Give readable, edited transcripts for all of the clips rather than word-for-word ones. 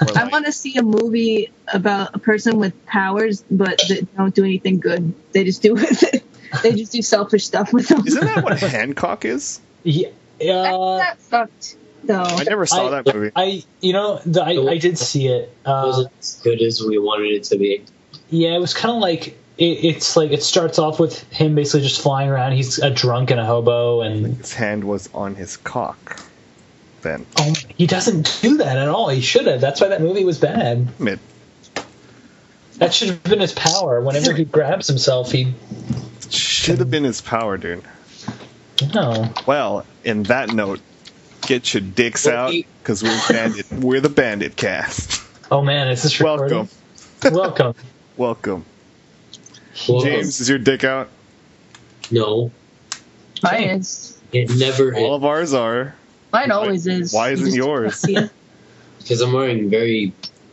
I want to see a movie about a person with powers, but that don't do anything good. They just do they just do selfish stuff with them. Isn't that what Hancock is? Yeah. That sucked, though. I never saw that movie. I did see it. Wasn't as good as we wanted it to be. Yeah, it was kind of like it's like it starts off with him basically just flying around. He's a drunk and a hobo, and His hand was on his cock. Then he doesn't do that at all. He should have. That's why that movie was bad. Mid. That should have been his power. Whenever he grabs himself, he Should have been his power, dude. no. Well, in that note, get your dicks out because we're the Bandit cast. Oh man, is this recording? Welcome. Welcome. James, is your dick out? No. Mine is. It never All of ours are. Mine always is. Why isn't yours? Because I'm wearing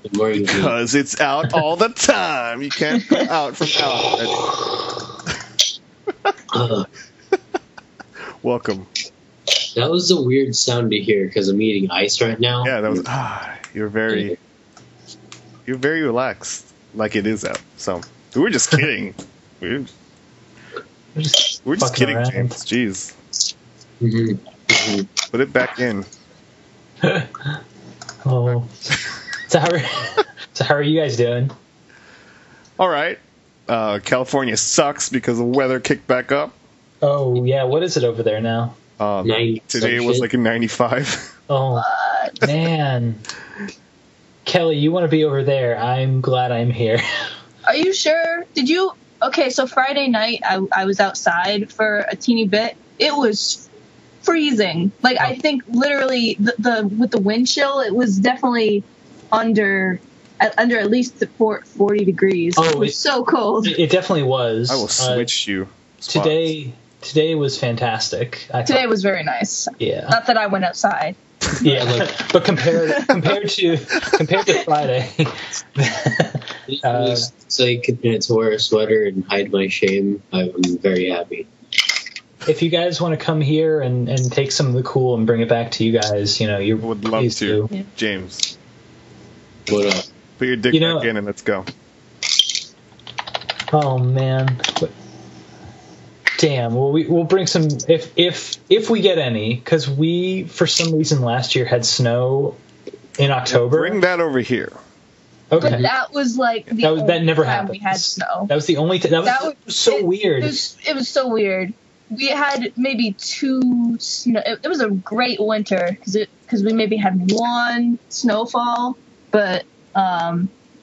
Because it's out all the time. You can't go out from out. Welcome. That was a weird sound to hear because I'm eating ice right now. Yeah, that was. You're very relaxed, like it is out. So we're just kidding. We're just kidding, around. James. Jeez. Mm-hmm. Put it back in. Oh. So how are you guys doing? All right. California sucks because the weather kicked back up. Oh yeah, what is it over there now? Today was like a 95. Oh man, Kelly, you want to be over there? I'm glad I'm here. Are you sure? Did you? Okay, so Friday night I was outside for a teeny bit. It was freezing. Like I think literally the with the wind chill, it was definitely under at least 40 degrees. Oh, it was so cold. It definitely was. I will switch you. Spots. Today was fantastic. Today was very nice. Yeah. Not that I went outside. Yeah, but compared to Friday, so I could wear a sweater and hide my shame. I'm very happy. If you guys want to come here and take some of the cool and bring it back to you guys, you would love to. Yeah. James, what up? Put your dick back in and let's go. Oh man. Damn. Well, we'll bring some if we get any, because we for some reason last year had snow in October. Bring that over here. Okay. But that was like that never time happened. We had snow. That was the only. That was so weird. It was so weird. We had maybe 2 snow. It was a great winter because we maybe had 1 snowfall, but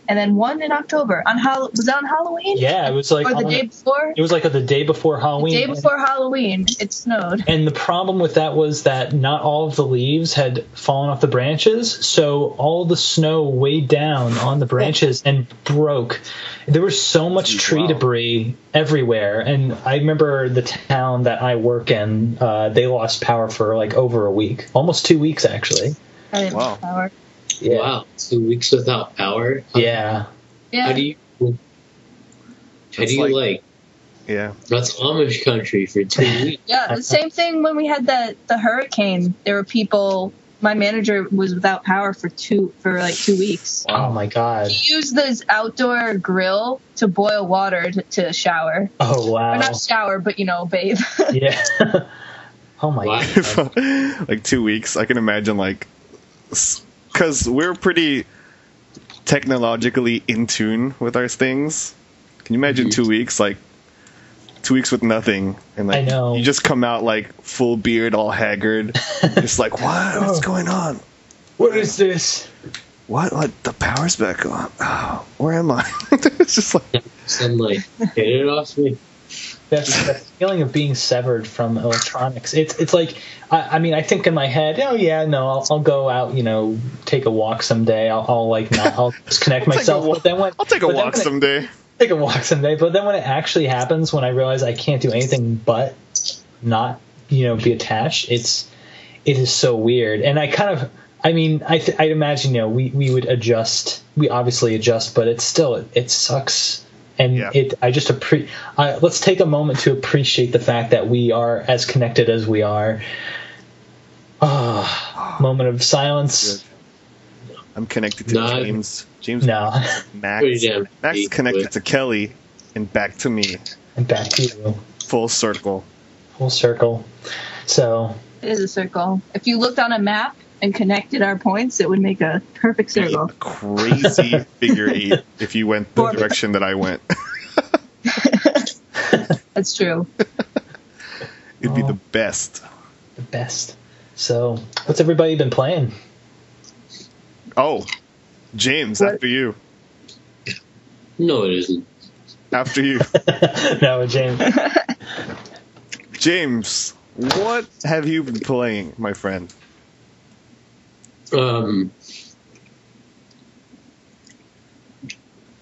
and then 1 in October. Was that on Halloween? Yeah, it was like or the day before. It was like the day before Halloween. The day before Halloween, it snowed. And the problem with that was that not all of the leaves had fallen off the branches, so all the snow weighed down on the branches and broke. There was so much tree debris everywhere, and I remember the town that I work in, they lost power for like over a week, almost 2 weeks actually. I didn't lose power. Yeah. Wow, 2 weeks without power? Yeah. How do you like? Yeah. That's Amish country for 2 weeks. Yeah, the same thing when we had the hurricane. There were people. My manager was without power for like 2 weeks. Oh my god. He used this outdoor grill to boil water to shower. Oh wow. Or not shower, but bathe. Yeah. Oh my god. Like 2 weeks. I can imagine because we're pretty technologically in tune with our things. Can you imagine 2 weeks? Like 2 weeks with nothing, and I know. You just come out like full beard, all haggard. It's like, what's going on? What is this? What? The power's back on. Oh, where am I? It's just like sunlight. Get it off me. That feeling of being severed from electronics. It's like I think in my head, oh yeah, no, I'll go out, take a walk someday. I'll disconnect myself. I'll take a walk someday. Take a walk someday. But then when it actually happens, when I realize I can't do anything but not be attached, it is so weird. And I imagine we would adjust. We obviously adjust, but it sucks. And let's take a moment to appreciate the fact that we are as connected as we are. Moment of silence. I'm connected to No. James. James, No. Max. Pretty damn Max is deep, connected but- to Kelly, and back to me. And back to you. Full circle. Full circle. So, It is a circle. If you looked on a map and connected our points, it would make a perfect circle. A crazy figure eight if you went the Orbit. direction that I went. That's true. It'd be the best. the best. So, what's everybody been playing? Oh, James, What? after you. No, it isn't. After you. No, James. James, what have you been playing, my friend?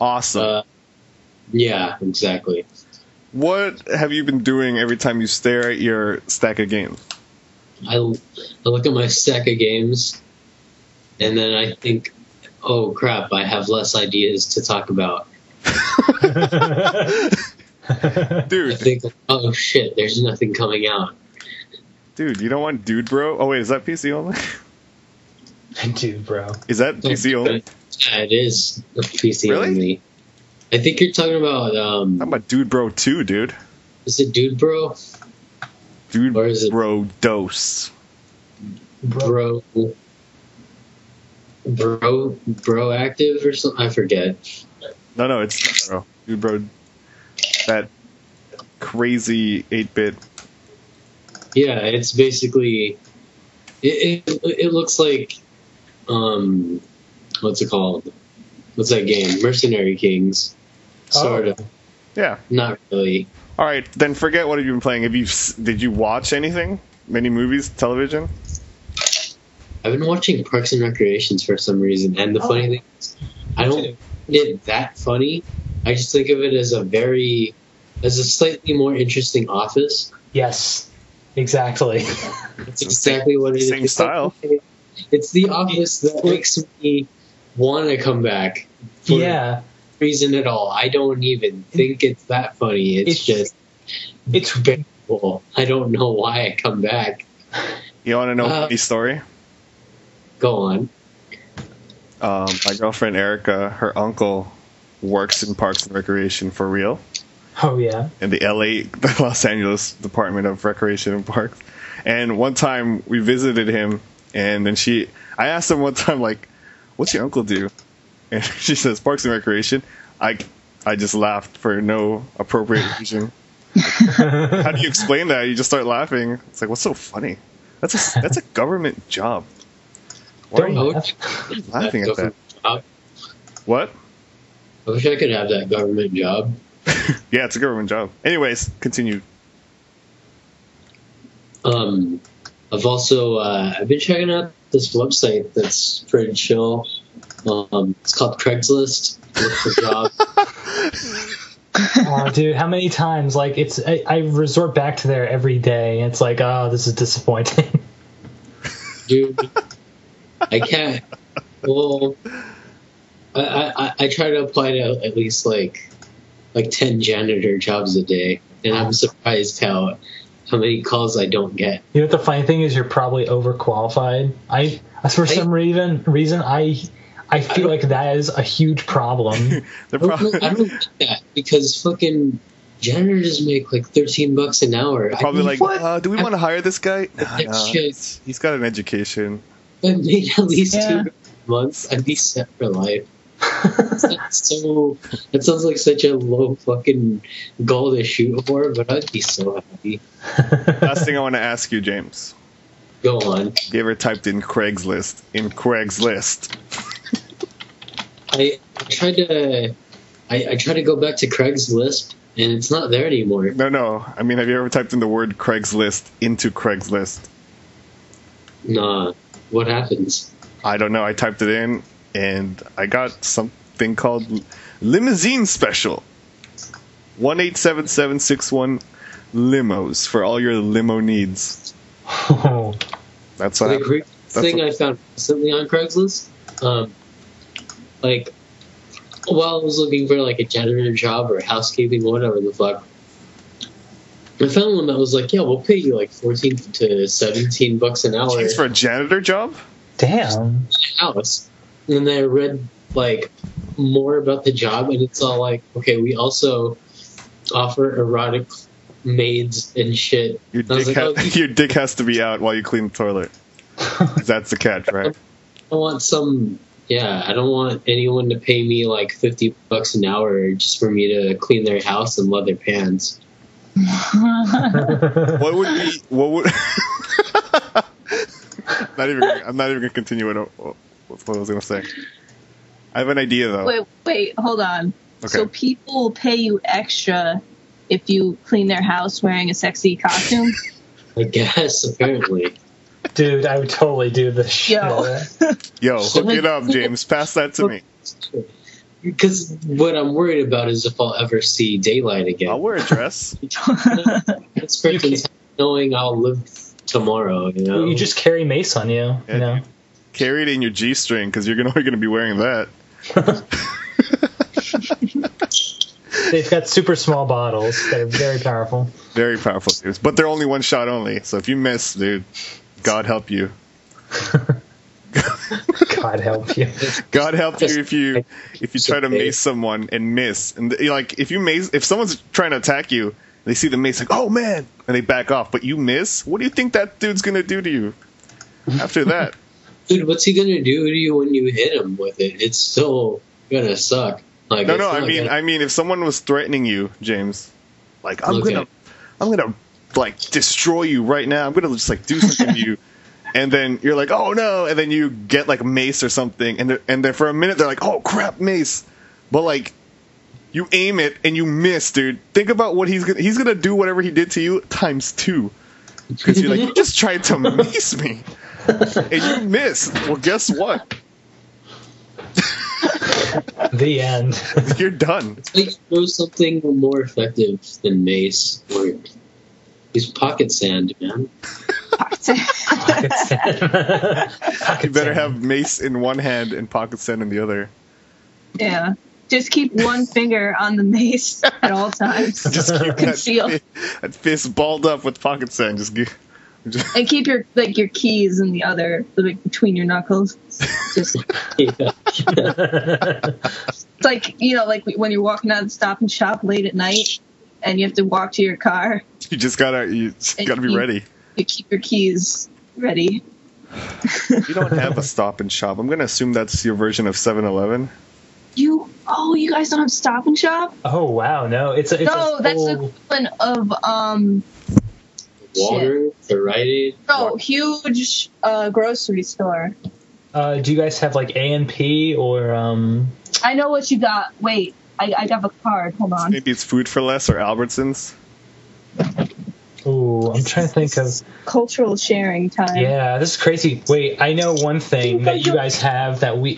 Awesome. Yeah, exactly. What have you been doing every time you stare at your stack of games? I look at my stack of games, and then I think, oh crap, I have less ideas to talk about. I Dude, think, oh shit, there's nothing coming out. you don't want Dude Bro? Oh, wait, is that PC only? Dude, bro. Is that PC only? Yeah, it is a PC Really? only. I think you're talking about, I'm about Dude Bro 2, dude. is it Dude Bro? Dude Or is it- Bro Dose. Bro Active or something? I forget. No, it's Dude Bro. Dude Bro. That crazy 8-bit. Yeah, it's basically it looks like what's it called? What's that game? Mercenary Kings. Sort of. Yeah. Not really. All right, then forget what have you been playing. Did you watch anything? Many movies, television? I've been watching Parks and Recreations for some reason, and the funny thing is, I don't find it that funny. I just think of it as a slightly more interesting Office. Yes, exactly. That's exactly what it is. Same It's style. Like, it's the Office that makes me want to come back. For Yeah, no reason at all. I don't even think it's that funny. It's just it's very cool. I don't know why I come back. You want to know a funny story? Go on. My girlfriend Erica, her uncle works in Parks and Recreation for real. oh yeah. In the Los Angeles Department of Recreation and Parks. And one time we visited him, and then I asked him one time, like, what's your uncle do? And she says, Parks and Recreation. I just laughed for no appropriate reason. How do you explain that? You just start laughing. It's like, what's so funny? That's a government job. Why are Don't you laugh. laughing at that? I What? wish I could have that government job. Yeah, it's a government job. Anyways, continue. I've also I've been checking out this website that's pretty chill. It's called Craigslist. Look for jobs. Oh, dude, how many times? Like, I resort back to there every day. It's like, oh, this is disappointing. Dude, I can't. Well, I try to apply to at least like 10 janitor jobs a day, and I'm surprised how many calls I don't get. You know what the funny thing is? You're probably overqualified. For some reason, I feel like that is a huge problem. They're I don't probably, get that because fucking janitors make like $13 an hour. probably like, what? do we want to hire this guy? Nah, That's shit. he's got an education. If I made at least Yeah. 2 months, I'd be set for life. That sounds like such a low fucking goal to shoot for, but I'd be so happy. Last thing I want to ask you, James. Go on. Have you ever typed in Craigslist in Craigslist? I tried to go back to Craigslist, and it's not there anymore. No. I mean, have you ever typed in the word Craigslist into Craigslist? Nah. What happens? I don't know. I typed it in, and I got something called Limousine Special. 1-877-61 limos for all your limo needs. Oh, That's what The happened. great That's thing what- I found recently on Craigslist, like, while I was looking for like a janitor job or housekeeping, whatever the fuck, I found one that was like, yeah, we'll pay you like $14 to $17 an hour Jeez, for a janitor job? damn. house. then I read like more about the job, and it's all like, okay, we also offer erotic maids and shit. Your And I was dick, like, oh, your dick has to be out while you clean the toilet. That's the catch, right? I want some. Yeah, I don't want anyone to pay me like $50 an hour just for me to clean their house and leather pants. What would be? What would? I'm not even gonna continue what I was gonna say. I have an idea though. Wait, hold on. Okay. So people will pay you extra if you clean their house wearing a sexy costume? I guess, apparently. Dude, I would totally do this shit. Yo, hook it up, James. Pass that to me. Because what I'm worried about is if I'll ever see daylight again. I'll wear a dress. It's freaking knowing I'll live tomorrow, you know? You just carry mace on you, Yeah, you know? dude. Carry it in your G-string because you're only going to be wearing that. They've got super small bottles that are very powerful. Very powerful, dudes. But they're only one shot only. So if you miss, dude, God help you. God help you. God help you if you try to mace someone and miss. And like if someone's trying to attack you, they see the mace like, oh man, and they back off, but you miss. What do you think that dude's gonna do to you after that? Dude, what's he gonna do to you when you hit him with it? It's still gonna suck. Like, No, I mean, if someone was threatening you, James, like I'm gonna like destroy you right now. I'm gonna just like do something to you, and then you're like, oh no, and then you get like mace or something, and then for a minute they're like, oh crap, mace, but like you aim it and you miss, dude. Think about what he's gonna do whatever he did to you times 2, because you're like, you just tried to mace me, and you missed. Well, guess what? The end. You're done. It's like throw something more effective than mace. Or use pocket sand, man. Pocket sand. You better have mace in one hand and pocket sand in the other. Yeah. Just keep one finger on the mace at all times. Just keep Concealed. that fist balled up with pocket sand. And keep your keys in the other, like between your knuckles. Just Yeah. it's like, like when you're walking out of the Stop and Shop late at night, and you have to walk to your car. You just gotta be ready. You keep your keys ready. You don't have a Stop and Shop. I'm gonna assume that's your version of 7-Eleven. You guys don't have Stop and Shop? Oh wow, no, it's that's the equivalent of Water, the Rite Aid. huge grocery store. Do you guys have like A&P or I know what you got. Wait, I have a card. Hold on. Maybe it's Food for Less or Albertsons. Ooh, I'm trying to think of Cultural sharing time. Yeah, this is crazy. Wait, I know one thing that you guys have that we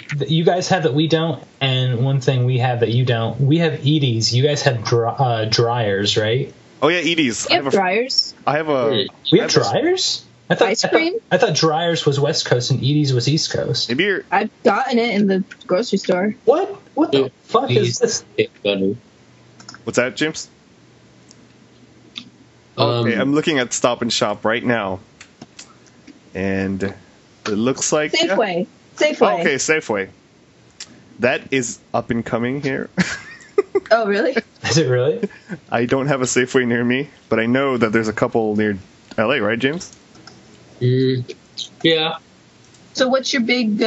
don't, and one thing we have that you don't. We have Edie's. You guys have dryers, right? Oh yeah, Edie's. We have dryers. I have a. We have dryers? Ice cream? I thought dryers was West Coast and Edie's was East Coast. Maybe you're. I've gotten it in the grocery store. What? What the fuck is this? What's that, James? Okay, I'm looking at Stop and Shop right now, and it looks like Safeway. Yeah. Safeway. Okay, Safeway. That is up and coming here. Oh, really? Is it really? I don't have a Safeway near me, but I know that there's a couple near LA, right, James? Yeah. So what's your big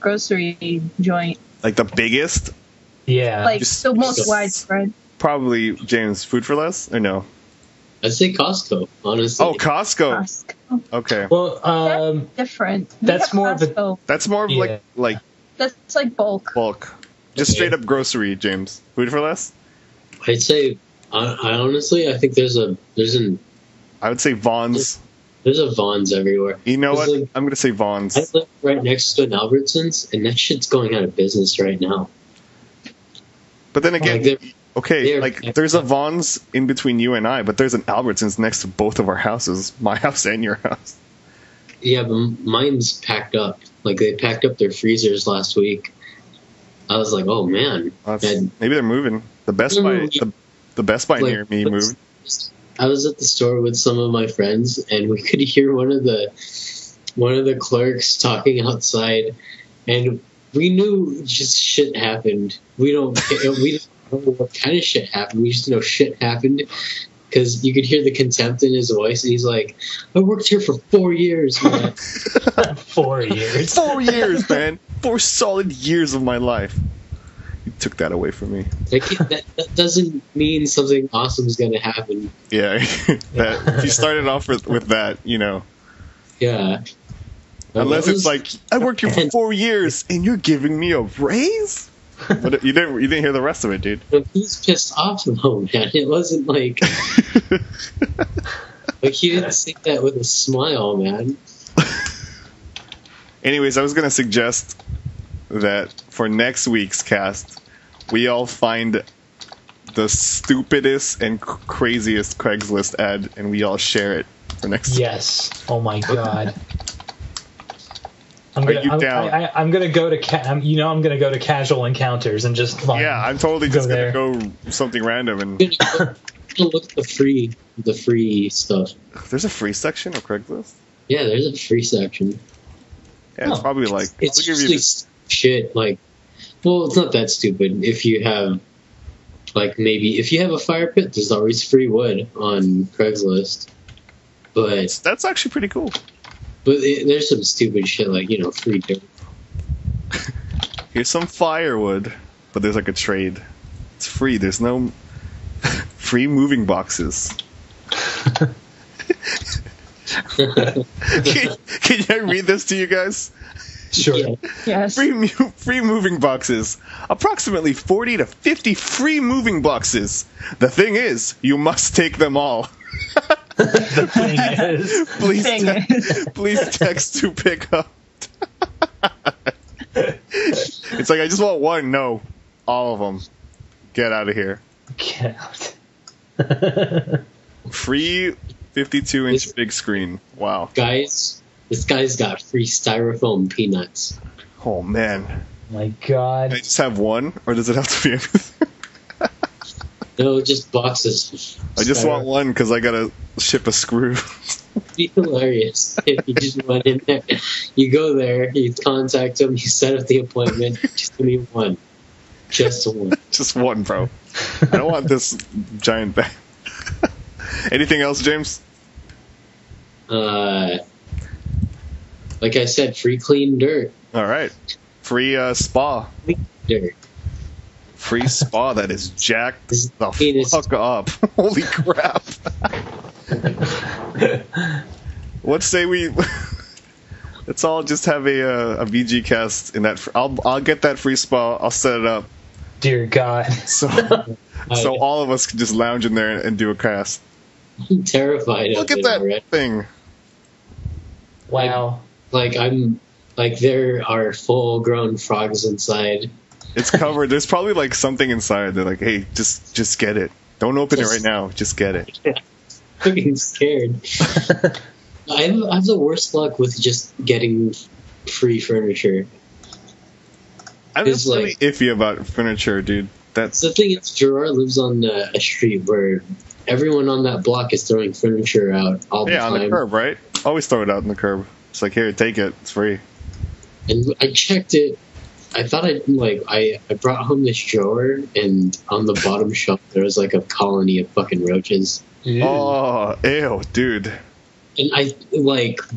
grocery joint? Like the biggest? Yeah. Like the most widespread? Probably, James, Food for Less? Or no? I'd say Costco, honestly. Oh, Costco. Costco. Okay. Well, That's different. that's more of Costco. That's more of Yeah. like That's like bulk. bulk. Just straight up grocery, James. Food for Less? I'd say, I honestly, I think there's an I would say Vaughn's. there's a Vons everywhere. You know what? Like, I'm going to say Vaughn's. I live right next to an Albertsons, and that shit's going out of business right now. But then again, Like, okay, they're- like there's a Vaughn's in between you and I, but there's an Albertsons next to both of our houses, my house and your house. Yeah, but mine's packed up. Like, they packed up their freezers last week. I was like, oh man. And, Maybe they're moving. The Best Buy, the Best Buy near me moved. I was at the store with some of my friends, and we could hear one of the clerks talking outside, and we knew just shit happened. We don't know what kind of shit happened. We just know shit happened because you could hear the contempt in his voice, and he's like, "I worked here for 4 years, man." 4 years. 4 years, man. 4 solid years of my life. You took that away from me. Like, that doesn't mean something awesome is going to happen. Yeah, that he started off with that, you know. Yeah. Unless it's like, I worked here for 4 years and you're giving me a raise? But you didn't hear the rest of it, dude. But he's pissed off though, man. It wasn't like like he didn't say that with a smile, man. Anyways, I was gonna suggest that for next week's cast, we all find the stupidest and craziest Craigslist ad, and we all share it for next week. Yes. Oh my god. I'm you down? I'm gonna go to I'm gonna go to Casual Encounters and just Yeah, I'm totally just gonna there. go something random and. I'm gonna look at the free stuff. There's a free section of Craigslist. Yeah, there's a free section. Yeah, it's probably like It's I'll give usually you shit like. Well, it's not that stupid. If you have, like, maybe if you have a fire pit, there's always free wood on Craigslist. But that's actually pretty cool. there's some stupid shit like, you know, free dirt. Here's some firewood, but there's like a trade. It's free. There's no free moving boxes. Can I read this to you guys? Sure. Yeah. Yes. Free moving boxes. Approximately 40 to 50 free moving boxes. The thing is, you must take them all. The thing is, Please text to pick up. It's like, I just want one. No. All of them. Get out of here. get out. Free 52-inch big screen. Wow. Guys, this guy's got free styrofoam peanuts. Oh, man. My god. Can I just have one? Or does it have to be everything? No, just boxes. I just want one because I gotta ship a screw. It'd be hilarious if you just went in there. You go there, you contact them, you set up the appointment. Just give me one. Just one. Just one, bro. I don't want this giant bag. Anything else, James? Like I said, free clean dirt. All right. Free spa. Clean dirt. Free spa that is jacked This the penis- fuck up. Holy crap. Let's say let's all just have a VG cast in that. I'll get that free spa. I'll set it up. Dear God. So all of us can just lounge in there and do a cast. I'm terrified Look of at it that already. thing. Wow. Like there are full grown frogs inside. It's covered. There's probably like something inside. They're like, hey, just get it. Don't open it right now. Just get it. I'm getting scared. I have the worst luck with just getting free furniture. I'm just It's like- really iffy about furniture, dude. That's The thing is, Gerard lives on a street where everyone on that block is throwing furniture out all the yeah, time. on the curb, right? Always throw it out on the curb. It's like, here, take it. It's free. And I checked it. I thought I brought home this drawer, and on the bottom shelf there was like a colony of fucking roaches. Ew. Oh, ew, dude. And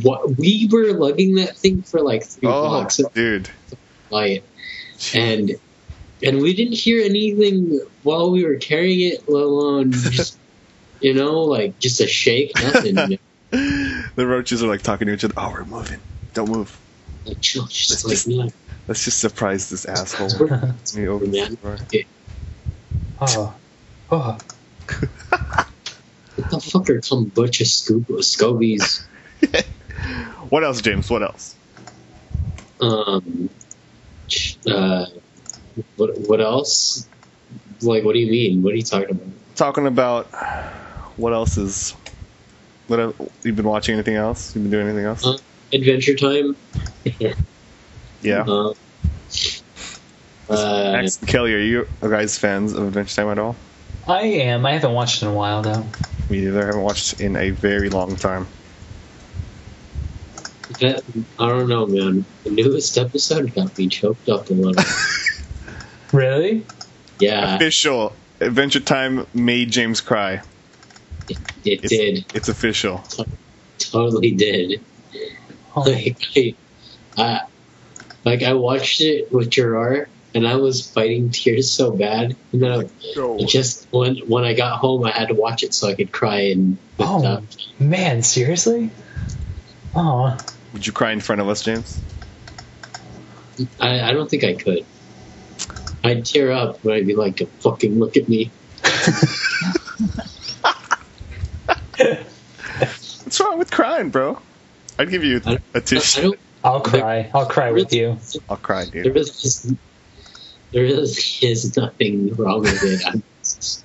what we were lugging that thing for like 3 Oh, blocks at dude. light, and we didn't hear anything while we were carrying it, let alone just just a shake, nothing. The roaches are like talking to each other. Oh, we're moving. Don't move. Like, chill, just Let's like me. Let's just surprise this asshole. Let me open Man. the door. Oh. Oh. What the fuck are kombucha scobies? What else, James? What else? What else? Like, what do you mean? What are you talking about? Talking about what else is. You've been watching anything else? You've been doing anything else? Adventure Time. Yeah. Uh, Kelly, are you guys fans of Adventure Time at all? I am. I haven't watched in a while, though. Me neither. I haven't watched in a very long time. I don't know, man. The newest episode got me choked up a little. Really? Yeah, Official. Adventure Time made James cry. it did. It's official. Totally did. Oh. I watched it with Gerard, and I was fighting tears so bad. And then just when I got home, I had to watch it so I could cry. And Oh, man, seriously? Oh. Would you cry in front of us, James? I don't think I could. I'd tear up, but I'd be like, "Fucking look at me." What's wrong with crying, bro? I'd give you a tissue. I'll cry. I'll cry with you. I'll cry, dude. There really is nothing wrong with it.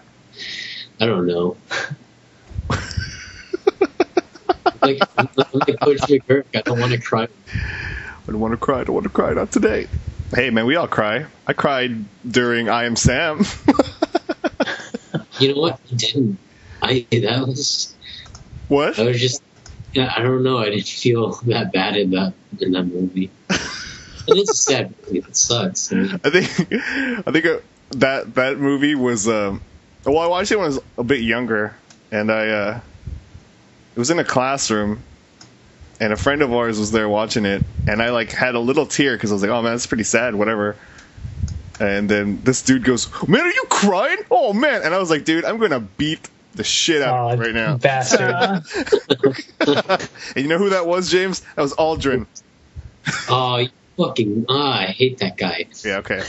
I don't know. I'm like Coach McGurk. I don't want to cry. I don't want to cry. I don't want to cry. Not today. Hey, man, we all cry. I cried during I Am Sam. You know what? I didn't. That was. What? I was just. Yeah, I don't know. I didn't feel that bad in that movie. And it's a sad movie. It sucks. I mean, I think that movie was. Well, I watched it when I was a bit younger, and it was in a classroom, and a friend of ours was there watching it, and I had a little tear because I was like, "Oh man, that's pretty sad." Whatever. And then this dude goes, "Man, are you crying? Oh man!" And I was like, "Dude, I'm gonna beat the shit out of you right now." Bastard. And you know who that was, James? That was Aldrin. oh, you fucking! I hate that guy. Yeah, okay.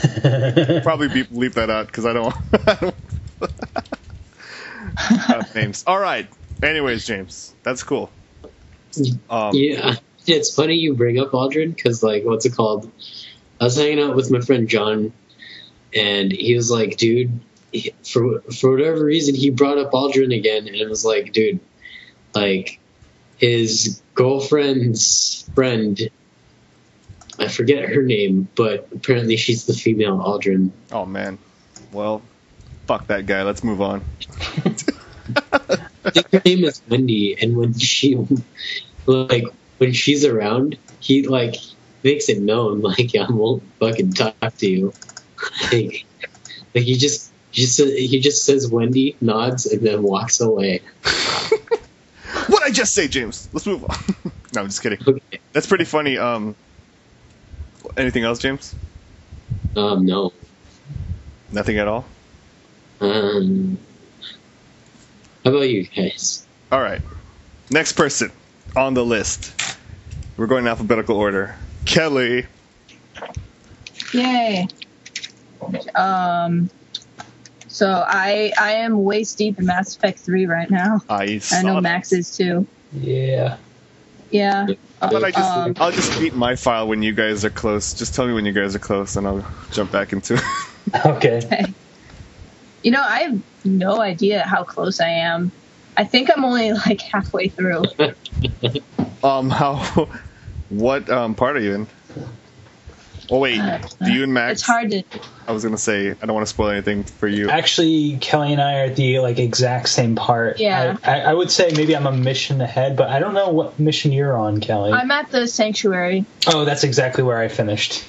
Probably bleep that out because I don't names. All right. Anyways, James, that's cool. Yeah, it's funny you bring up Aldrin because, what's it called? I was hanging out with my friend John, and he was like, "Dude." For whatever reason, he brought up Aldrin again, and it was like, dude, his girlfriend's friend, I forget her name, but apparently she's the female Aldrin. Oh man, well, fuck that guy. Let's move on. I think her name is Wendy, and when she's around, he makes it known, I won't fucking talk to you. He just says Wendy, nods, and then walks away. What'd I just say, James? Let's move on. No, I'm just kidding. Okay. That's pretty funny. Anything else, James? No. Nothing at all? How about you guys? All right. Next person on the list. We're going in alphabetical order. Kelly. Yay. So I am waist deep in Mass Effect 3 right now. I know that. Max is too. Yeah. Yeah. But I'll just beat my file when you guys are close. Just tell me when you guys are close, and I'll jump back into it. Okay. You know, I have no idea how close I am. I think I'm only halfway through. What part are you in? Oh wait, do you and Max? It's hard to. I was gonna say I don't want to spoil anything for you. Actually, Kelly and I are at the exact same part. Yeah. I would say maybe I'm a mission ahead, but I don't know what mission you're on, Kelly. I'm at the sanctuary. Oh, that's exactly where I finished.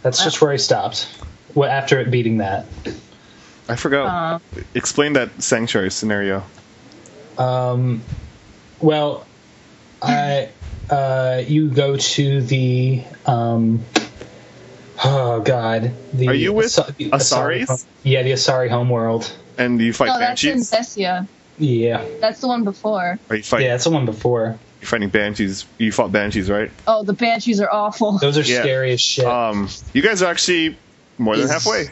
That's just where I stopped. After it beating that. I forgot. Explain that sanctuary scenario. Well, you go to the oh god, Are you with Asaris? Yeah, the Asari homeworld. And you fight banshees? That's in Bessia. Yeah. That's the one before. Are you fighting? Yeah, that's the one before. You're fighting banshees. You fought banshees, right? Oh, the banshees are awful. Those are scary as shit. You guys are actually more than halfway.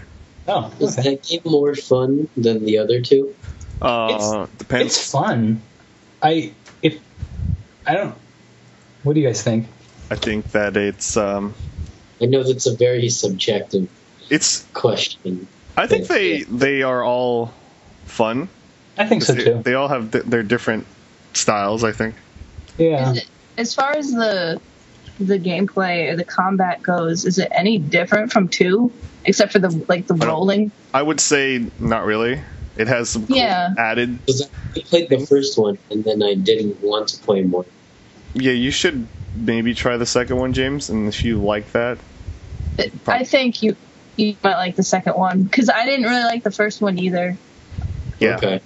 Oh, Is okay. that game more fun than the other two? Depends. It's fun. I don't. What do you guys think? I think that it's. I know that's a very subjective It's. question. I think they are all fun. I think so too. They all have their different styles. I think. Yeah. As far as the gameplay or the combat goes, is it any different from 2, except for the rolling? I would say not really. It has some cool added. Because I played the first one and then I didn't want to play more. Yeah, you should maybe try the second one, James, and if you like that, I think you might like the second one because I didn't really like the first one either. yeah. Okay.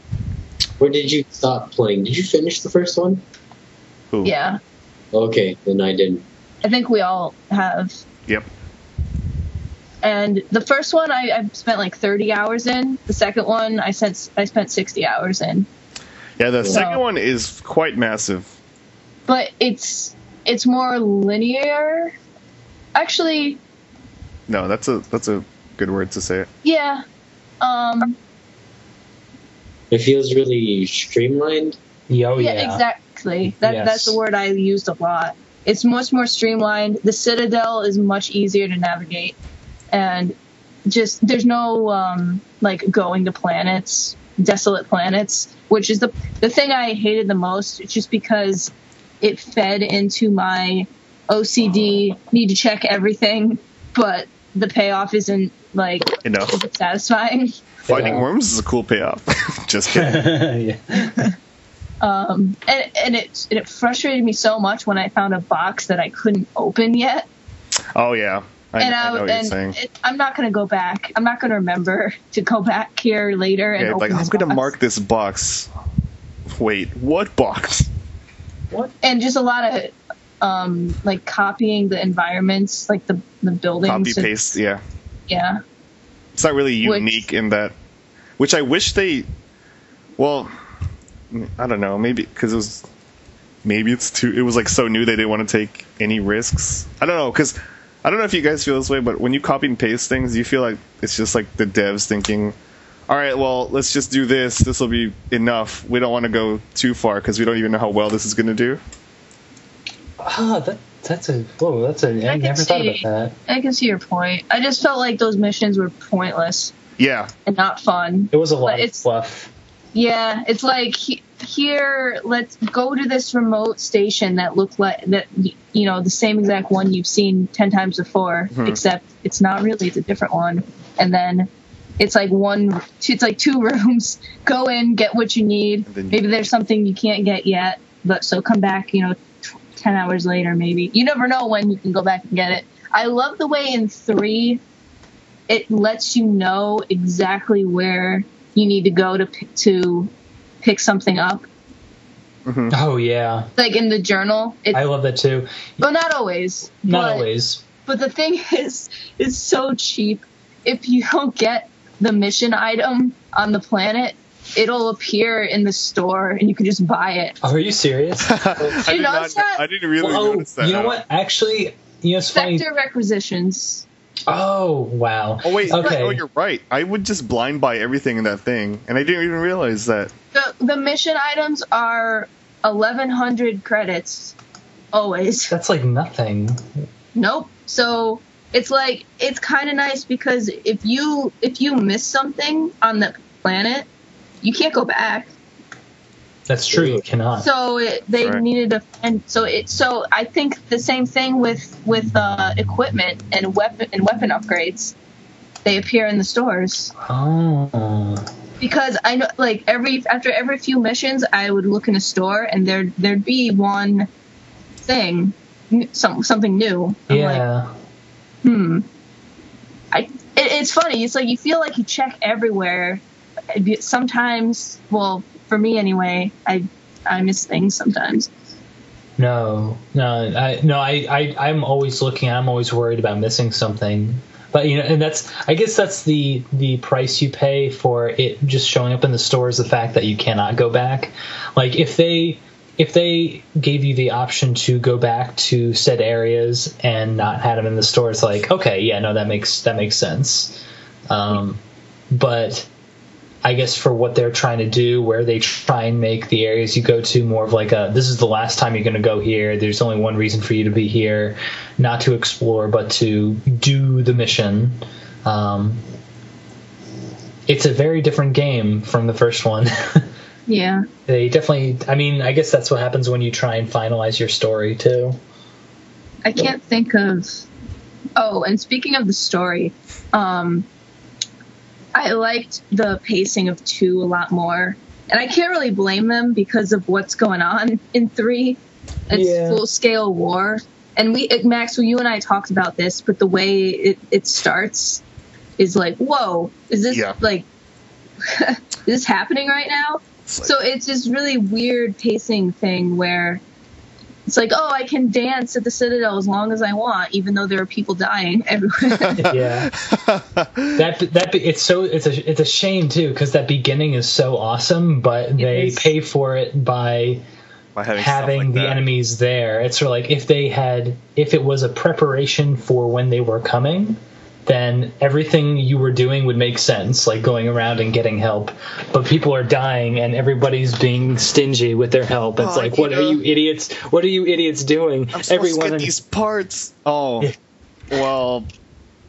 Where did you stop playing? Did you finish the first one? Ooh. Yeah, Okay, then I didn't. I think we all have. Yep. And the first one I spent like 30 hours in. The second one I spent 60 hours in. Yeah, the So- second one is quite massive. But it's more linear. Actually, No, that's a good word to say it. yeah. It feels really streamlined. Oh, Yeah, exactly. That's the word I used a lot. It's much more streamlined. The Citadel is much easier to navigate, and just there's no like going to planets, desolate planets, which is the thing I hated the most. It's just because it fed into my OCD need to check everything, but the payoff isn't like Enough. satisfying. Fighting worms is a cool payoff. Just kidding. yeah. And it frustrated me so much when I found a box that I couldn't open yet. Oh yeah, I know what you're saying. I'm not going to go back. I'm not going to remember to go back here later and Yeah, open like I'm this gonna box. mark this box. Wait, what box? What? And just a lot of like copying the environments, like the buildings. Copy paste. Yeah, Yeah. it's not really Which- unique in that. Which I wish they. Well, I don't know. Maybe because it was. Maybe it's too. It was like so new they didn't want to take any risks. I don't know because I don't know if you guys feel this way, but when you copy and paste things, you feel like it's just like the devs thinking, all right, well, let's just do this. This will be enough. We don't want to go too far because we don't even know how well this is going to do. Oh, that's I never thought about that. I can see your point. I just felt like those missions were pointless Yeah, and not fun. It was a lot But of it's- fluff. Yeah, it's like here, let's go to this remote station that looked like that. You know, the same exact one you've seen 10 times before, except it's not really. It's a different one. And then it's like it's like 2 rooms. Go in, get what you need. And then- Maybe there's something you can't get yet, but so come back. 10 hours later, maybe. You never know when you can go back and get it. I love the way in 3, it lets you know exactly where you need to go to pick something up. Oh yeah, Like in the journal. I love that too. Well, not always. Not but, always. But the thing is, it's so cheap. If you don't get the mission item on the planet, it'll appear in the store and you can just buy it. Oh, are you serious? I did notice that? I didn't really Oh, notice that. you know what? Actually, it's funny. Sector requisitions. Oh wow. Oh wait, Okay. oh you're right. I would just blind buy everything in that thing, and I didn't even realize that. The mission items are 1,100 credits. Always. That's like nothing. Nope. So it's like it's kind of nice because if you miss something on the planet, you can't go back. That's true. You cannot. So they Right. needed to, and so I think the same thing with equipment and weapon upgrades. They appear in the stores Oh. because I know like after every few missions I would look in a store and there'd be one thing, something new. I'm Yeah. like, it's funny. It's like you feel like you check everywhere. Sometimes, well, for me anyway, I miss things sometimes. I'm always looking. I'm always worried about missing something. But and I guess that's the price you pay for it just showing up in the store is the fact that you cannot go back. Like if they gave you the option to go back to said areas and not had them in the store, it's like, okay, yeah, no, that makes sense. But I guess for what they're trying to do, where they try and make the areas you go to more of like this is the last time you're going to go here. There's only one reason for you to be here, not to explore, but to do the mission. It's a very different game from the first one. Yeah. They definitely, I mean, I guess that's what happens when you try and finalize your story too. I can't think of. Oh, and speaking of the story, I liked the pacing of 2 a lot more, and I can't really blame them because of what's going on in 3. It's full scale war. And Max, you and I talked about this, but the way it starts is like, whoa, is this like, is this happening right now? So it's this really weird pacing thing where it's like, oh, I can dance at the Citadel as long as I want, even though there are people dying everywhere. Yeah, it's a shame too, because that beginning is so awesome, but they pay for it by having the enemies there. It's sort of like if it was a preparation for when they were coming, then everything you were doing would make sense, like going around and getting help. But people are dying and everybody's being stingy with their help. It's like, what are you idiots? What are you idiots doing? I'm supposed to get these parts. Oh, well,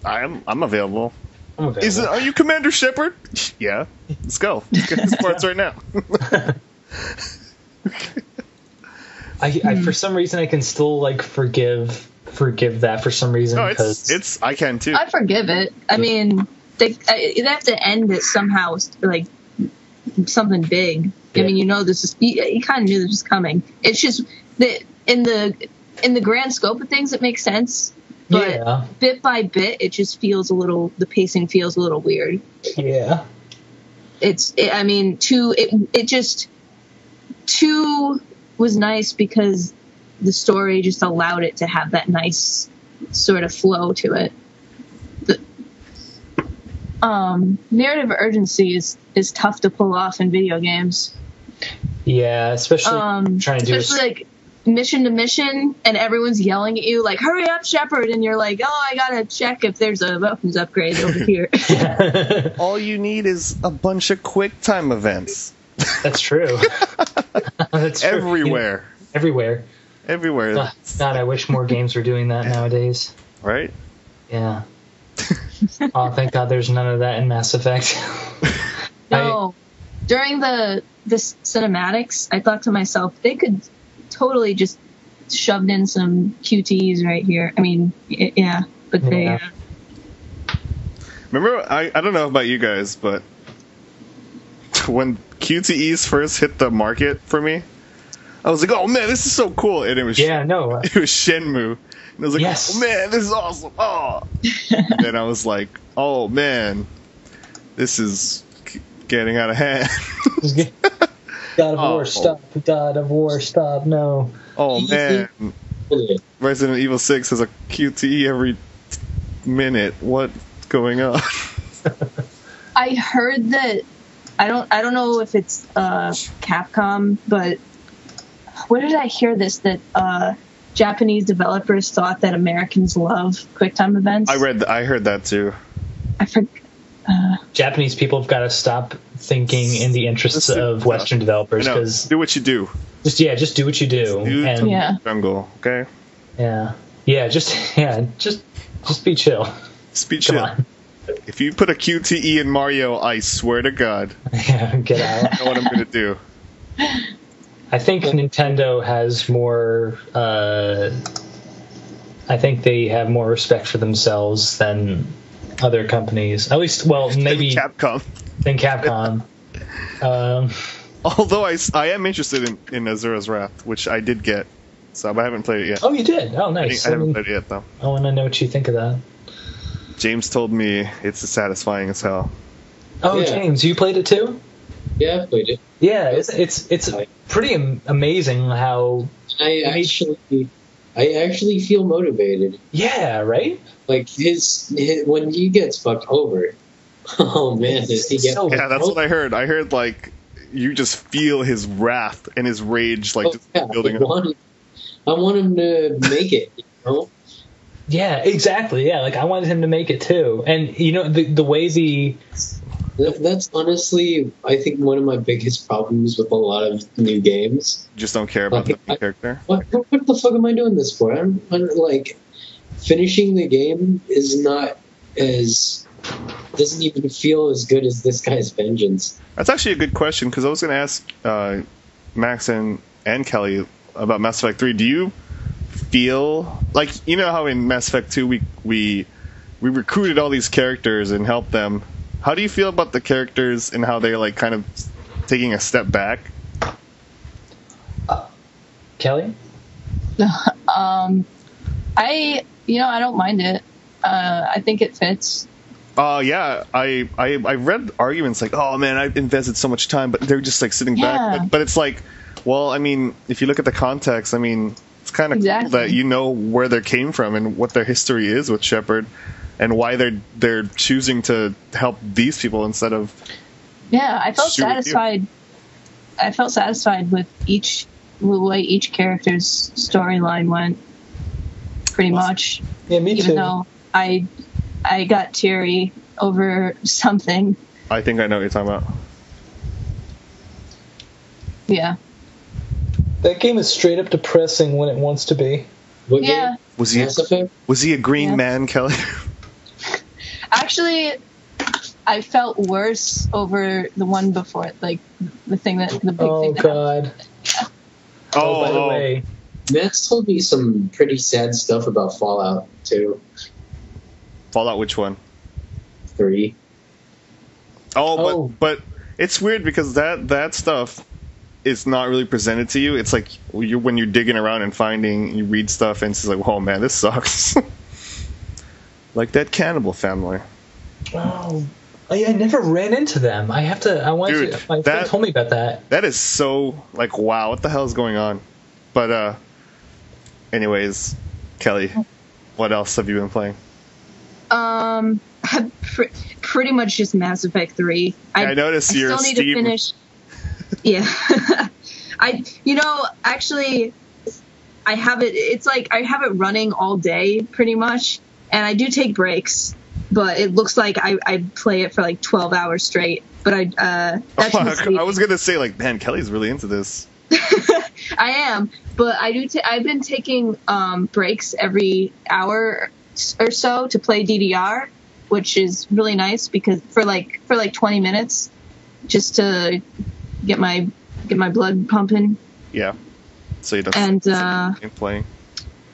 I'm available. Are you Commander Shepard? Yeah, let's go. Let's get these parts right now. I for some reason I can still like forgive that for some reason. No, it's I can too. I forgive it. I mean, they have to end it somehow, like something big. Yeah. I mean, you kind of knew this was coming. It's just that in the grand scope of things, it makes sense. But bit by bit, it just feels the pacing feels a little weird. Yeah. Two was nice because the story just allowed it to have that nice sort of flow to it. The narrative urgency is tough to pull off in video games. Yeah, especially trying to do like mission to mission, and everyone's yelling at you like, "Hurry up, Shepard!" And you're like, "Oh, I gotta check if there's a weapons upgrade over here." All you need is a bunch of quick time events. That's true. That's true. Everywhere. Everywhere. God, I wish more games were doing that nowadays. Right? Yeah. Oh, thank God there's none of that in Mass Effect. No. During the cinematics, I thought to myself, they could totally just shoved in some QTEs right here. I mean, yeah, but they... Remember, I don't know about you guys, but when QTEs first hit the market for me, I was like, oh man, this is so cool. And it was it was Shenmue. And I was like, oh man, this is awesome. Oh. And then I was like, oh man, this is getting out of hand. God of War, stop. God of War, stop. No. Oh man. Resident Evil 6 has a QTE every minute. What's going on? I heard that I don't know if it's Capcom, but where did I hear this? That Japanese developers thought that Americans love QuickTime events. I heard that too. I forgot. Japanese people have got to stop thinking in the interests of Western developers, because do what you do. Just do what you do. Jungle, okay? Just be chill. Just be chill. Come on. If you put a QTE in Mario, I swear to God, get out. I know what I'm going to do. I think Nintendo has more. I think they have more respect for themselves than other companies. At least, well, maybe Capcom. Than Capcom. Although I am interested in Azura's Wrath, which I did get, so I haven't played it yet. Oh, you did? Oh, nice. I haven't played it yet, though. I want to know what you think of that. James told me it's satisfying as hell. Oh, yeah. James, you played it too? Yeah, I played it. Yeah, it's pretty amazing how I actually feel motivated. Yeah, right? Like his when he gets fucked over. Oh man, does he get? Yeah, that's what I heard. I heard like you just feel his wrath and his rage, like just building up. I want him to make it. You know? Yeah, exactly. Yeah, like I wanted him to make it too. And you know the way that's honestly, I think, one of my biggest problems with a lot of new games. Just don't care about the character. What the fuck am I doing this for? I'm like, finishing the game is not doesn't even feel as good as this guy's vengeance. That's actually a good question, because I was going to ask Max and Kelly about Mass Effect 3. Do you feel like, you know how in Mass Effect 2 we recruited all these characters and helped them? How do you feel about the characters and how they're like kind of taking a step back? Kelly? I don't mind it. I think it fits. Yeah, I read arguments like, oh man, I invested so much time, but they're just like sitting back. But it's like, well, I mean, if you look at the context, I mean, it's kind of cool that you know where they came from and what their history is with Shepard, and why they're choosing to help these people instead of. Yeah, I felt satisfied. I felt satisfied with the way each character's storyline went. Pretty much. Yeah, me too. Even though I got teary over something. I think I know what you're talking about. Yeah. That game is straight up depressing when it wants to be. What game? Was he a green man, Kelly? Actually, I felt worse over the one before it, like the big thing that. Oh God. Oh, by the way, Max told me some pretty sad stuff about Fallout 2. Fallout, which one? 3. But it's weird because that stuff is not really presented to you. It's like when you're digging around and finding, you read stuff and it's like, oh man, this sucks. Like that cannibal family. Oh, I never ran into them. I want to. My friend told me about that. That is so like, wow, what the hell is going on? But anyways, Kelly, what else have you been playing? Pretty much just Mass Effect 3. I noticed I your still need Steam. to finish. Yeah, actually, I have it. It's like I have it running all day, pretty much, and I do take breaks. But it looks like I play it for like 12 hours straight. But I was gonna say like, man, Kelly's really into this. I am, but I've been taking breaks every hour or so to play DDR, which is really nice because for like 20 minutes, just to get my blood pumping. Yeah. So you don't and playing.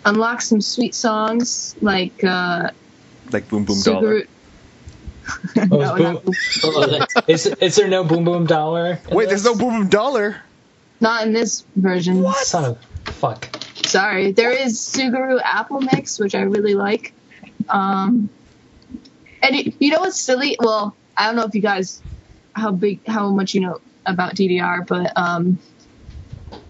Unlock some sweet songs like Boom Boom Dollar. Is there no Boom Boom Dollar? Wait, there's no Boom Boom Dollar. Not in this version. What? Son of fuck. Sorry, there is Suguru Apple Mix, which I really like. And you know what's silly? Well, I don't know if you guys how much you know about DDR, but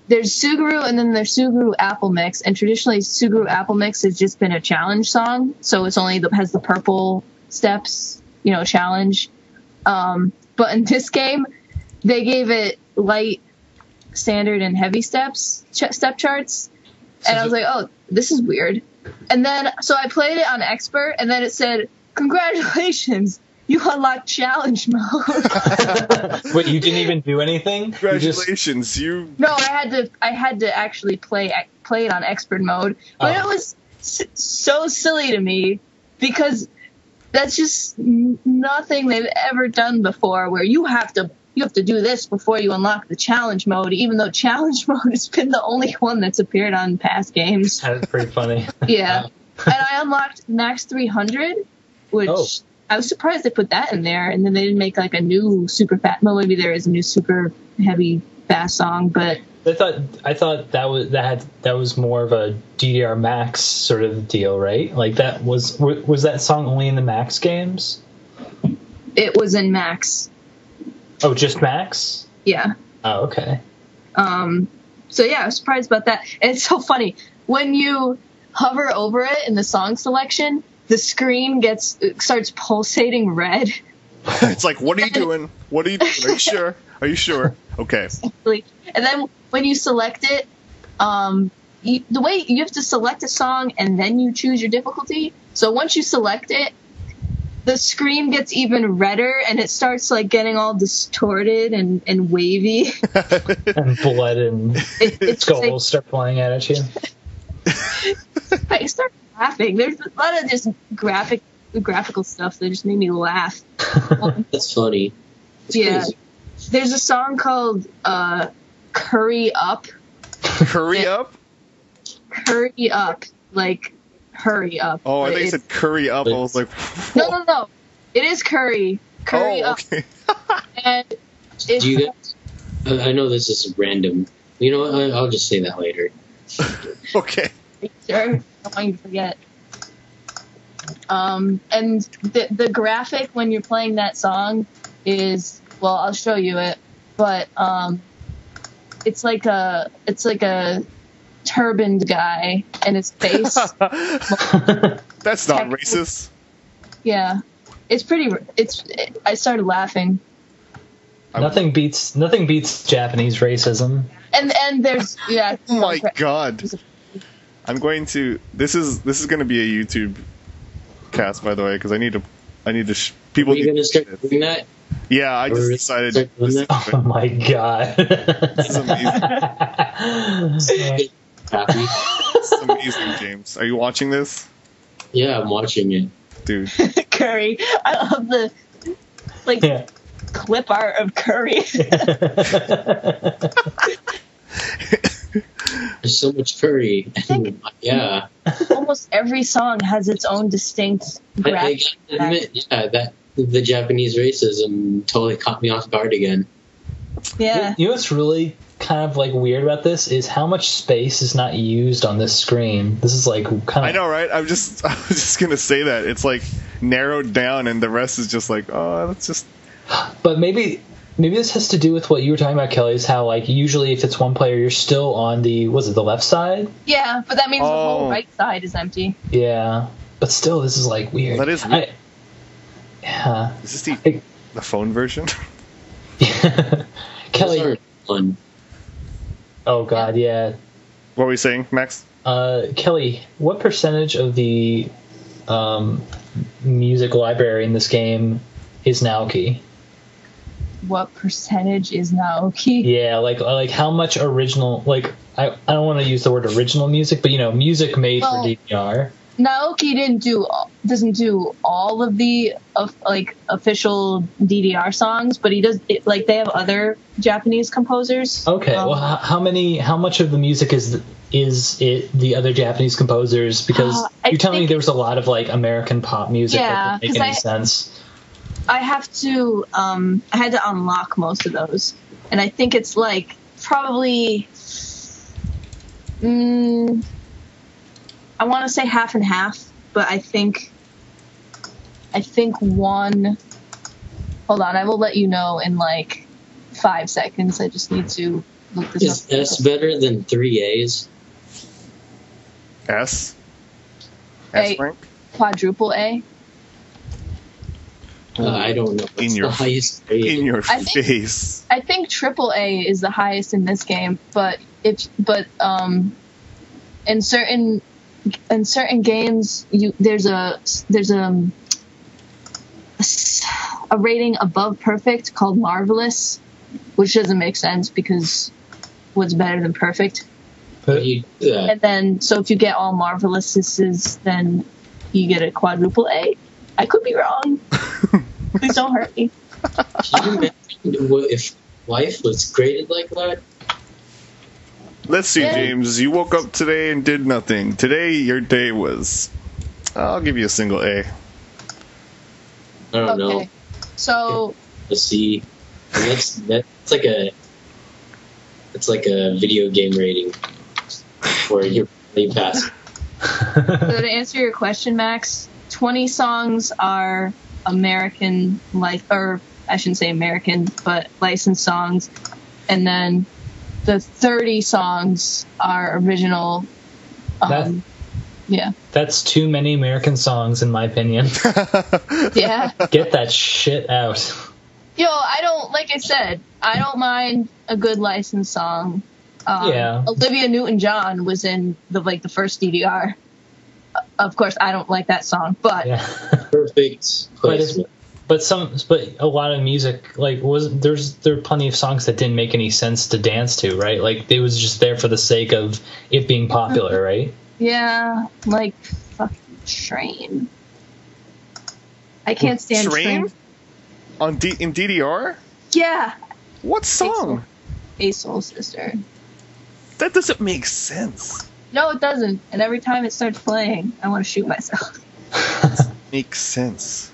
there's Suguru and then there's Suguru Apple Mix, and traditionally Suguru Apple Mix has just been a challenge song, so it's only has the purple steps, challenge. But in this game, they gave it light, standard, and heavy step charts, and I was like, oh, this is weird. And then so I played it on expert, and then it said, congratulations, you unlocked challenge mode. Wait, you didn't even do anything? Congratulations, No, I had to actually play it on expert mode, but it was so silly to me because that's just nothing they've ever done before. Where you have to do this before you unlock the challenge mode, even though challenge mode has been the only one that's appeared on past games. That's pretty funny. Yeah, and I unlocked max 300, which. I was surprised they put that in there, and then they didn't make like a new super fast. Well, maybe there is a new super heavy fast song, but I thought that was more of a DDR Max sort of deal, right? Like that was that song only in the Max games? It was in Max. Oh, just Max? Yeah. Oh, okay. So yeah, I was surprised about that. And it's so funny when you hover over it in the song selection. The screen starts pulsating red. It's like, what are you doing? What are you doing? Are you sure? Are you sure? Okay. And then when you select it, the way you have to select a song and then you choose your difficulty. So once you select it, the screen gets even redder and it starts like getting all distorted and wavy. And blood and skulls start flying out at you. I start laughing. There's a lot of just graphical stuff that just made me laugh. That's funny. That's crazy. There's a song called Curry Up. Curry Up? Curry Up. Like, hurry up. Oh, I think you said curry up. I was like, whoa. No. It is curry. Curry Up. Okay. And do you guys, I know this is random. You know what? I'll just say that later. Okay. Sure. Don't want you to forget. And the graphic when you're playing that song is, well, I'll show you it, but it's like a turbaned guy and his face. That's not racist. Yeah, it's pretty. I started laughing. Nothing beats Japanese racism. And there's Oh my god. I'm going to. This is going to be a YouTube cast, by the way, because I need to. People. Are you gonna start doing that? Yeah, I just decided. Oh my god. This is amazing. Happy. This is amazing, James. Are you watching this, Yeah, I'm watching it. dude? Curry. I love the clip art of Curry. There's so much curry. Yeah. Almost every song has its own distinct I graphic. gotta admit, that the Japanese racism totally caught me off guard again. Yeah. You know what's really kind of like weird about this is how much space is not used on this screen. This is like kind of. I know, right? I was just gonna say that it's like narrowed down, and the rest is just like, oh, let's just. But maybe this has to do with what you were talking about, Kelly. Is how like usually if it's one player, you're still on the the left side? Yeah, but that means the whole right side is empty. Yeah, but still, this is like weird. That is weird. Yeah. Is this the phone version? Kelly. Those are fun. Oh God, yeah. What were we saying, Max? Kelly, what percentage of the music library in this game is Naoki? What percentage is Naoki? Yeah, like how much original? Like I don't want to use the word original music, but music made for DDR. Naoki doesn't do all of the official DDR songs, but he does. They have other Japanese composers. Okay, well, how much of the music is it the other Japanese composers? Because you're telling me there was a lot of like American pop music that didn't make any sense. I have to. I had to unlock most of those, and I think it's like probably. I want to say half and half, but I think one. Hold on, I will let you know in like 5 seconds. I just need to look this up. Is S better than 3 A's? S A. rank? Quadruple A. I don't know. What's In your the highest grade? In your face. I think triple A is the highest in this game, but in certain games there's a rating above perfect called marvelous, which doesn't make sense because what's better than perfect? But You do that. And then so if you get all marvelouses, then you get a quadruple A. I could be wrong. Please don't hurt me. Can you imagine if life was graded like that? Let's see, Yeah. James. You woke up today and did nothing. Today, your day was. I'll give you a single A. I don't know. Okay. So A C. And that's like a. It's like a video game rating where you're really fast. So to answer your question, Max, 20 songs are American, or I shouldn't say American, but licensed songs, and then the 30 songs are original. Yeah. that's too many American songs, in my opinion. Yeah. Get that shit out. Yo, like I said, I don't mind a good licensed song. Yeah. Olivia Newton-John was in the first DDR. Of course, I don't like that song, but Yeah. Perfect placement. But a lot of music there are plenty of songs that didn't make any sense to dance to, right? Like it was just there for the sake of it being popular, right? yeah, like fucking Train. I can't stand Train. In DDR? Yeah, What song? A Soul Sister. That doesn't make sense. No, it doesn't. And every time it starts playing, I want to shoot myself. Makes sense.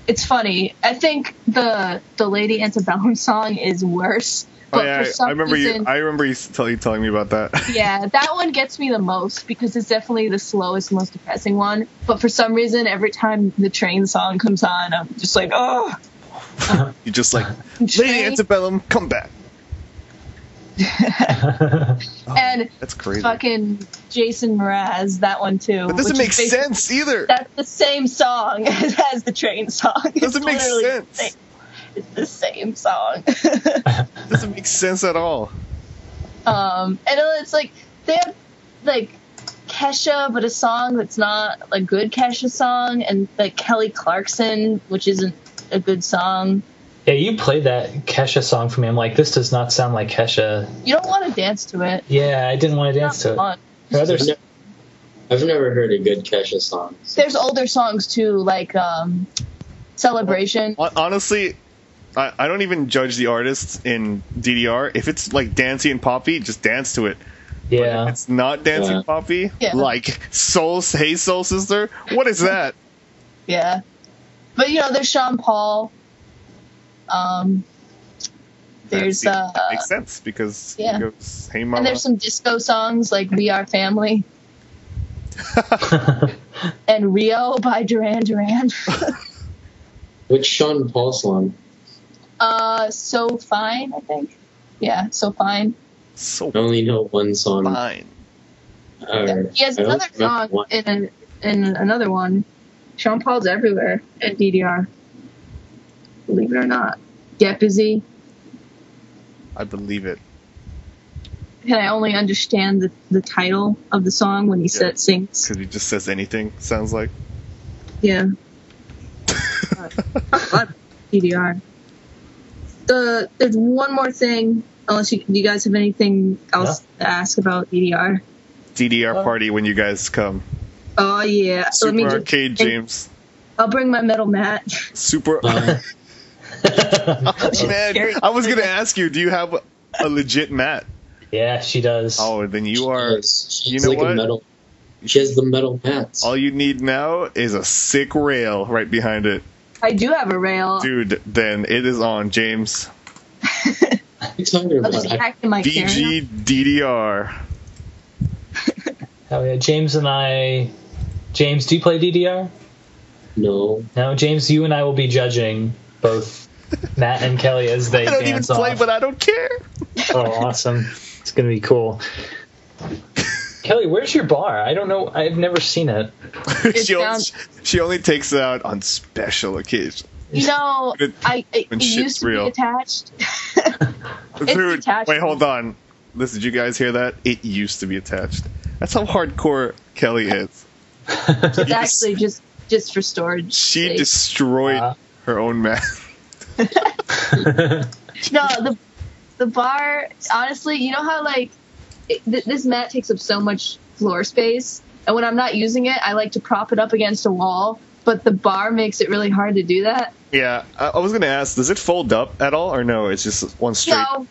It's funny. I think the Lady Antebellum song is worse, But yeah, for some I remember reason, you. I remember you telling me about that. yeah, that one gets me the most because it's definitely the slowest, most depressing one. But for some reason, every time the train song comes on, I'm just like, oh. You just like, Lady Antebellum, come back. And that's crazy. fucking Jason Mraz, that one too. That doesn't make sense either. That's the same song as the train song. Doesn't make sense. It's the same song. Doesn't make sense at all. And it's like they have like Kesha, but a song that's not a good Kesha song, and like Kelly Clarkson, which isn't a good song. Yeah, you played that Kesha song for me. I'm like, this does not sound like Kesha. You don't want to dance to it. Yeah, I didn't want to dance to it. I've never heard a good Kesha song. There's older songs too, like Celebration. Honestly, I don't even judge the artists in DDR. If it's like dancey and poppy, just dance to it. Yeah. But if it's not dancey and poppy, like Hey Soul Sister, what is that? Yeah. But there's Sean Paul. There's makes sense because he goes, Hey Mama. And there's some disco songs like We Are Family. And Rio by Duran Duran. Which Sean Paul song? So Fine, I think. Yeah, So Fine. So I only know one song. Fine. He has another song in another one. Sean Paul's everywhere at DDR. Believe it or not. Get Busy. I believe it. And I only understand the title of the song when he sings. Because he just says anything, sounds like. Yeah. DDR. There's one more thing, unless you guys have anything else to ask about DDR. DDR party when you guys come. Oh, yeah. Super Arcade, James. I'll bring my metal mat. Super. Man, I was going to ask you, do you have a legit mat? Yeah, she does. Oh, then you are. You know what? She has the metal mats. All you need now is a sick rail right behind it. I do have a rail. Dude, then it is on, James. What are you talking about? DG DDR. Oh, yeah. James, do you play DDR? No. No, James, you and I will be judging both Matt and Kelly as they dance off. I don't even play, but I don't care. Oh, awesome. It's going to be cool. Kelly, where's your bar? I don't know. I've never seen it. She only takes it out on special occasions. It used to be attached. Dude, detached. Wait, hold on. Listen, did you guys hear that? It used to be attached. That's how hardcore Kelly is. It's actually just for storage. She destroyed her own mat. No, the bar, honestly, you know how this mat takes up so much floor space, and when I'm not using it, I like to prop it up against a wall, but the bar makes it really hard to do that. Yeah, I was going to ask, does it fold up at all, or no, it's just one straight? No,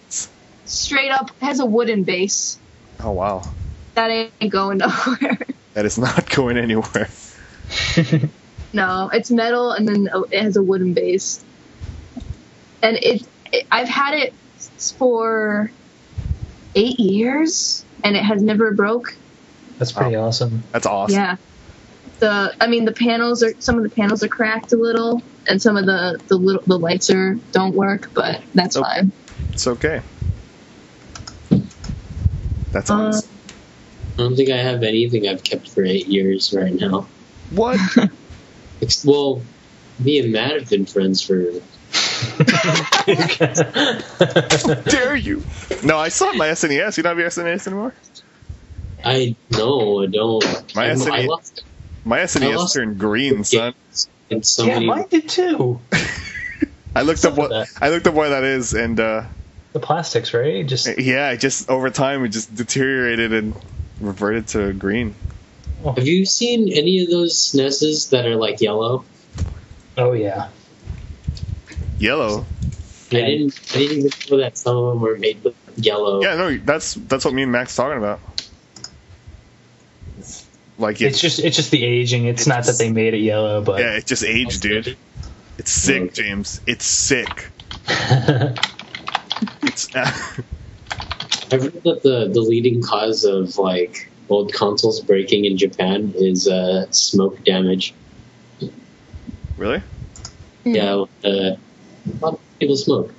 straight up, it has a wooden base. Oh, wow. That ain't going nowhere. That is not going anywhere. No, it's metal, and then it has a wooden base. And I've had it for 8 years, and it has never broke. That's pretty awesome. That's awesome. Yeah. The panels some of the panels are cracked a little, and some of the lights don't work, but that's fine. It's okay. That's awesome. I don't think I have anything I've kept for 8 years right now. What? Well, me and Matt have been friends for... How dare you? No, I still have my SNES. You don't have your SNES anymore? I don't. My SNES turned green, son. Yeah, mine did too. I looked up what that is, and the plastics, right? Just over time it just deteriorated and reverted to green. Have you seen any of those SNESs that are like yellow? Oh yeah. Yellow. I didn't even know that some of them were made with yellow. Yeah, no, that's what me and Max talking about. Like it's just the aging. It's not that they made it yellow, but yeah, it just aged, dude. It's sick, James. It's sick. It's I've heard that the leading cause of like old consoles breaking in Japan is smoke damage. really? Yeah, a lot of people smoke.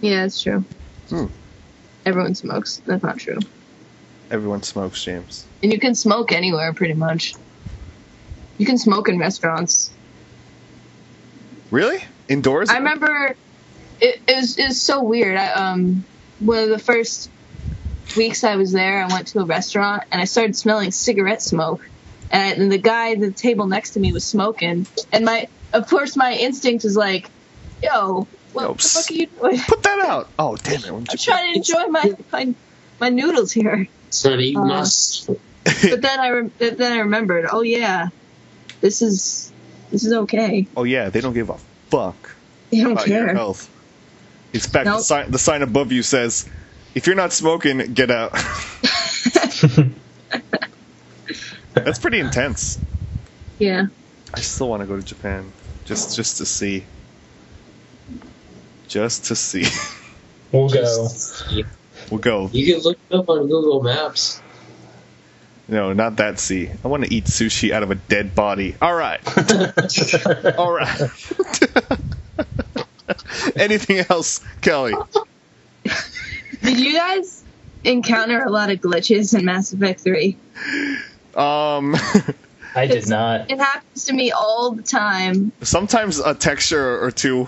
Yeah, it's true. Hmm. Everyone smokes. That's not true. Everyone smokes, James. And you can smoke anywhere, pretty much. You can smoke in restaurants. Really? Indoors? I remember it was so weird. One of the first weeks I was there, I went to a restaurant and I started smelling cigarette smoke. And the guy at the table next to me was smoking. And of course, my instinct is like, yo, what the fuck are you doing? Put that out. Oh, damn it. I'm trying to enjoy my noodles here. So you must. But then I remembered, oh yeah, this is okay. Oh, yeah, they don't give a fuck They don't about your care. health. In fact, Nope. the sign above you says, if you're not smoking, get out. That's pretty intense. Yeah. I still want to go to Japan. Just to see. Just to see. We'll go. We'll go. You can look it up on Google Maps. No, not that see. I want to eat sushi out of a dead body. All right. All right. Anything else, Kelly? Did you guys encounter a lot of glitches in Mass Effect 3? I did not. It happens to me all the time. Sometimes a texture or two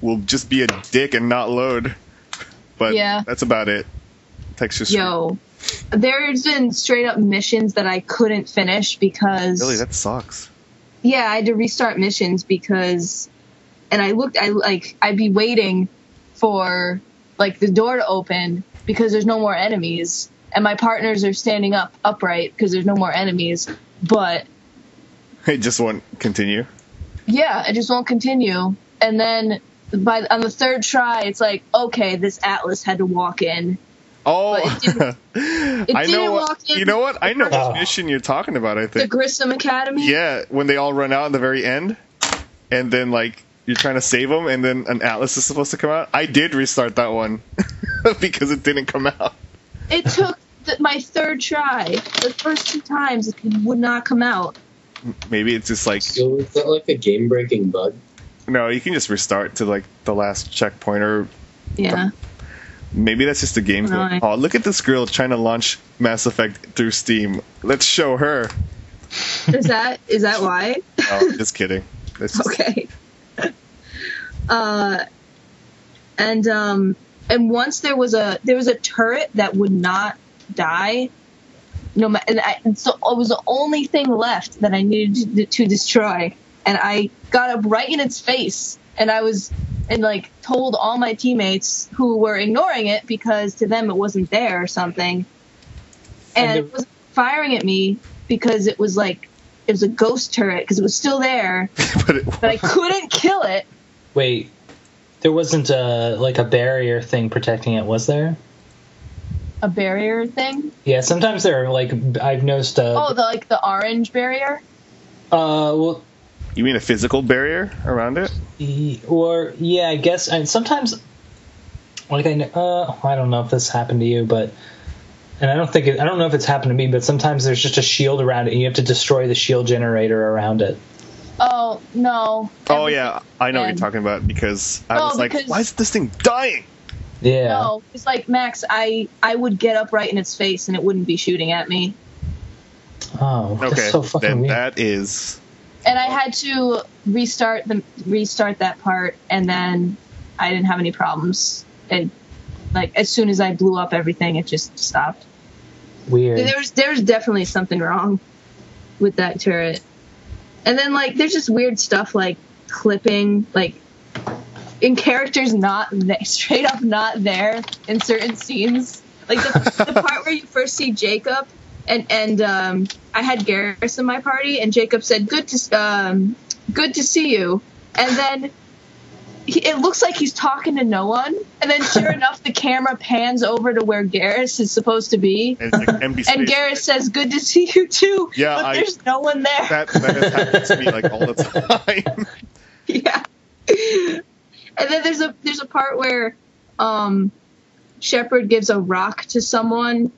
will just be a dick and not load. But Yeah. that's about it. Texture. Yo, there's been straight up missions that I couldn't finish because Really, that sucks. yeah, I had to restart missions because, and I'd be waiting for like the door to open because there's no more enemies, and my partners are standing upright because there's no more enemies, but It just won't continue. yeah, it just won't continue. And then on the third try, it's like, okay, this Atlas had to walk in. Oh, But it I know didn't what. walk in. You know what? I know Oh. what mission you're talking about. I The think. Grissom Academy. Yeah, when they all run out in the very end, and then like you're trying to save them, and then an Atlas is supposed to come out. I did restart that one because it didn't come out. It took my third try. The first two times, it would not come out. Maybe it's just like So is that like a game-breaking bug? no, you can just restart to like the last checkpoint, or Yeah. maybe that's just a game. Right. Oh, look at this girl trying to launch Mass Effect through Steam. Let's show her. Is that why? Oh, just kidding. That's just- Okay. And once there was a turret that would not die. No, and so it was the only thing left that I needed to destroy, and I got up right in its face, and like told all my teammates who were ignoring it because to them it wasn't there or something, and it was firing at me because it was a ghost turret because it was still there, but I couldn't kill it. Wait, there wasn't a barrier thing protecting it, was there? A barrier thing? Yeah, sometimes there are I've noticed. The orange barrier? Well, You mean a physical barrier around it? yeah, I guess. And sometimes, I don't know if this happened to you, but and I don't know if it's happened to me, but sometimes there's just a shield around it, and you have to destroy the shield generator around it. Oh, no. Oh yeah, I know what you're And- talking about because I was like, because- why is this thing dying? Yeah. No, it's like, Max, I would get up right in its face and it wouldn't be shooting at me. Oh, Okay, that's so fucking then weird. that is And I had to restart that part, and then I didn't have any problems. And as soon as I blew up everything, it just stopped. Weird. There was definitely something wrong with that turret. And then there's just weird stuff like clipping, in characters straight up not there in certain scenes. Like the part where you first see Jacob and I had Garrus in my party, and Jacob said, good to see you. And then it looks like he's talking to no one. And then sure enough, the camera pans over to where Garrus is supposed to be. and it's like empty space. And Garrus says, good to see you too. Yeah, but there's no one there. that has happened to me all the time. Yeah. And then there's a part where Shepard gives a rock to someone,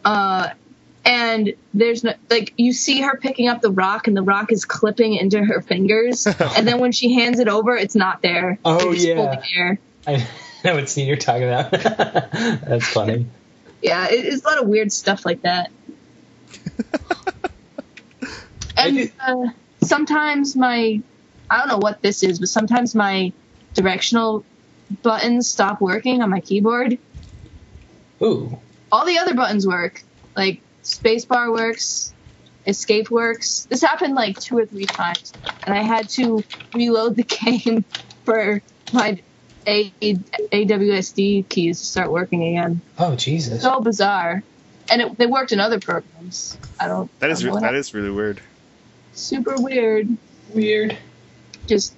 and there's no, like, you see her picking up the rock and the rock is clipping into her fingers, and then when she hands it over, it's not there. Oh, It's just yeah. holding air. I know what scene you're talking about. That's funny. Yeah, it's a lot of weird stuff like that. And sometimes I don't know what this is, but sometimes my directional buttons stop working on my keyboard. Ooh. All the other buttons work. Like, spacebar works, escape works. This happened like 2 or 3 times, and I had to reload the game for my AWSD keys to start working again. Oh, Jesus. So bizarre. And they worked in other programs. That is really weird. Super weird. Weird. Just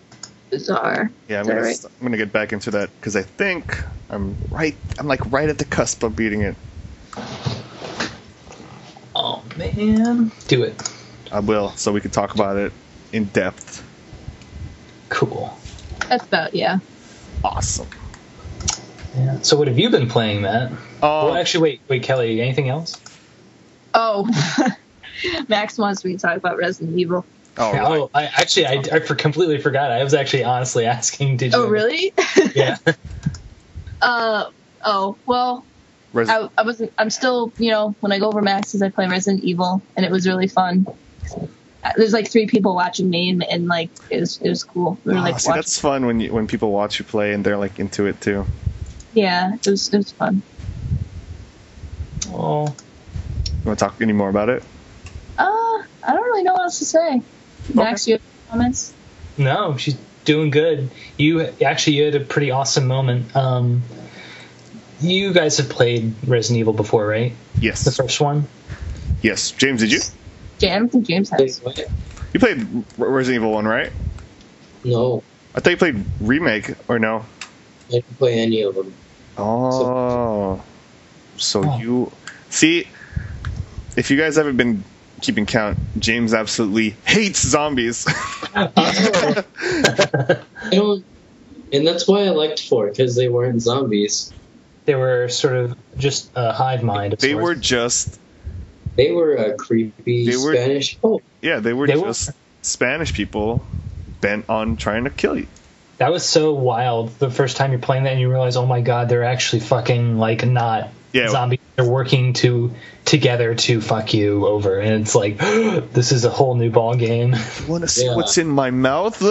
bizarre. Yeah, Is that right? I'm gonna get back into that because I think I'm like right at the cusp of beating it. Oh, man. Do it. I will, so we can talk about it in depth. Cool. That's about, yeah. Awesome. Yeah. So what have you been playing, Matt? Oh, Well, actually, wait, Kelly, anything else? Oh, Max wants me to talk about Resident Evil. all right. I completely forgot. I was actually honestly asking, did you? Oh, really? Yeah. Well, I'm still, when I go over Max's, I play Resident Evil, and it was really fun. There's like 3 people watching me, and like, it was cool. We were like, See, that's fun when people watch you play and they're like into it too. yeah, it was fun. Oh. You want to talk any more about it? I don't really know what else to say. Max, you have comments? No, she's doing good. You had a pretty awesome moment. You guys have played Resident Evil before, right? Yes. The first one? Yes. James, did you? I don't think James has. You played Resident Evil 1, right? No, I thought you played Remake, or no? I didn't play any of them. Oh. So you... See, if you guys haven't been keeping count, James absolutely hates zombies. I don't, and that's why I liked 4, because they weren't zombies. They were sort of just a hive mind. Of They sorts. were just... They were a creepy Spanish. Oh, Yeah, they were just Spanish people bent on trying to kill you. That was so wild the first time you're playing that and you realize, oh my god, they're actually fucking, like, not zombies. They're working together to fuck you over. And it's like, this is a whole new ball game. You want to see what's in my mouth?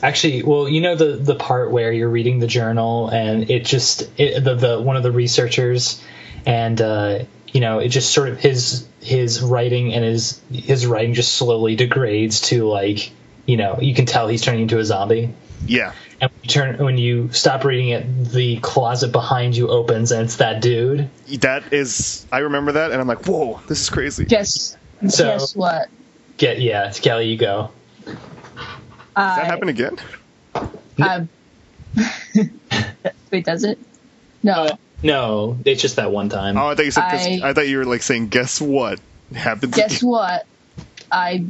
Actually, well, you know the part where you're reading the journal and the one of the researchers and it just sort of his writing and his writing just slowly degrades to, like, you can tell he's turning into a zombie. Yeah. And when you stop reading it, the closet behind you opens and it's that dude. I remember that and I'm like, whoa, this is crazy. Guess what? Kelly, you go. Does that happen again? Wait, does it? No. No, it's just that one time. Oh, I thought you said. I thought you were like saying, "Guess what happened?" Guess what? I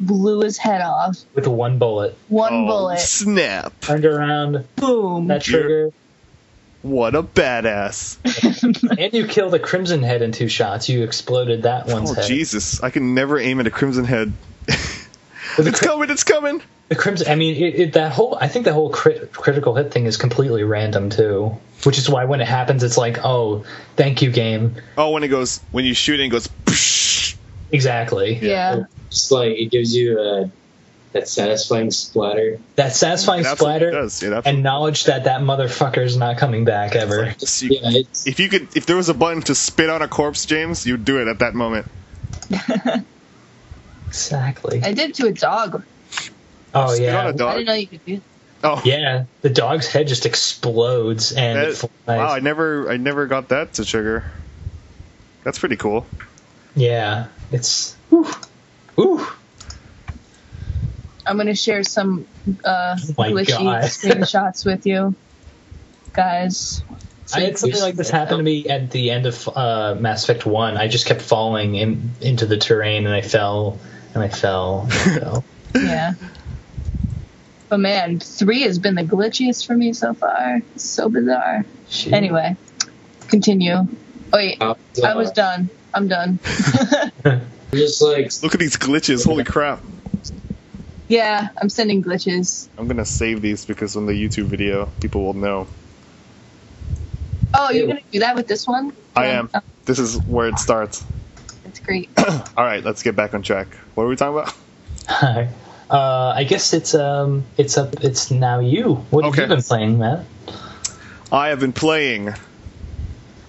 blew his head off. With one bullet. One bullet. Snap! Turned around. Boom. That trigger. What a badass! And you killed a Crimson Head in 2 shots. You exploded that one's head. Oh Jesus! I can never aim at a Crimson Head. It's coming! It's coming! The Crimson. I mean, I think that whole critical hit thing is completely random too. Which is why when it happens, it's like, oh, thank you, game. Oh, when you shoot it, it goes. Psh! Exactly. Yeah. Just like it gives you that satisfying splatter. That satisfying splatter. Does. And knowledge that motherfucker's not coming back ever. If there was a button to spit on a corpse, James, you'd do it at that moment. Exactly. I did it to a dog. Oh Spit yeah. on a dog? I didn't know you could do that. Oh yeah, the dog's head just explodes and it flies. Wow, I never got that to trigger. That's pretty cool. Yeah, it's. Ooh. I'm gonna share some glitchy God. screenshots with you guys. I had something like this happen to me at the end of Mass Effect 1. I just kept falling into the terrain, and I fell, and I fell, and I fell. Yeah. But man, 3 has been the glitchiest for me so far. It's so bizarre. Shit. Anyway, continue. Oh wait, I was done. I'm done. Just like, Look at these glitches. Holy crap. Yeah, I'm sending glitches. I'm gonna save these because on the YouTube video, people will know. Oh, you're gonna do that with this one? I am. Oh, This is where it starts. that's great. All right, let's get back on track. What are we talking about? Hi. I guess it's now you. What have Okay. you been playing, Matt? I have been playing.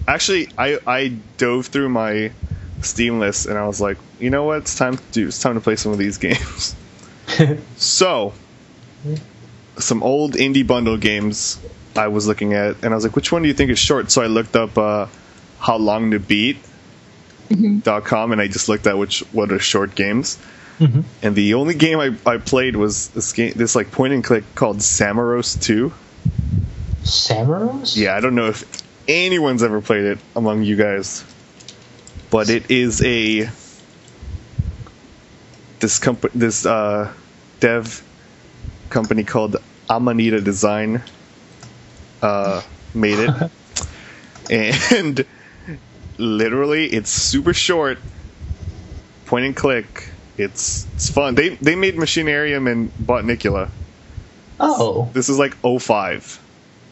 Actually, I dove through my Steam list and I was like, you know what? It's time to play some of these games. So, some old indie bundle games I was looking at, and I was like, which one do you think is short? So I looked up how long to beat.com, and I just looked at what are short games. Mm-hmm. And the only game I played was this like point and click called Samaros 2. Samaros? Yeah, I don't know if anyone's ever played it among you guys, but it is this dev company called Amanita Design made it, and literally it's super short, point and click. It's fun. They made Machinarium and Botnicula. Oh. This is like 05.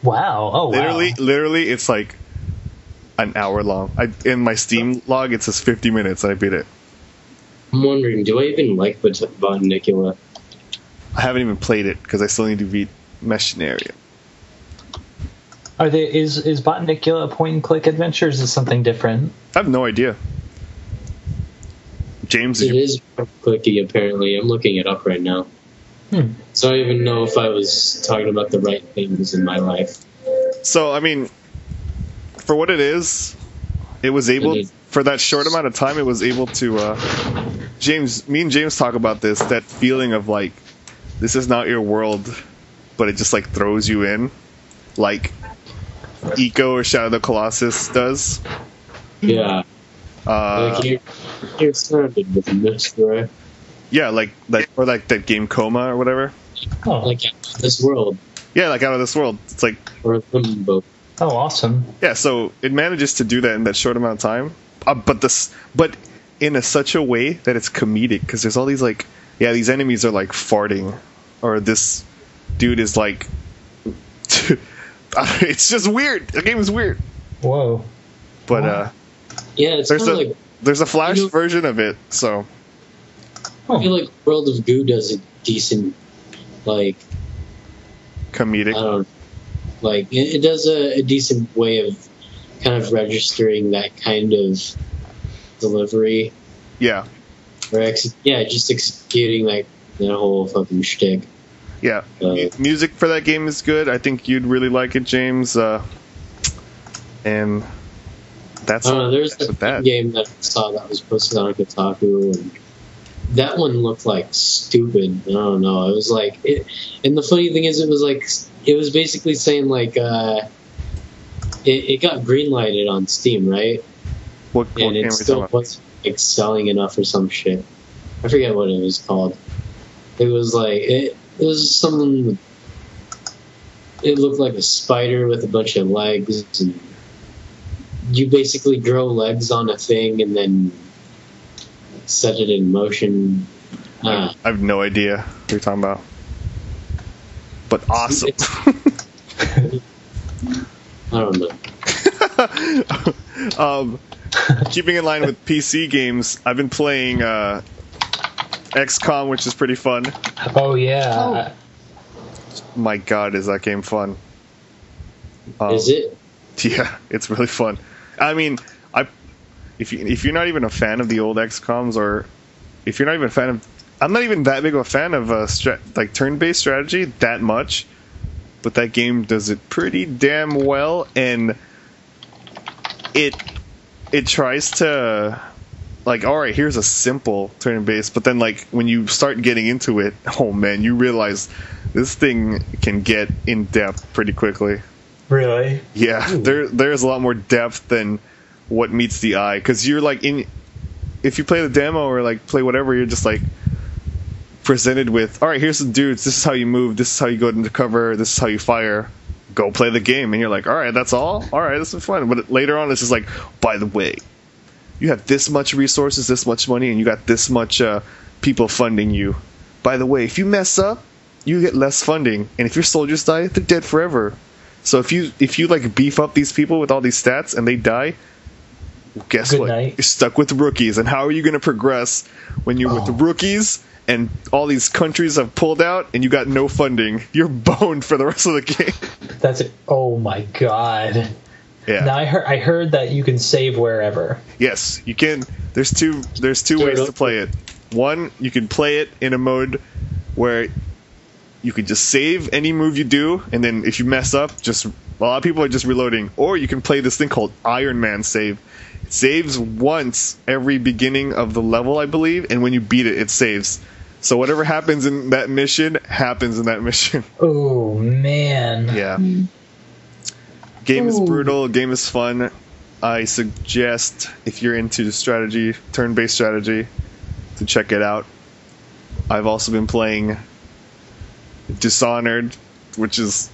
Wow. Oh, wow. Literally, it's like an hour long. In my Steam log, it says 50 minutes, and I beat it. I'm wondering, do I even like Botnicula? I haven't even played it because I still need to beat Machinarium. Is Botnicula a point-and-click adventure, or is it something different? I have no idea. James, It is clicky, apparently. I'm looking it up right now. So I don't even know if I was talking about the right things in my life. So, I mean, for what it is, it was able, for that short amount of time, it was able to, me and James talk about this, that feeling of like, this is not your world, but it just like throws you in, like Eco or Shadow of the Colossus does. Yeah. Like you're surrounded with mist, right? Yeah, like that game Coma or whatever. Oh. Like out of this world. Yeah, like Out of This World. It's like, Or Limbo. Oh, awesome. yeah, so it manages to do that in that short amount of time, but in such a way that it's comedic, because there's all these like, yeah, these enemies are like farting, or this dude is like, it's just weird. The game is weird. Whoa. But Yeah, it's kind of like, there's a Flash version of it, so I feel like World of Goo does a decent, like, comedic. I don't know, like, it does a decent way of kind of registering that kind of delivery. Yeah, Or just executing that whole fucking shtick. yeah. Music for that game is good. I think you'd really like it, James. And that's I don't know, there's with that game that I saw that was posted on Kotaku, and that one looked like stupid. I don't know. It was like, and the funny thing is, it was basically saying like, it got greenlighted on Steam, right? what And game it are we still talking about? wasn't like selling enough or some shit. I forget what it was called. It was like it was something. It looked like a spider with a bunch of legs, and you basically grow legs on a thing and then set it in motion. I have no idea what you're talking about. But awesome. I don't know. Keeping in line with PC games, I've been playing XCOM, which is pretty fun. Oh, yeah. My God, is that game fun? Is it? Yeah, it's really fun. I mean, if you're not even a fan of the old XComs, or if you're not even a fan of, I'm not even that big of a fan of like turn-based strategy that much, but that game does it pretty damn well, and it tries to, like, all right, here's a simple turn-based, but then like when you start getting into it, oh man, you realize this thing can get in depth pretty quickly. Really? Yeah, there's a lot more depth than what meets the eye, because you're like, if you play the demo or like play whatever, you're just like presented with, all right, here's the dudes. This is how you move. This is how you go into cover. This is how you fire. Go play the game. And you're like, all right, that's all. All right, this is fun. But later on, it's just like, by the way, you have this much resources, this much money, and you got this much people funding you. By the way, if you mess up, you get less funding, and if your soldiers die, they're dead forever. So if you like beef up these people with all these stats and they die, well, guess Good what? night. You're stuck with rookies. And how are you going to progress when you're with the rookies and all these countries have pulled out and you got no funding? You're boned for the rest of the game. That's it. Oh my god. Yeah. Now I heard that you can save wherever. Yes, you can. There's two ways to play it. One, you can play it in a mode where you can just save any move you do, and then if you mess up, just a lot of people are just reloading. Or you can play this thing called Iron Man save. It saves once every beginning of the level, I believe, and when you beat it, it saves. So whatever happens in that mission happens in that mission. Oh man. Yeah. Game is brutal. Game is fun. I suggest, if you're into strategy, turn-based strategy, to check it out. I've also been playing Dishonored, which is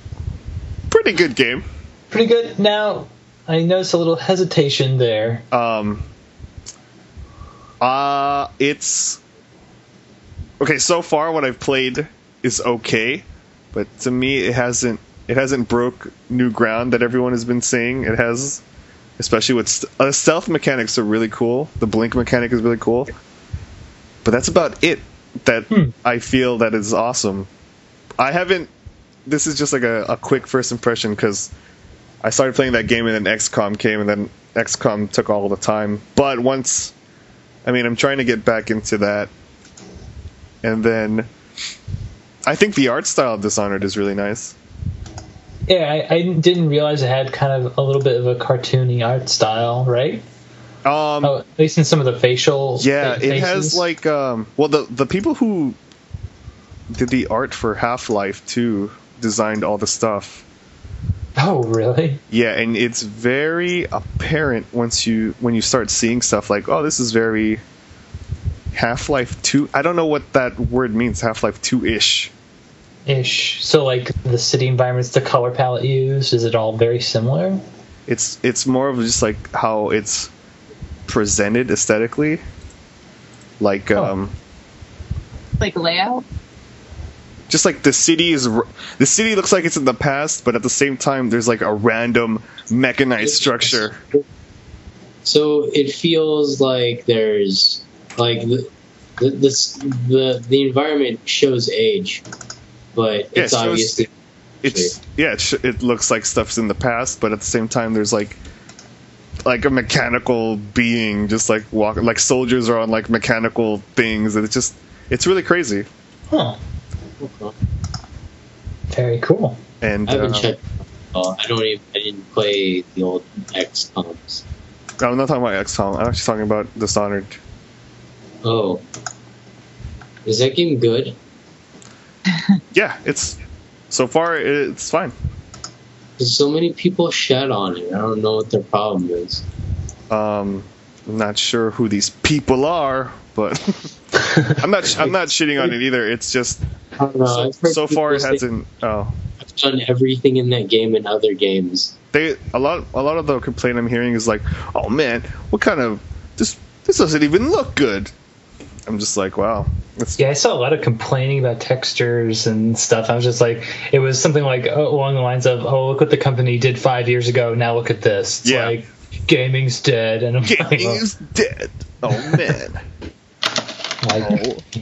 a pretty good game. Pretty good. Now, I noticed a little hesitation there. It's okay. So far, what I've played is okay, but to me, it hasn't broke new ground that everyone has been saying it has. Especially with stealth mechanics are really cool. The blink mechanic is really cool, but that's about it. That I feel that is awesome. I haven't. This is just like a quick first impression because I started playing that game and then XCOM came and then XCOM took all the time. But once, I'm trying to get back into that, and then I think the art style of Dishonored is really nice. Yeah, I didn't realize it had kind of a little bit of a cartoony art style, right? At least in some of the facial. Yeah, faces. it has like the people who did the art for Half-Life 2 designed all the stuff. Oh, really? Yeah, and it's very apparent when you start seeing stuff like, oh, this is very Half-Life 2. I don't know what that word means, Half-Life 2-ish. Ish. So, like, the city environments, the color palette used, is it all very similar? It's more of just like how it's presented aesthetically. Like, like layout? Just like the city looks like it's in the past, but at the same time, there's like a random mechanized structure. So it feels like there's like the environment shows age, but it's obviously it looks like stuff's in the past, but at the same time, there's like a mechanical being just like walking, like soldiers are on like mechanical things, and it's really crazy. Huh. Okay. Very cool. And I haven't checked. I didn't play the old XComs. I'm not talking about XCOM. I'm actually talking about Dishonored. Oh, is that game good? Yeah, it's so far it's fine. So many people shed on it. I don't know what their problem is. I'm not sure who these people are, but I'm not shitting on it either. It's just I don't know. so far it hasn't. I've done everything in that game in other games. A lot of the complaint I'm hearing is like, oh man, what kind of this doesn't even look good. I'm just like, wow. Yeah, I saw a lot of complaining about textures and stuff. I was just like, it was something like along the lines of, oh, look what the company did 5 years ago. Now look at this. It's like, gaming's dead. And I'm gaming's dead. Oh, man.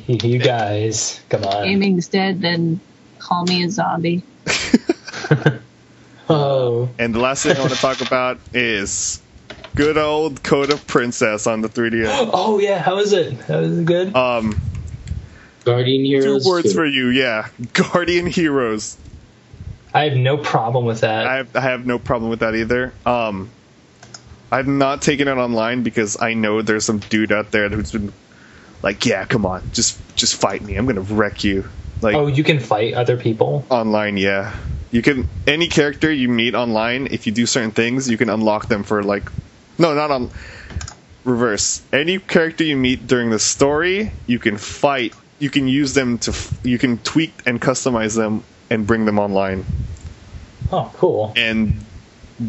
You guys, come on. Gaming's dead, then call me a zombie. Oh. And the last thing I want to talk about is good old Code of Princess on the 3DS. Oh, yeah. How is it? How is it good? Guardian Heroes. 2 words for you, yeah. Guardian Heroes. I have no problem with that. I have no problem with that either. I've not taken it online because I know there's some dude out there who's been like, yeah, come on, just fight me. I'm gonna wreck you. Like, oh, you can fight other people online, yeah. You can any character you meet online, if you do certain things, you can unlock them for like, no, not on reverse. Any character you meet during the story, you can fight you can use them you can tweak and customize them and bring them online. Oh, cool. And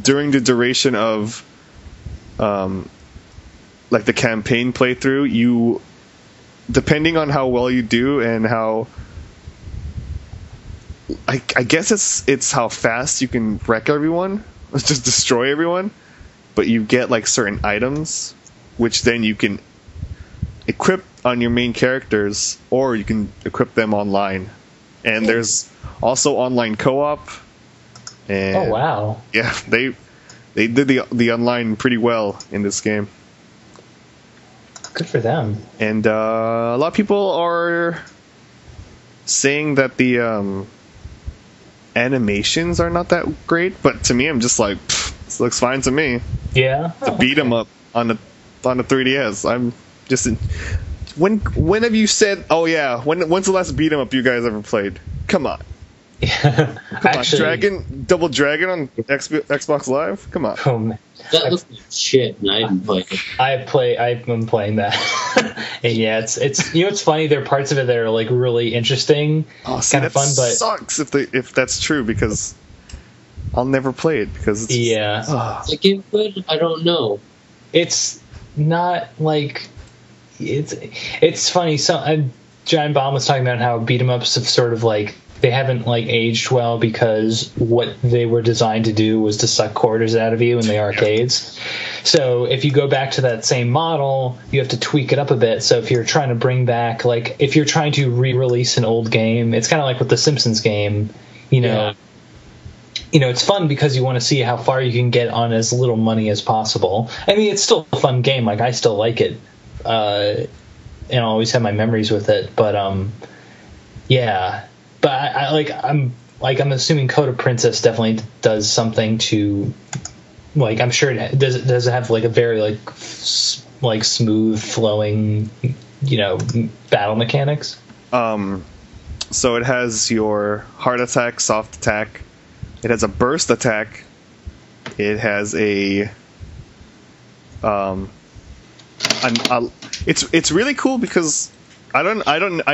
during the duration of like the campaign playthrough, you, depending on how well you do and how, I guess it's how fast you can wreck everyone, just destroy everyone, but you get like certain items which then you can equip on your main characters, or you can equip them online. And there's also online co-op. And oh wow! Yeah, they did the online pretty well in this game. Good for them. And a lot of people are saying that the animations are not that great, but to me, I'm just like, this looks fine to me. Yeah. To beat 'em up on the 3DS, I'm just in. When have you said, oh yeah, when's the last beat 'em up you guys ever played? Come on. Yeah. Actually, Double Dragon on Xbox Live? Come on. Oh, man. That looks like shit, and I didn't play it. I've been playing that. And yeah, it's it's funny, there are parts of it that are like really interesting, kind of fun, but sucks if that's true, because I'll never play it because it's yeah. Is the game good? I don't know. It's not like it's funny. So John Baum was talking about how beat 'em ups have sort of like, they haven't like aged well because what they were designed to do was to suck quarters out of you in the arcades. So if you go back to that same model, you have to tweak it up a bit. So if you're trying to bring back, like if you're trying to re-release an old game, it's kind of like with the Simpsons game, you know. Yeah. You know, it's fun because you want to see how far you can get on as little money as possible. I mean, it's still a fun game. Like, I still like it. And I always have my memories with it. But, yeah. But I'm assuming Code of Princess definitely does something to, like, I'm sure does it have, like, a very, like smooth flowing, you know, battle mechanics? So it has your hard attack, soft attack. It has a burst attack. It has it's really cool because I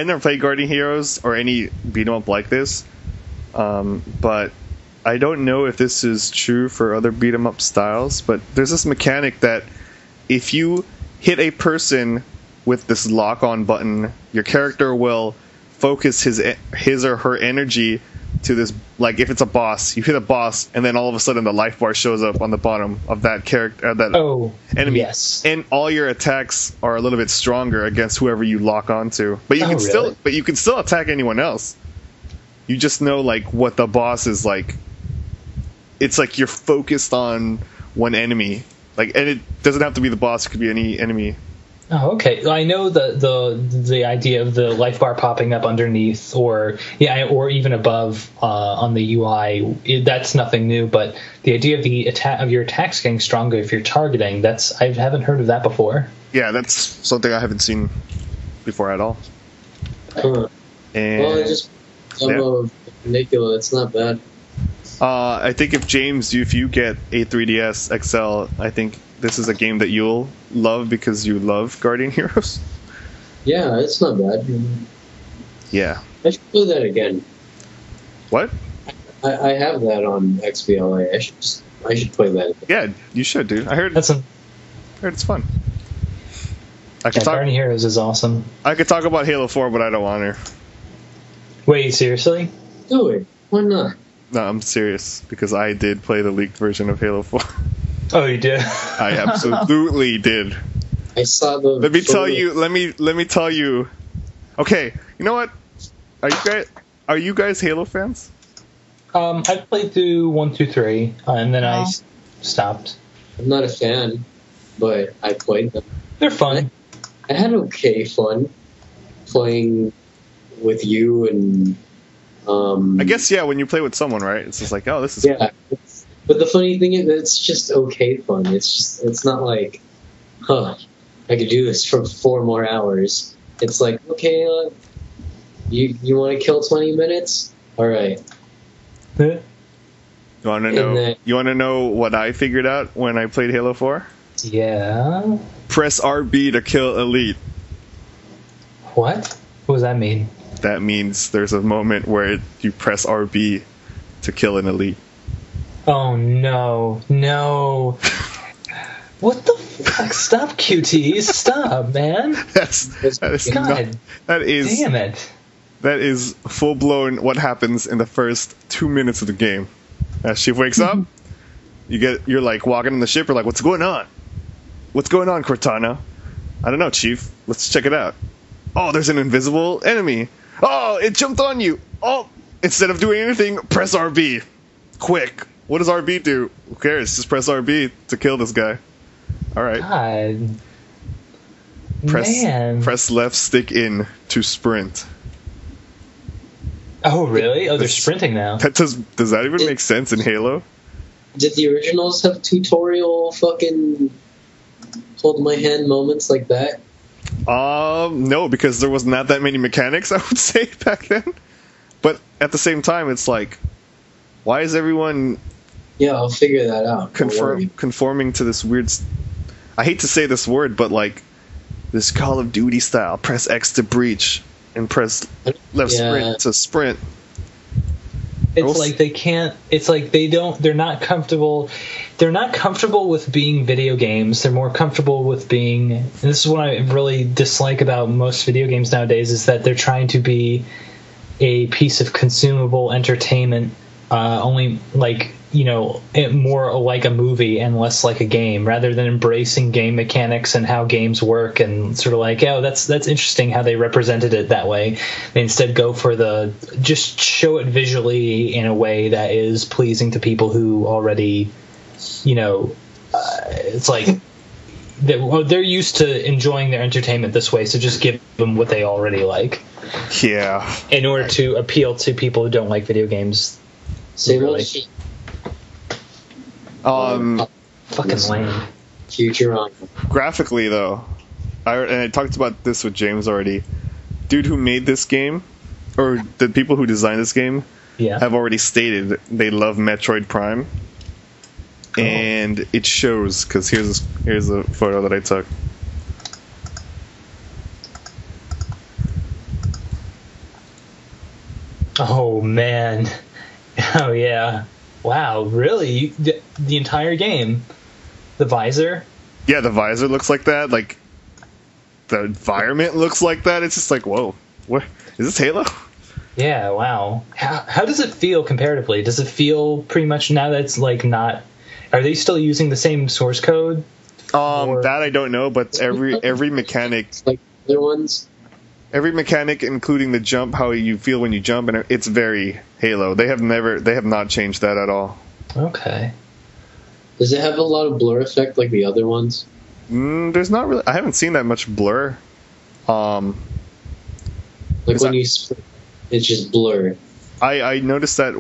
never played Guardian Heroes or any beat 'em up like this. But I don't know if this is true for other beat 'em up styles, but there's this mechanic that if you hit a person with this lock on button, your character will focus his or her energy to this, like if it's a boss, you hit a boss, and then all of a sudden the life bar shows up on the bottom of that character, that enemy. Yes. And all your attacks are a little bit stronger against whoever you lock onto. But you can still attack anyone else. You just know like what the boss is like. It's like you're focused on one enemy. Like, and it doesn't have to be the boss, it could be any enemy. Oh, okay. I know the idea of the life bar popping up underneath, or even above on the UI. That's nothing new, but the idea of your attacks getting stronger if you're targeting, I haven't heard of that before. Yeah, that's something I haven't seen before at all. Huh. And well, it's just Nicola. It's not bad. I think if you get a 3DS XL, I think this is a game that you'll love because you love Guardian Heroes. Yeah, it's not bad. Yeah. I should play that again. What? I have that on XBLA. I should play that again. Yeah, you should, dude. I heard it's fun. Guardian Heroes is awesome. I could talk about Halo 4, but I don't want to. Wait, seriously? Do it. Why not? No, I'm serious because I did play the leaked version of Halo 4. Oh, you did? I absolutely did. I saw the. Let me tell you. Okay, you know what? Are you guys Halo fans? I played through 1, 2, 3, and then I stopped. I'm not a fan, but I played them. They're fun. I had okay fun playing with you and. I guess when you play with someone, right? It's just like, oh, this is yeah. Cool. But the funny thing is, it's just okay fun. It's not like, I could do this for 4 more hours. It's like, okay, you want to kill 20 minutes? All right. Yeah. You want to know? You want to know what I figured out when I played Halo 4? Yeah. Press RB to kill Elite. What? What does that mean? That means there's a moment where you press RB to kill an elite. Oh no. What the fuck? Stop, QT. Stop, man. That is damn it. That is full blown what happens in the first 2 minutes of the game. As Chief wakes up, you're like walking in the ship, you're like, what's going on? What's going on, Cortana? I don't know, Chief. Let's check it out. Oh, there's an invisible enemy. Oh, it jumped on you. Oh, instead of doing anything, press RB. Quick. What does RB do? Who cares? Just press RB to kill this guy. All right. God. Man. Press left stick in to sprint. Oh, really? Oh, they're sprinting now. Does that even make sense in Halo? Did the originals have tutorial fucking hold my hand moments like that? No, because there was not that many mechanics, I would say, back then. But at the same time, it's like, why is everyone... Yeah, I'll figure that out. Conforming to this weird... I hate to say this word, but like, this Call of Duty style. Press X to breach, and press left sprint to sprint. It's like they can't. It's like they're not comfortable. They're not comfortable with being video games. They're more comfortable with being. And this is what I really dislike about most video games nowadays: is that they're trying to be a piece of consumable entertainment. Only like more like a movie and less like a game, rather than embracing game mechanics and how games work and sort of like, oh, that's interesting how they represented it that way. They instead go for just show it visually in a way that is pleasing to people who already, it's like they're used to enjoying their entertainment this way, so just give them what they already like. Yeah. In order to appeal to people who don't like video games. Same really. Fucking lame. Future on. Graphically, though, I talked about this with James already. Dude who made this game, or the people who designed this game, have already stated they love Metroid Prime, and it shows. Because here's a photo that I took. Oh man. Oh yeah. Wow, really? The entire game? The visor? Yeah, the visor looks like that. Like, the environment looks like that. It's just like, whoa. What? Is this Halo? Yeah, wow. How does it feel comparatively? Does it feel pretty much now that it's like not... Are they still using the same source code? That I don't know, but every mechanic... Like other ones? Every mechanic, including the jump, how you feel when you jump, and it's very Halo. They have not changed that at all. Okay. Does it have a lot of blur effect like the other ones? There's not really. I haven't seen that much blur. Like when you sprint, it's just blur. I noticed that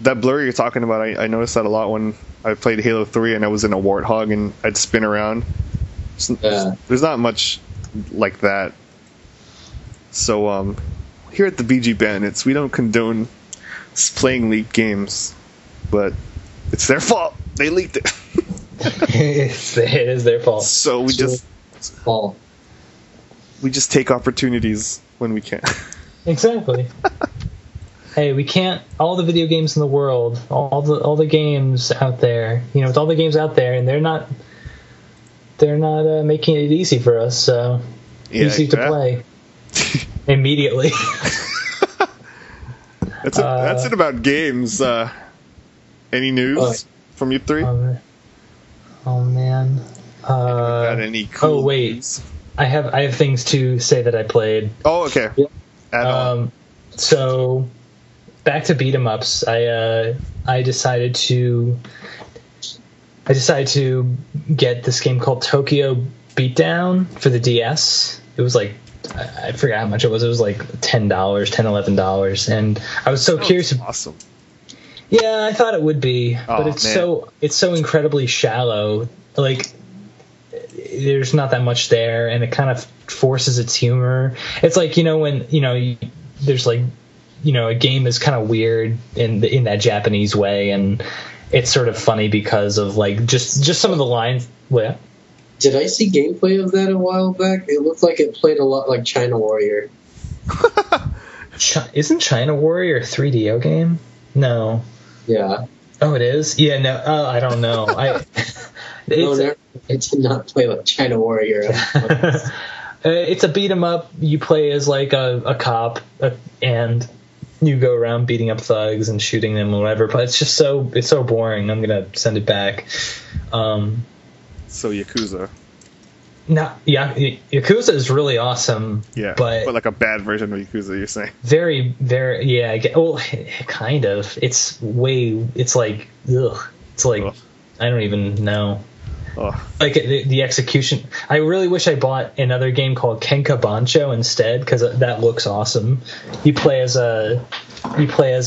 that blur you're talking about. I noticed that a lot when I played Halo 3 and I was in a Warthog and I'd spin around. There's not much like that. So, here at the BG Bandits, we don't condone playing leaked games, but it's their fault. They leaked it. It is their fault. So we just take opportunities when we can. Exactly. Hey, we can't. All the video games in the world, all the games out there, with all the games out there, and they're not making it easy for us. So easy to play. Immediately. That's it about games. Any news from you three? Oh man. Got any cool news? I have things to say that I played. Oh, okay. Yeah. So back to beat 'em ups. I decided to get this game called Tokyo Beatdown for the DS. It was like, I forgot how much it was. It was like $10, $11, and I was so curious. Awesome. Yeah, I thought it would be, but it's so incredibly shallow. Like, there's not that much there, and it kind of forces its humor. It's like, when there's like, a game is kind of weird in that Japanese way, and it's sort of funny because of like just some of the lines. Well, Did I see gameplay of that a while back? It looked like it played a lot like China Warrior. Isn't China Warrior a 3DO game? No. Yeah. Oh, it is? Yeah, no. Oh, I don't know. It did not play like China Warrior. It's a beat 'em up. You play as like a cop, and you go around beating up thugs and shooting them or whatever. But it's just so boring. I'm gonna send it back. So Yakuza. Yakuza is really awesome. Yeah, but like a bad version of Yakuza, you're saying? Very, very. Yeah. Well, kind of. It's way. It's like. Ugh. It's like. Ugh. I don't even know. Oh. Like the execution. I really wish I bought another game called Kenka Bancho instead, because that looks awesome. You play as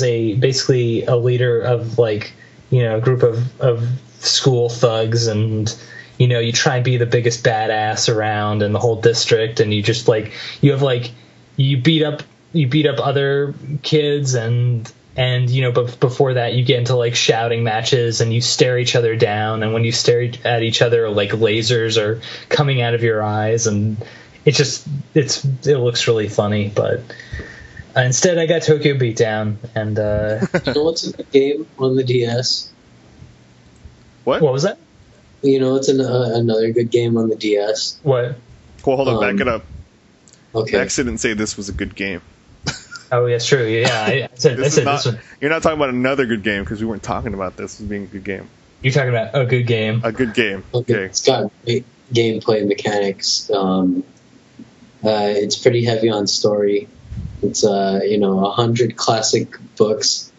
basically a leader of like, a group of school thugs, and you try and be the biggest badass around in the whole district, and you just like you beat up other kids and but before that you get into like shouting matches and you stare each other down, and when you stare at each other like lasers are coming out of your eyes, and it looks really funny. But instead I got Tokyo Beatdown, and you know what's a good game on the DS? What was that? It's another good game on the DS. What? Well, hold on, back it up. Okay. Max didn't say this was a good game. Oh, yeah, it's true. Yeah, I said this one. You're not talking about another good game, because we weren't talking about this as being a good game. You're talking about a good game. A good game. Okay. It's got great gameplay mechanics. It's pretty heavy on story. It's 100 classic books.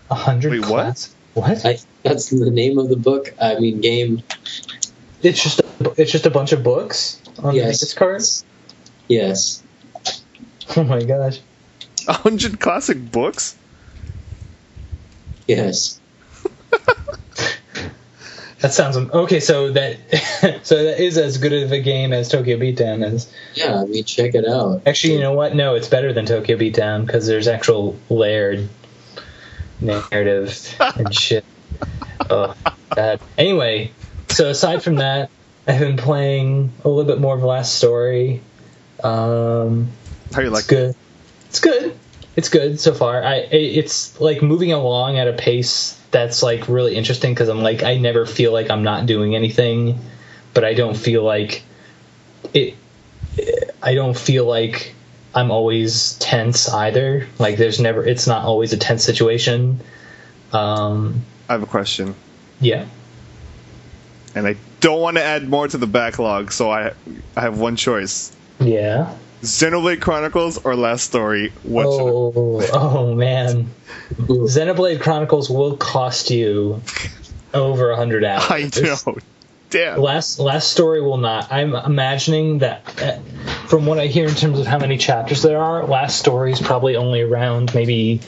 100 Wait, class? What? That's the name of the book. I mean, game. It's just a bunch of books on this card? Yes. Oh my gosh. 100 classic books? Yes. That sounds okay. So that is as good of a game as Tokyo Beatdown is. Yeah, I mean, check it out. Actually, you know what? No, it's better than Tokyo Beatdown because there's actual layered narrative and shit. Oh, bad. Anyway, so aside from that, I've been playing a little bit more of Last Story. How you like it? It's good. It's good so far. It's like moving along at a pace that's like really interesting, because I'm like, I never feel like I'm not doing anything, but I don't feel like I'm always tense either. Like it's not always a tense situation. I have a question. Yeah. And I don't want to add more to the backlog, so I have one choice. Yeah. Xenoblade Chronicles or Last Story? Oh man. Xenoblade Chronicles will cost you over 100 hours. I know. Damn. Last Story will not. I'm imagining that from what I hear in terms of how many chapters there are, Last Story is probably only around maybe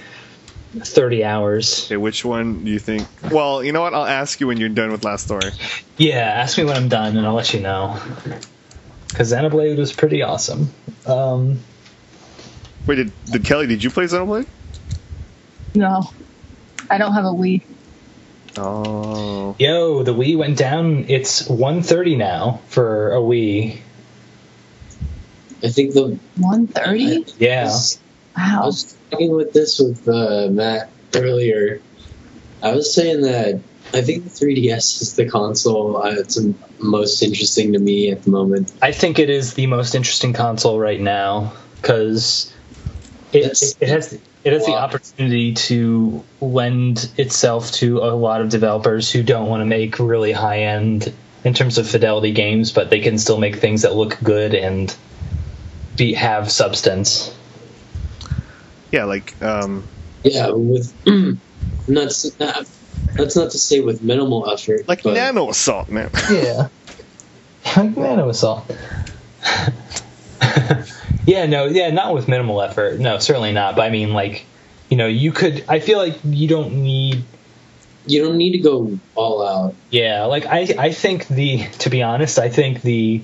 30 hours. Okay, which one do you think? Well, you know what? I'll ask you when you're done with Last Story. Yeah, ask me when I'm done and I'll let you know. Because Xenoblade was pretty awesome. Wait, did Kelly, did you play Xenoblade? No. I don't have a Wii. Oh. Yo, the Wii went down. It's 130 now for a Wii. I think the 130? Yeah. Wow. I was talking with Matt earlier. I was saying that I think the 3DS is the console that's most interesting to me at the moment. I think it is the most interesting console right now because it has the opportunity to lend itself to a lot of developers who don't want to make really high end in terms of fidelity games, but they can still make things that look good and have substance. Yeah, like with that's not to say with minimal effort. Like Nano Assault, man. Yeah. Nano Assault. Not with minimal effort. No, certainly not. But I mean, like, you could. I feel like you don't need to go all out. Yeah, like I think to be honest, I think the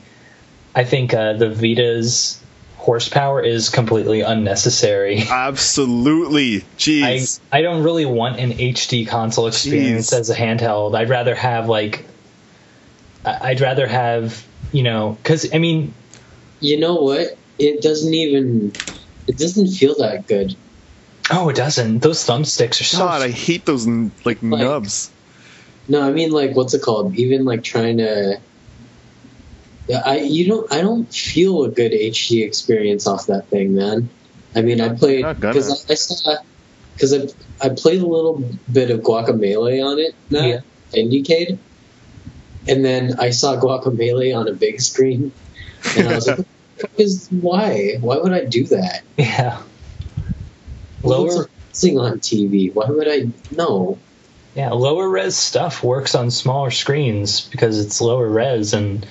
Vita's horsepower is completely unnecessary. Absolutely. Jeez. I don't really want an HD console experience as a handheld. I'd rather have like I'd rather have, because I mean, You know what? It doesn't feel that good. oh, it doesn't. Those thumbsticks are so. God, I hate those nubs. No, I mean, like, what's it called? Even like trying to. I don't feel a good HD experience off that thing, man. I mean, I played because I played a little bit of Guacamelee on it, Matt, Indiecade, and then I saw Guacamelee on a big screen, and I was like, why would I do that? Yeah. Lower thing on TV. Why would I? No. Yeah, lower res stuff works on smaller screens because it's lower res, and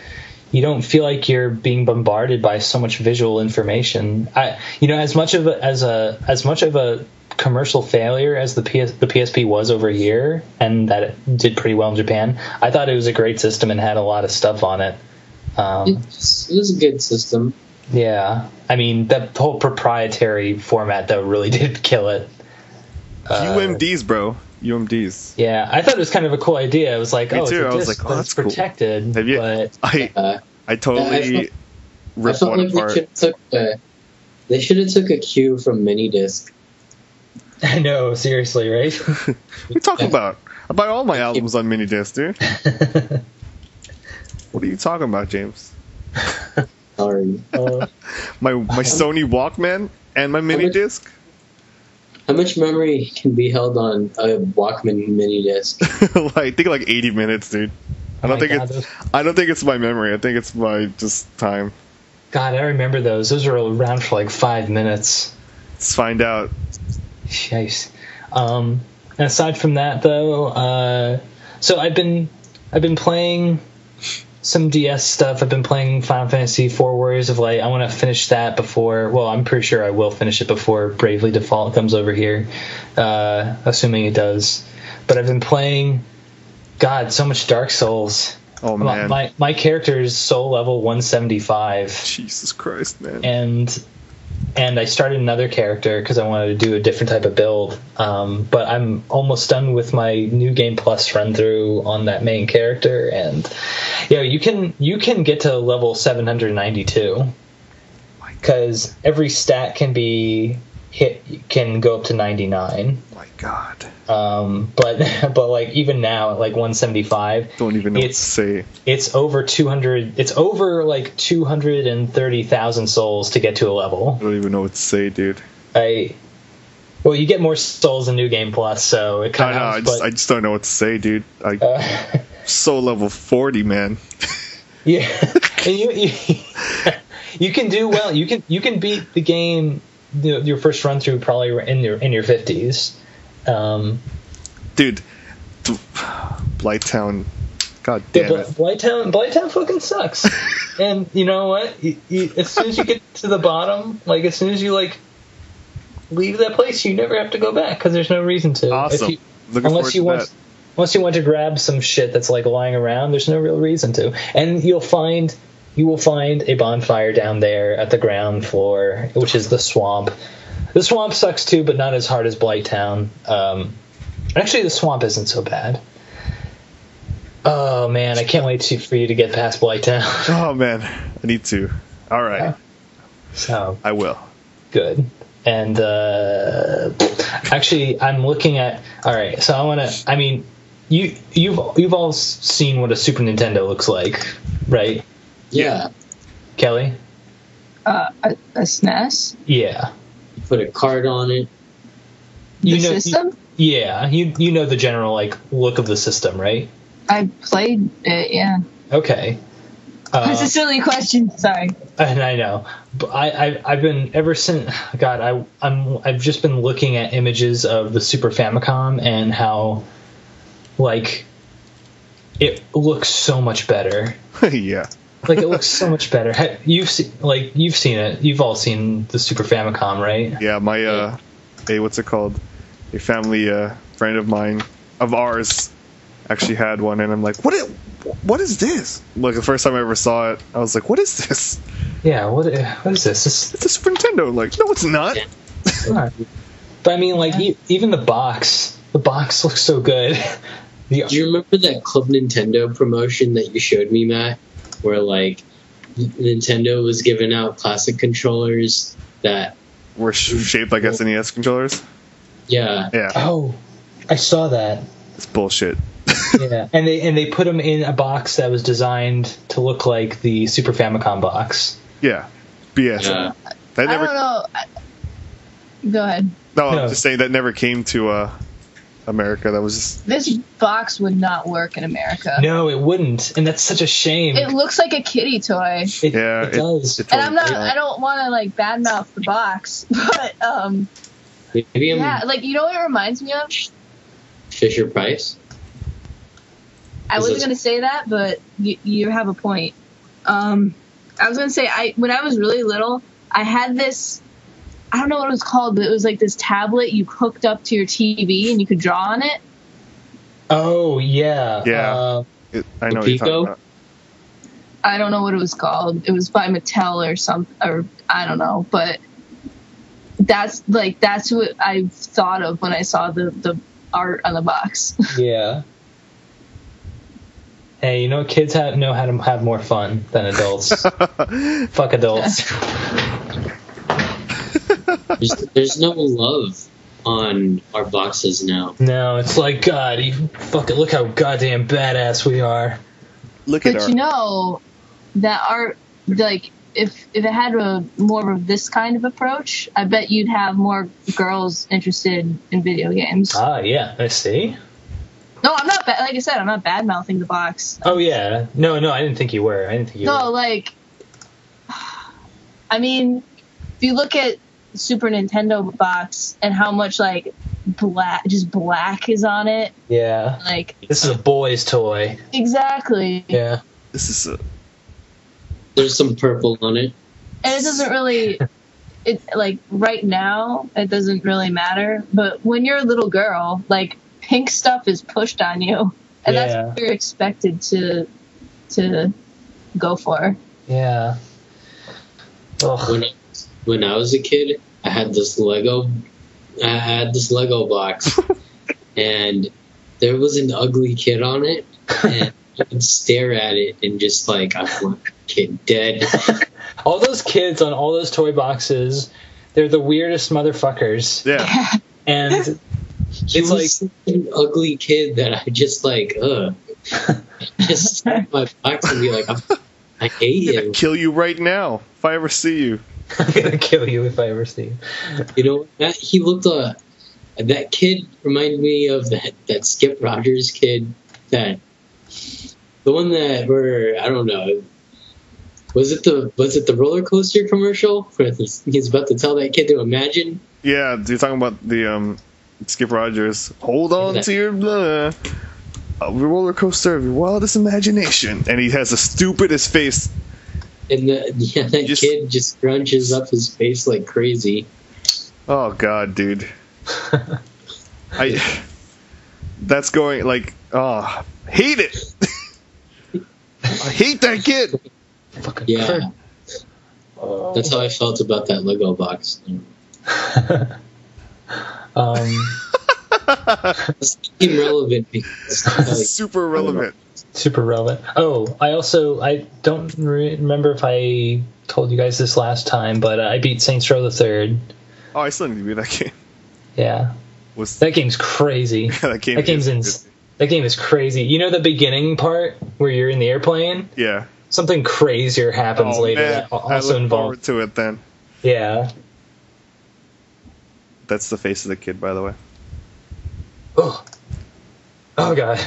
you don't feel like you're being bombarded by so much visual information. As much of a commercial failure as the PSP was over here, and that it did pretty well in Japan, I thought it was a great system and had a lot of stuff on it. It was a good system. Yeah, I mean, that whole proprietary format though really did kill it. UMDs, bro. UMDs. Yeah, I thought it was kind of a cool idea. It was like, Me too. it's a I was disc, like, but that's it's protected. Cool. But I totally ripped one apart. They should have took a cue from Minidisc. I know, seriously, right? What are you talking about? I buy all my albums on minidisc, dude. What are you talking about, James? Sorry. My Sony Walkman and my minidisc. How much memory can be held on a Walkman Minidisc? I think like 80 minutes, dude. I don't think it's my memory. I think it's my just time. God, I remember those. Those were around for like 5 minutes. Let's find out. Jeez. And aside from that, though, so I've been playing some DS stuff. I've been playing Final Fantasy IV Warriors of Light. I want to finish that before. Well, I'm pretty sure I will finish it before Bravely Default comes over here, assuming it does. But I've been playing. God, so much Dark Souls. Oh man, my character is soul level 175. Jesus Christ, man. And I started another character because I wanted to do a different type of build. But I'm almost done with my New Game Plus run through on that main character, and you can get to level 792 because every stat can go up to 99. My God. But like even now at like 175, don't even know what to say. It's over 200. It's over like 230,000 souls to get to a level. I don't even know what to say, dude. Well, you get more souls in New Game Plus, so it kind of. I just don't know what to say, dude. So level 40, man. Yeah, and you can do well. You can beat the game. Your first run through probably in your 50s. Dude, Blighttown, god damn it. Blighttown fucking sucks. And you know what? As soon as you get to the bottom, like as soon as you like leave that place, you never have to go back because there's no reason to. Awesome. Unless you want to grab some shit that's like lying around, there's no real reason to. And you will find a bonfire down there at the ground floor, which is the swamp. The swamp sucks too, but not as hard as Blighttown. Actually, the swamp isn't so bad. Oh man, I can't wait for you to get past Blighttown. Oh man, I need to. All right. Yeah. So I will. Good. And actually, I'm looking at. All right, so I want to. I mean, you've all seen what a Super Nintendo looks like, right? Yeah. Kelly? A SNES? Yeah. You put a card on it. The system? Yeah. You know the general like look of the system, right? I played it, yeah. Okay. That's a silly question. Sorry. And I know, but I've been ever since. God, I've just been looking at images of the Super Famicom and how, like, it looks so much better. Yeah. Like it looks so much better. You've seen it. You've all seen the Super Famicom, right? Yeah, my what's it called? A family friend of ours actually had one, and I'm like, what is this? Like the first time I ever saw it, I was like, what is this? Yeah, what is this? It's a Super Nintendo. Like, no, it's not. But I mean, like even the box looks so good. Do you remember that Club Nintendo promotion that you showed me, Matt? Where like Nintendo was giving out classic controllers that were shaped like SNES controllers. Yeah. Oh, I saw that. It's bullshit. Yeah, and they put them in a box that was designed to look like the Super Famicom box. Yeah, BS. Yeah. That never. I don't know. Go ahead. No, I'm just saying that never came to America. That was just. This box would not work in America. No, it wouldn't, and that's such a shame. It looks like a kiddie toy. It does. And I'm not. I don't want to like badmouth the box, but Maybe yeah, like you know what it reminds me of? Fisher Price. I wasn't going to say that, but you have a point. I was going to say, when I was really little, I had this, I don't know what it was called, but it was like this tablet you hooked up to your TV and you could draw on it. Oh, yeah. Yeah. I know what you're talking about. I don't know what it was called. It was by Mattel or something, or I don't know, but that's what I thought of when I saw the art on the box. Yeah. Hey, you know, kids know how to have more fun than adults. Fuck adults. There's no love on our boxes now. No, it's like, God, look how goddamn badass we are. Look at But you know, that art, like, if it had more of this kind of approach, I bet you'd have more girls interested in video games. Ah, yeah, I see. No, I'm not. Like I said, I'm not bad mouthing the box. Oh yeah, no, I didn't think you were. No, like, I mean, if you look at Super Nintendo box and how much like black is on it. Yeah. Like, this is a boy's toy. Exactly. Yeah. This is There's some purple on it. And it doesn't really. It like right now it doesn't really matter, but when you're a little girl, like. Pink stuff is pushed on you, and that's what you're expected to go for. Yeah. Ugh. When I was a kid, I had this Lego box, and there was an ugly kid on it, and I would stare at it and just like, I want that kid dead. All those kids on all those toy boxes, they're the weirdest motherfuckers. Yeah. And He was like such an ugly kid that I just like, just snap my box and be like, I hate I'm him. gonna kill you right now if I ever see you. I'm gonna kill you if I ever see you. You know, that kid reminded me of that Skip Rogers kid, the one that I don't know. Was it the roller coaster commercial where he's about to tell that kid to imagine? Yeah, you're talking about the Skip Rogers. Hold on to your roller coaster of your wildest imagination, and he has the stupidest face. And that kid just scrunches up his face like crazy. Oh God, dude. That's going like, hate it. I hate that kid. Yeah. That's how I felt about that Lego box. It's irrelevant. Super relevant. Super relevant. Oh, I don't remember if I told you guys this last time, but I beat Saints Row the Third. Oh, I still need to beat that game. Yeah. That game's crazy. That game is crazy. You know the beginning part where you're in the airplane? Yeah. Something crazier happens later man. that also I look involved. forward to it then. Yeah. That's the face of the kid, by the way. Oh God.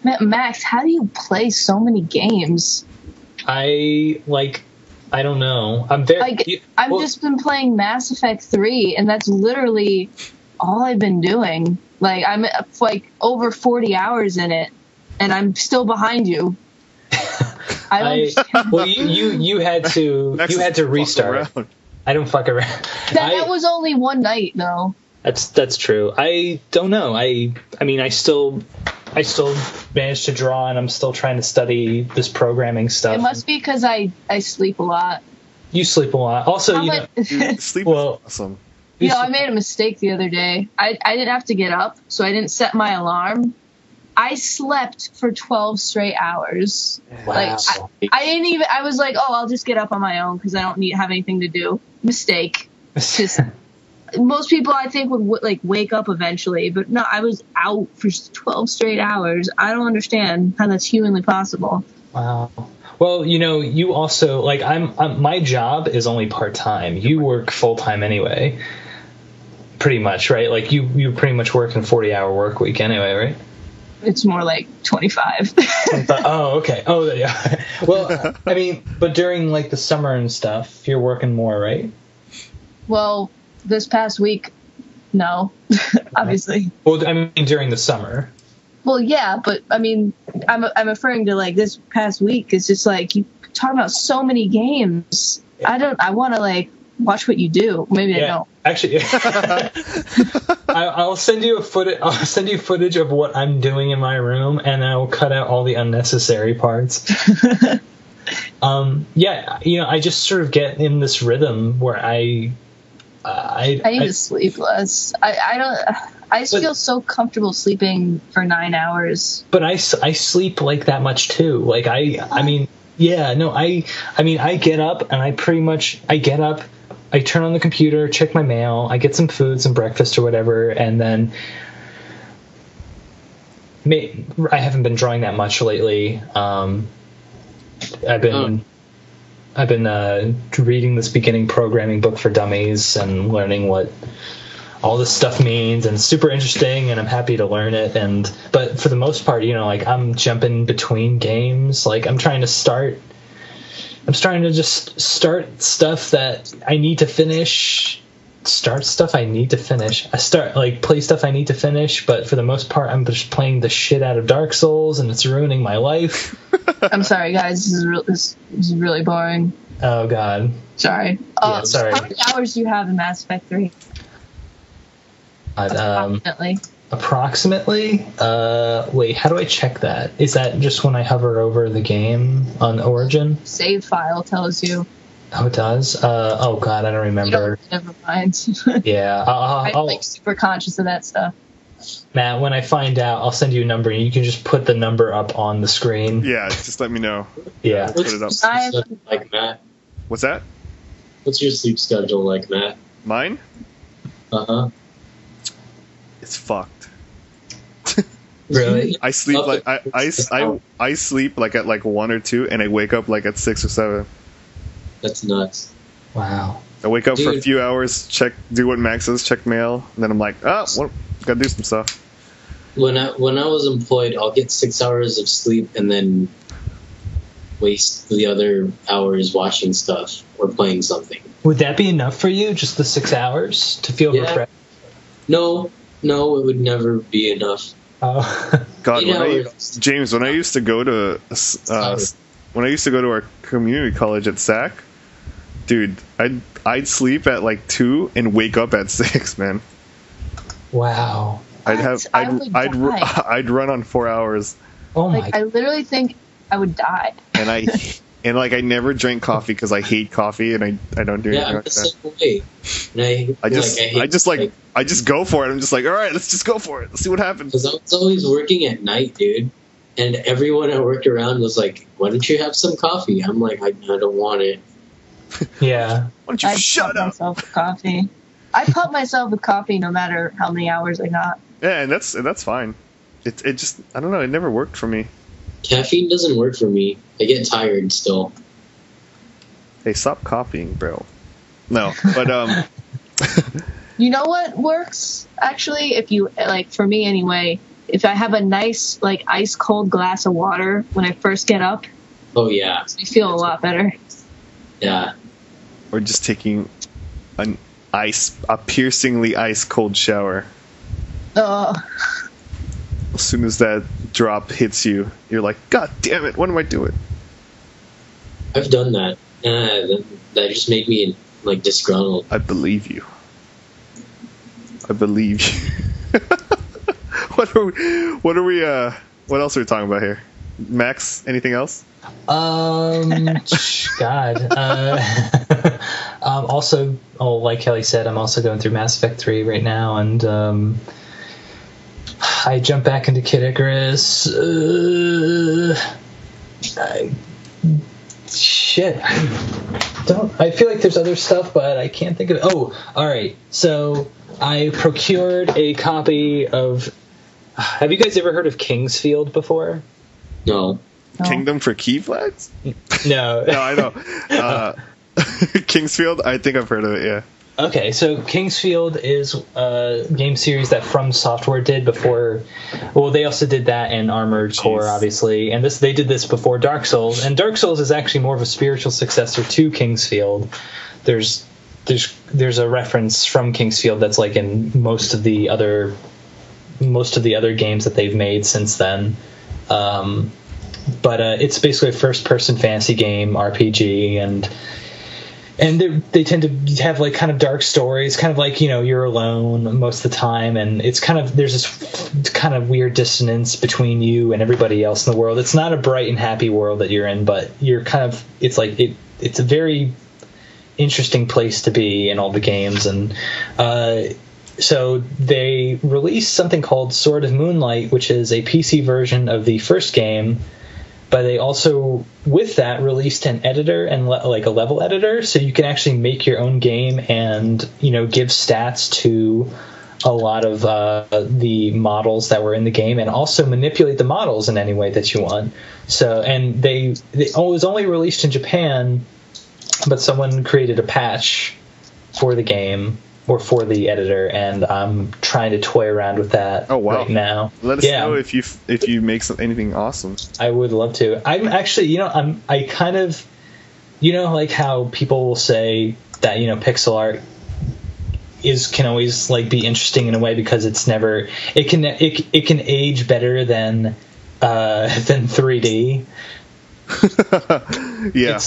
Max, how do you play so many games? I don't know. I'm very. I've just been playing Mass Effect 3, and that's literally all I've been doing. Like, I'm like over 40 hours in it, and I'm still behind you. Well, you had to restart. I don't fuck around. That was only one night, though. That's true. I don't know. I mean, I still managed to draw, and I'm still trying to study this programming stuff. It must be because I sleep a lot. You sleep a lot. Also, sleep is awesome. I made a mistake the other day. I didn't have to get up, so I didn't set my alarm. I slept for 12 straight hours. Wow. Like I didn't even. I was like, oh, I'll just get up on my own because I don't have anything to do. Mistake. Just most people I think would like wake up eventually, but no, I was out for 12 straight hours. I don't understand how that's humanly possible. Wow. Well, you also like I'm my job is only part-time. You work full-time anyway. Pretty much, right? Like you pretty much work in 40-hour work week anyway, right? It's more like 25. Oh, okay. Oh, yeah. Well, I mean, but during like the summer and stuff, you're working more, right? Well, this past week, no, obviously. Well, I mean, during the summer. Well, yeah, but I mean, I'm referring to like this past week. It's just like you talk about so many games. I want to like watch what you do. Maybe I don't. Actually, I'll send you footage of what I'm doing in my room, and I will cut out all the unnecessary parts. I just sort of get in this rhythm where I need to sleep less. I feel so comfortable sleeping for 9 hours. But I sleep like that much too. Like I mean, I get up and I get up, I turn on the computer, check my mail, I get some food, some breakfast or whatever, and then I haven't been drawing that much lately. I've been reading this beginning programming book for dummies and learning what all this stuff means, and it's super interesting, and I'm happy to learn it. But for the most part, like I'm jumping between games. Like I'm starting to just start stuff that I need to finish. Start stuff I need to finish. Play stuff I need to finish, but for the most part, I'm just playing the shit out of Dark Souls, and it's ruining my life. I'm sorry, guys. This is really boring. Oh God. Sorry. Sorry. How many hours do you have in Mass Effect 3? Approximately. Wait, how do I check that? Is that just when I hover over the game on Origin? Save file tells you. Oh, it does? Oh God, I don't remember. Never mind. Yeah. I'm like super conscious of that stuff. Matt, when I find out, I'll send you a number, and you can just put the number up on the screen. Yeah, just let me know. Yeah. What's put it up. like, Matt? What's that? What's your sleep schedule like, Matt? Mine? Uh-huh. It's fucked. Really? I sleep like I sleep like at like 1 or 2, and I wake up like at 6 or 7. That's nuts. Wow. I wake up for a few hours, do what Max says, check mail, and then I'm like, gotta do some stuff. When I was employed, I'll get 6 hours of sleep and then waste the other hours watching stuff or playing something. Would that be enough for you, just the 6 hours, to feel refreshed? No, it would never be enough. Oh. God, James, when I used to go to our community college at SAC, dude, I'd sleep at like 2 and wake up at 6, man. Wow. I'd run on 4 hours. Oh my! I literally think I would die. And I never drank coffee because I hate coffee, and I don't do anything like that. I just go for it. I'm just like, all right, let's just go for it. Let's see what happens. Because I was always working at night, dude, and everyone I worked around was like, "Why don't you have some coffee?" I'm like, I don't want it. Yeah. Why don't you shut up? Myself with coffee. I pump myself with coffee no matter how many hours I got. Yeah, and that's fine. It just, I don't know, it never worked for me. Caffeine doesn't work for me. I get tired still. Hey, stop copying, bro. No, but You know what works actually? If you like, for me anyway, if I have a nice like ice cold glass of water when I first get up. Oh yeah. I feel a lot better. Yeah. Or just taking a piercingly ice cold shower. Oh. As soon as that drop hits you, you're like, God damn it, what am I doing? I've done that. That just made me like disgruntled. I believe you. What else are we talking about here? Max, anything else? God. Also, like Kelly said, I'm also going through Mass Effect 3 right now, and I jump back into Kid Icarus. Shit. I feel like there's other stuff, but I can't think of it. Oh, all right. So I procured a copy of. Have you guys ever heard of Kingsfield before? No. Kingdom for Key Flags? No. No, I know. Kingsfield? I think I've heard of it, yeah. Okay, so Kingsfield is a game series that From Software did before. Well, they also did that in Armored Core, obviously, and they did this before Dark Souls. And Dark Souls is actually more of a spiritual successor to Kingsfield. There's a reference from Kingsfield that's like in most of the other games that they've made since then. But it's basically a first-person fantasy game, RPG, and they tend to have like kind of dark stories, kind of like, you know, you're alone most of the time, and it's kind of, there's this kind of weird dissonance between you and everybody else in the world. It's not a bright and happy world that you're in, but you're kind of, it's like it's a very interesting place to be in all the games. And so they released something called Sword of Moonlight, which is a PC version of the first game. But they also, with that, released an editor and like a level editor, so you can actually make your own game and, you know, give stats to a lot of the models that were in the game, and also manipulate the models in any way that you want. So, and it was only released in Japan, but someone created a patch for the game or for the editor, and I'm trying to toy around with that right now. Let us know if you make anything awesome. I would love to. I'm actually, you know, I kind of, you know, like how people will say that, you know, pixel art can always like be interesting in a way because it can age better than 3D. Yeah.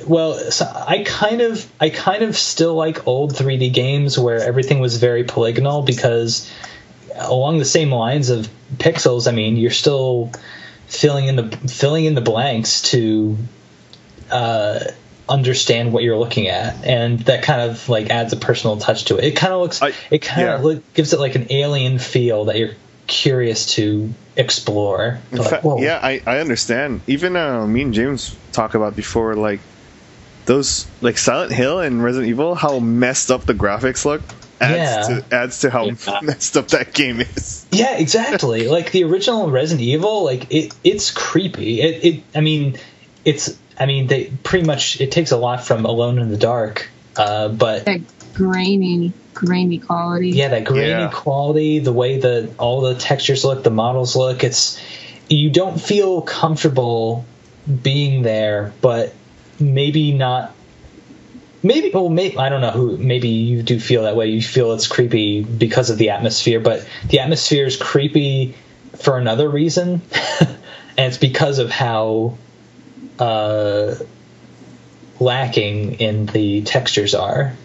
Well, so I kind of still like old 3D games where everything was very polygonal, because along the same lines of pixels, I mean, you're still filling in the blanks to understand what you're looking at, and that kind of like adds a personal touch to it. It kind of looks, gives it like an alien feel that you're curious to explore. Yeah, I understand. Even me and James talk about before, like those like Silent Hill and Resident Evil, how messed up the graphics look adds to how messed up that game is. Yeah, exactly. Like the original Resident Evil, like it's creepy. They pretty much, it takes a lot from Alone in the Dark, but that grainy quality. Yeah, that grainy quality, the way that all the textures look, the models look, you don't feel comfortable being there, but maybe not. Maybe I don't know maybe you do feel that way. You feel it's creepy because of the atmosphere, but the atmosphere is creepy for another reason, and it's because of how lacking in the textures are.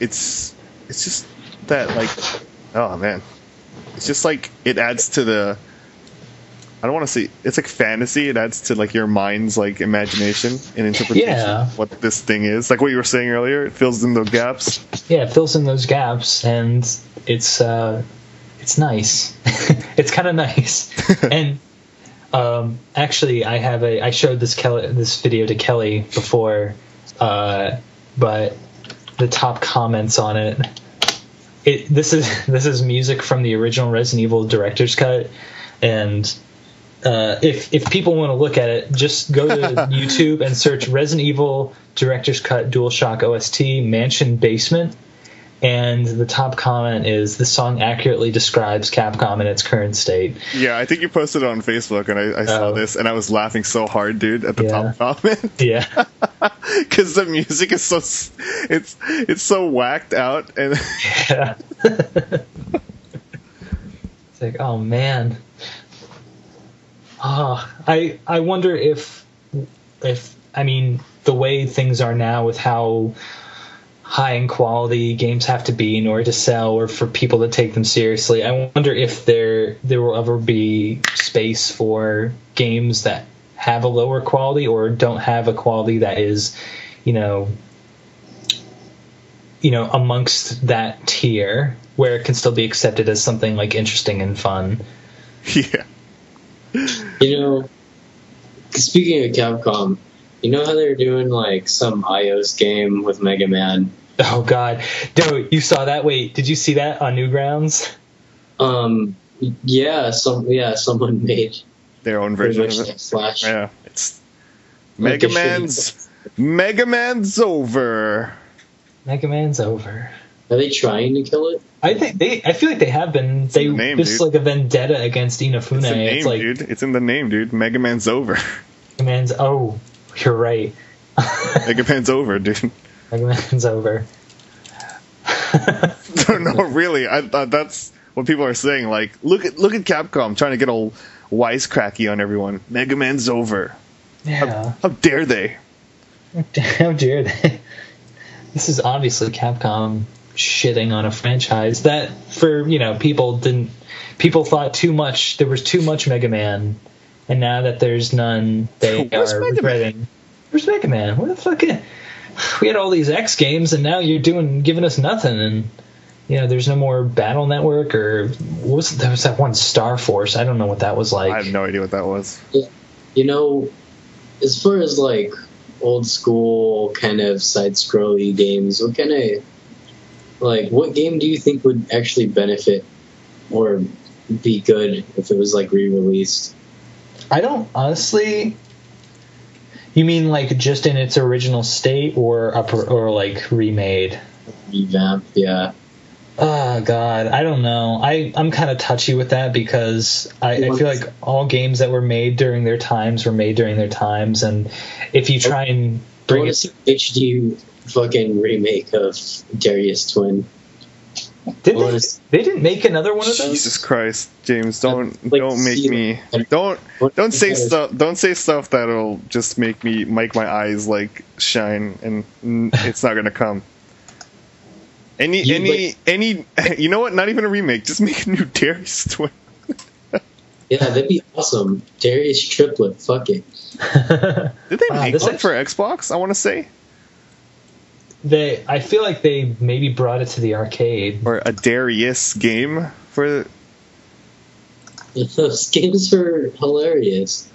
It's just that, like, oh man, it's just like it adds to the, I don't want to say, it's like fantasy. It adds to like your mind's like imagination and interpretation of what this thing is. Like what you were saying earlier, it fills in those gaps. Yeah, it fills in those gaps, and it's nice. It's kind of nice. And actually, I showed this video to Kelly before, but the top comments on it. This is music from the original Resident Evil director's cut, and if people want to look at it, just go to YouTube and search Resident Evil director's cut DualShock OST Mansion Basement, and the top comment is, "The song accurately describes Capcom in its current state." Yeah, I think you posted it on Facebook, and I saw this, and I was laughing so hard, dude, at the top comment. Yeah, because the music is so it's so whacked out, and it's like, oh man. I wonder if I mean, the way things are now with how high in quality games have to be in order to sell or for people to take them seriously, I wonder if there will ever be space for games that have a lower quality or don't have a quality that is, you know, amongst that tier where it can still be accepted as something like interesting and fun. Yeah. Speaking of Capcom, you know how they're doing like some iOS game with Mega Man? Oh God, dude, you saw that? Wait, did you see that on Newgrounds? Yeah, someone made their own version of it. Slash. Yeah, it's Mega Man's over. Mega Man's over. Are they trying to kill it? I feel like they have been. This is like a vendetta against Inafune. It's the name, dude. It's in the name, dude. Mega Man's over. Mega Man's. Oh, you're right. Mega Man's over, dude. Mega Man's over. No, really. I thought that's what people are saying. Like, look at Capcom trying to get all wisecracky on everyone. Mega Man's over. Yeah. How dare they? How dare they? This is obviously Capcom shitting on a franchise that, for people thought too much. There was too much Mega Man, and now that there's none, they are regretting. Where's Mega Man? Where the fuck? We had all these X games, and now you're giving us nothing. And there's no more Battle Network, or there was that one Star Force. I don't know what that was like. I have no idea what that was. As far as like old school kind of side-scrolly games, what game do you think would actually benefit or be good if it was like re-released? I don't honestly. You mean like just in its original state, or like remade? Revamp, yeah. Oh God, I don't know. I'm kind of touchy with that because I feel like all games that were made during their times were made during their times, and if you try and bring it, HD fucking remake of Darius Twin. They didn't make another one of those? Jesus Christ, James, don't say stuff that'll just make my eyes like shine, and it's not gonna come. Any you know what? Not even a remake. Just make a new Darius Twin. Yeah, that'd be awesome. Darius Triplet. Fuck it. Did they make one for Xbox? I want to say. I feel like they maybe brought it to the arcade. Or a Darius game for. Those games are hilarious.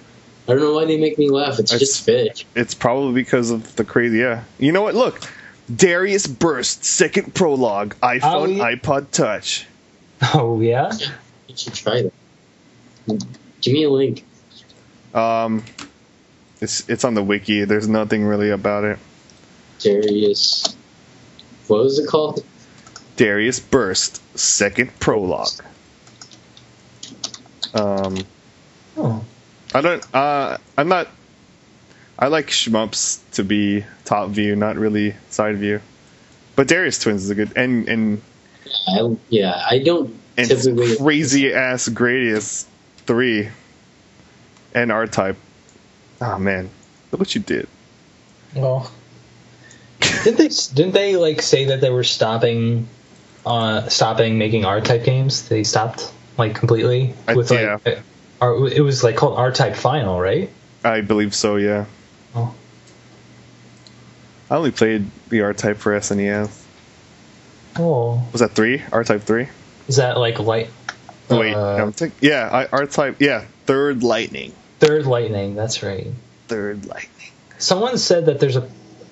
I don't know why they make me laugh. It's just fish. It's probably because of the crazy. Yeah. You know what? Look. Darius Burst, second prologue, iPhone, iPod Touch. Oh, yeah? You should try that. Give me a link. It's on the wiki. There's nothing really about it. Darius. What was it called? Darius Burst, second prologue. I like shmups to be top view, not really side view. But Darius Twins is a good I don't typically crazy ass Gradius 3 and R-Type. Oh man, look what you did. Well, didn't they like say that they were stopping making R-Type games? They stopped like completely with it was like called R-Type Final, right? I believe so, yeah. Oh. I only played the R-Type for SNES. Oh. Was that 3? R-Type 3? Is that like light? Wait, R-Type. Yeah, Third Lightning. Third Lightning, that's right. Third Lightning. Someone said that there's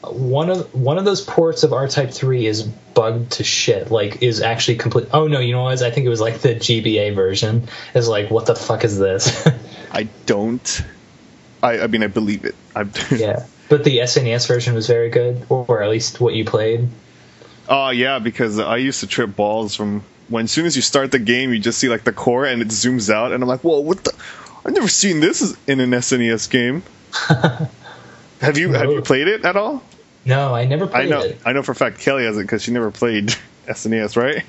one of those ports of R-Type 3 is bugged to shit. Like, is actually complete. Oh no, you know what? I think it was like the GBA version. Is like, what the fuck is this? I don't. I mean, I believe it. Yeah, but the SNES version was very good, or at least what you played. Oh, yeah, because I used to trip balls from when as soon as you start the game, you just see like the core and it zooms out, and I'm like, whoa, what the? I've never seen this in an SNES game. Have you played it at all? No, I never played it. I know for a fact Kelly has it because she never played SNES, right?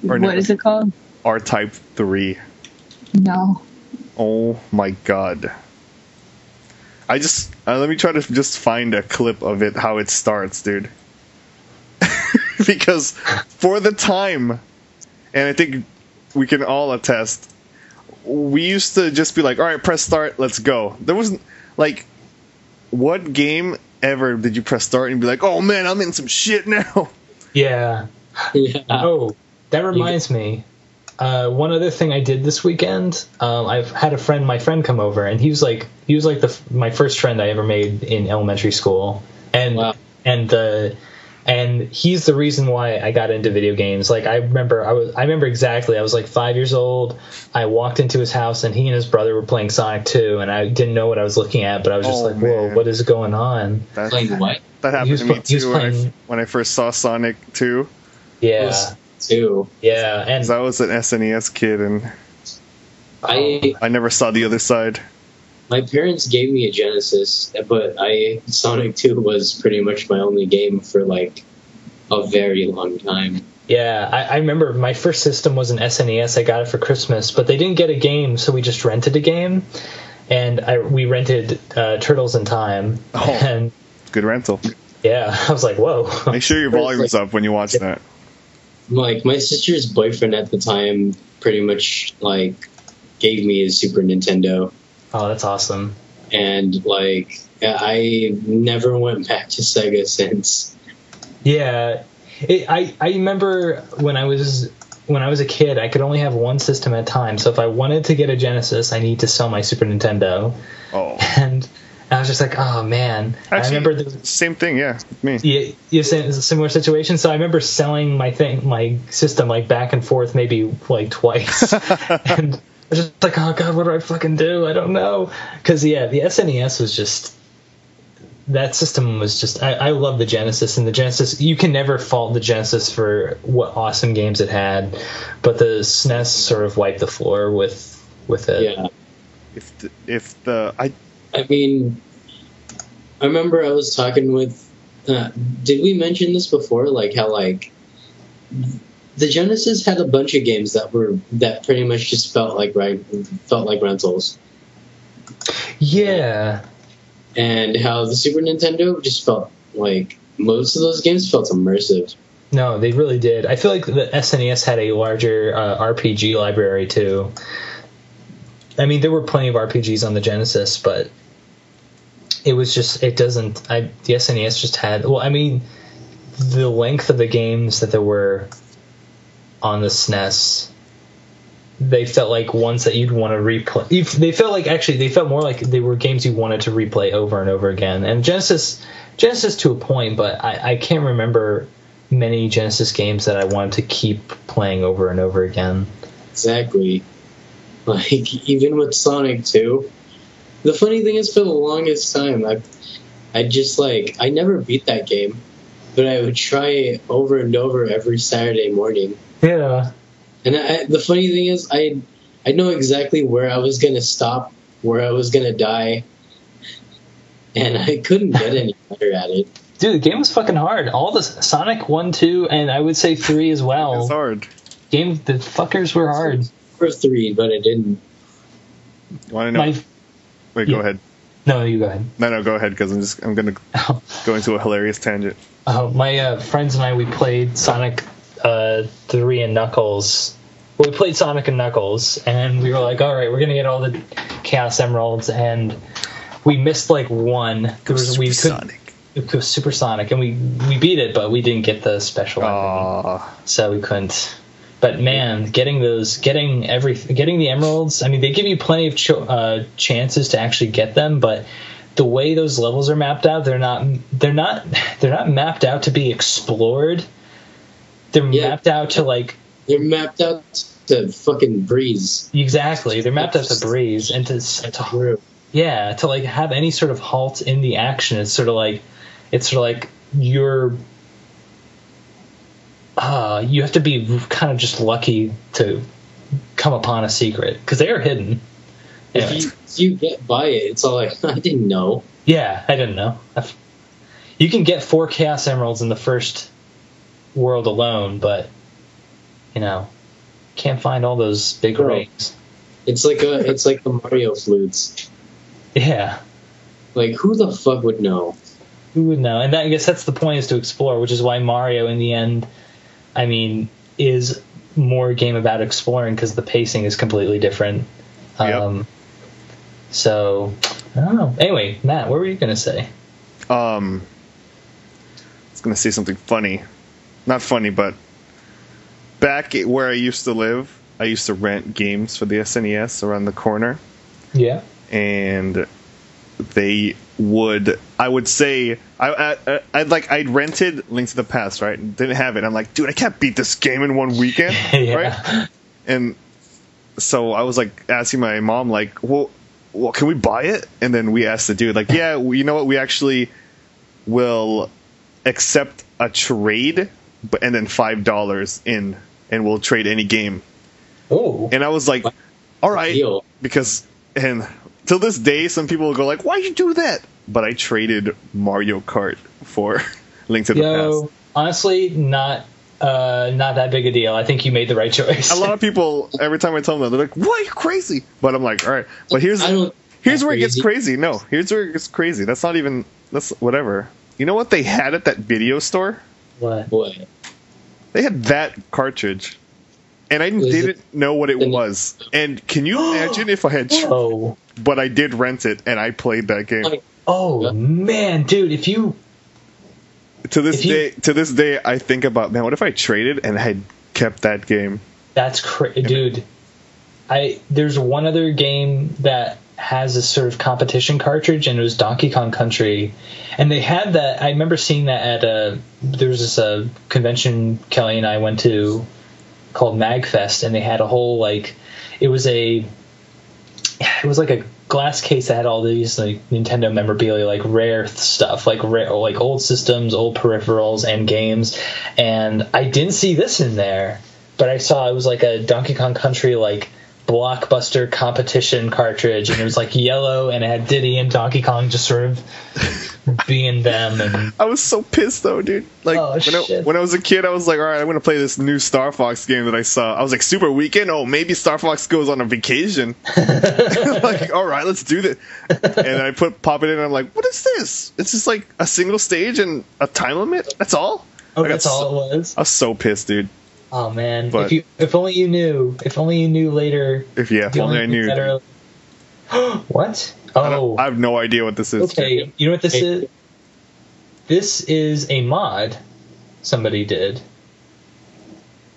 What is it called? R-Type 3. No. Oh my god. Let me try to just find a clip of it, how it starts, dude. Because for the time, and I think we can all attest, we used to just be like, all right, press start, let's go. There wasn't, like, what game ever did you press start and be like, oh man, I'm in some shit now? Yeah. Yeah. Oh, that reminds me. One other thing I did this weekend, I've had my friend come over, and he was like my first friend I ever made in elementary school, and Wow. and he's the reason why I got into video games. Like I remember exactly. I was like 5 years old. I walked into his house, and he and his brother were playing Sonic 2, and I didn't know what I was looking at, but I was just like, whoa, man. what is going on? Playing what? That happened to me too playing, when I first saw Sonic 2. yeah, Too. yeah, and 'Cause I was an SNES kid, and I never saw the other side. My parents gave me a Genesis, but Sonic 2 was pretty much my only game for like a very long time. yeah, I remember my first system was an SNES. I got it for Christmas, but they didn't get a game, so we just rented a game, and we rented Turtles in Time. Oh. And Good rental. yeah, I was like, whoa. Make sure your volume's up when you watch that. Like my sister's boyfriend at the time pretty much like gave me his Super Nintendo, Oh, that's awesome. and like I never went back to Sega since. Yeah, I remember when I was a kid, I could only have one system at a time. So if I wanted to get a Genesis, I need to sell my Super Nintendo. Oh. And I was just like, oh man. Actually, I remember same thing, yeah, with me. yeah, you're saying it's a similar situation. So I remember selling my system like back and forth maybe like twice, and I was just like, oh god, what do I fucking do? I don't know. Because yeah, the SNES was just, that system was just, I love the Genesis, and the Genesis, you can never fault the Genesis for what awesome games it had, but the SNES sort of wiped the floor with it. Yeah, I I mean, I remember I was talking with. Did we mention this before? Like how like the Genesis had a bunch of games that pretty much just felt like rentals, Yeah. and how the Super Nintendo just felt like most of those games felt immersive. No, they really did. I feel like the SNES had a larger RPG library too. I mean, there were plenty of RPGs on the Genesis, but it was just, the SNES just had, well, I mean, the length of the games that there were on the SNES, they felt like ones that you'd want to replay. They felt more like they were games you wanted to replay over and over again. And Genesis to a point, but I can't remember many Genesis games that I wanted to keep playing over and over again. Exactly. Like even with Sonic 2. The funny thing is, for the longest time, I never beat that game, but I would try it over and over every Saturday morning. Yeah. And the funny thing is, I know exactly where I was going to stop, where I was going to die, and I couldn't get any better at it. Dude, the game was fucking hard. All the Sonic 1, 2, and I would say 3 as well. It's hard. The fuckers were hard. For 3, but I didn't. You want to know? Wait, go ahead. No, you go ahead. No, go ahead, because I'm going to go into a hilarious tangent. My friends and I, we played Sonic 3 and Knuckles. Well, we played Sonic and Knuckles, and we were like, all right, we're going to get all the Chaos Emeralds, and we missed like one. Sonic. It was Super Sonic, and we beat it, but we didn't get the special ending, so we couldn't. But man, getting the emeralds, I mean, they give you plenty of chances to actually get them, but the way those levels are mapped out, they're not mapped out to be explored. They're mapped out to like. They're mapped out to fucking breeze. Exactly, they're mapped out to breeze and to like have any sort of halt in the action. It's sort of like you're. You have to be kind of just lucky to come upon a secret, because they are hidden. If you get by it, it's all like, I didn't know. Yeah, I didn't know. You can get 4 Chaos Emeralds in the first world alone, but can't find all those big rings. It's like the Mario flutes. Yeah. Like, who the fuck would know? Who would know? And I guess that's the point, is to explore, which is why Mario, in the end, I mean, is more a game about exploring, because the pacing is completely different. Yep. So, I don't know. Anyway, Matt, what were you going to say? I was gonna say something funny, not funny, but back where I used to live, I used to rent games for the SNES around the corner. Yeah. And I would say I'd rented Link to the Past, right? Didn't have it. I'm like, dude, I can't beat this game in one weekend, Yeah. right? And so I was like asking my mom, like, well, can we buy it? And then we asked the dude, like, yeah, you know what? We actually will accept a trade, and then $5 in, and we'll trade any game. Oh. And I was like, all right, Deal. because and till this day, some people will go like, why'd you do that? But I traded Mario Kart for Link to the Past. Honestly, not that big a deal. I think you made the right choice. A lot of people, every time I tell them that, they're like, "What? You're crazy!" But I'm like, "All right." But here's where it gets crazy. No, here's where it gets crazy. That's whatever. You know what they had at that video store? What? They had that cartridge, and I didn't know what it was. And can you imagine if I had? But I did rent it, and I played that game. Man, dude! If you to this day, I think about, man, what if I traded and had kept that game? That's crazy, dude. There's one other game that has this sort of competition cartridge, and it was Donkey Kong Country, and they had that. I remember seeing that at there was this convention Kelly and I went to called MagFest, and they had a whole it was like a glass case that had all these like Nintendo memorabilia, like rare stuff, like old systems, old peripherals, and games. And I didn't see this in there, but I saw it was like a Donkey Kong Country like blockbuster competition cartridge, and it was like yellow, and it had Diddy and Donkey Kong just sort of being them. And I was so pissed though, dude. Like when I was a kid, I was like, all right, I'm gonna play this new Star Fox game that I saw. I was like, Super Weekend. Oh, maybe Star Fox goes on a vacation. Like, all right, let's do this. And I pop it in, and I'm like, what is this? It's just like a single stage and a time limit. That's all. Oh, that's all it was. I was so pissed, dude. Oh man! But if only you knew. If only you knew later. If only I knew. What? Oh, I have no idea what this is. Okay, you know what this is? This is a mod somebody did.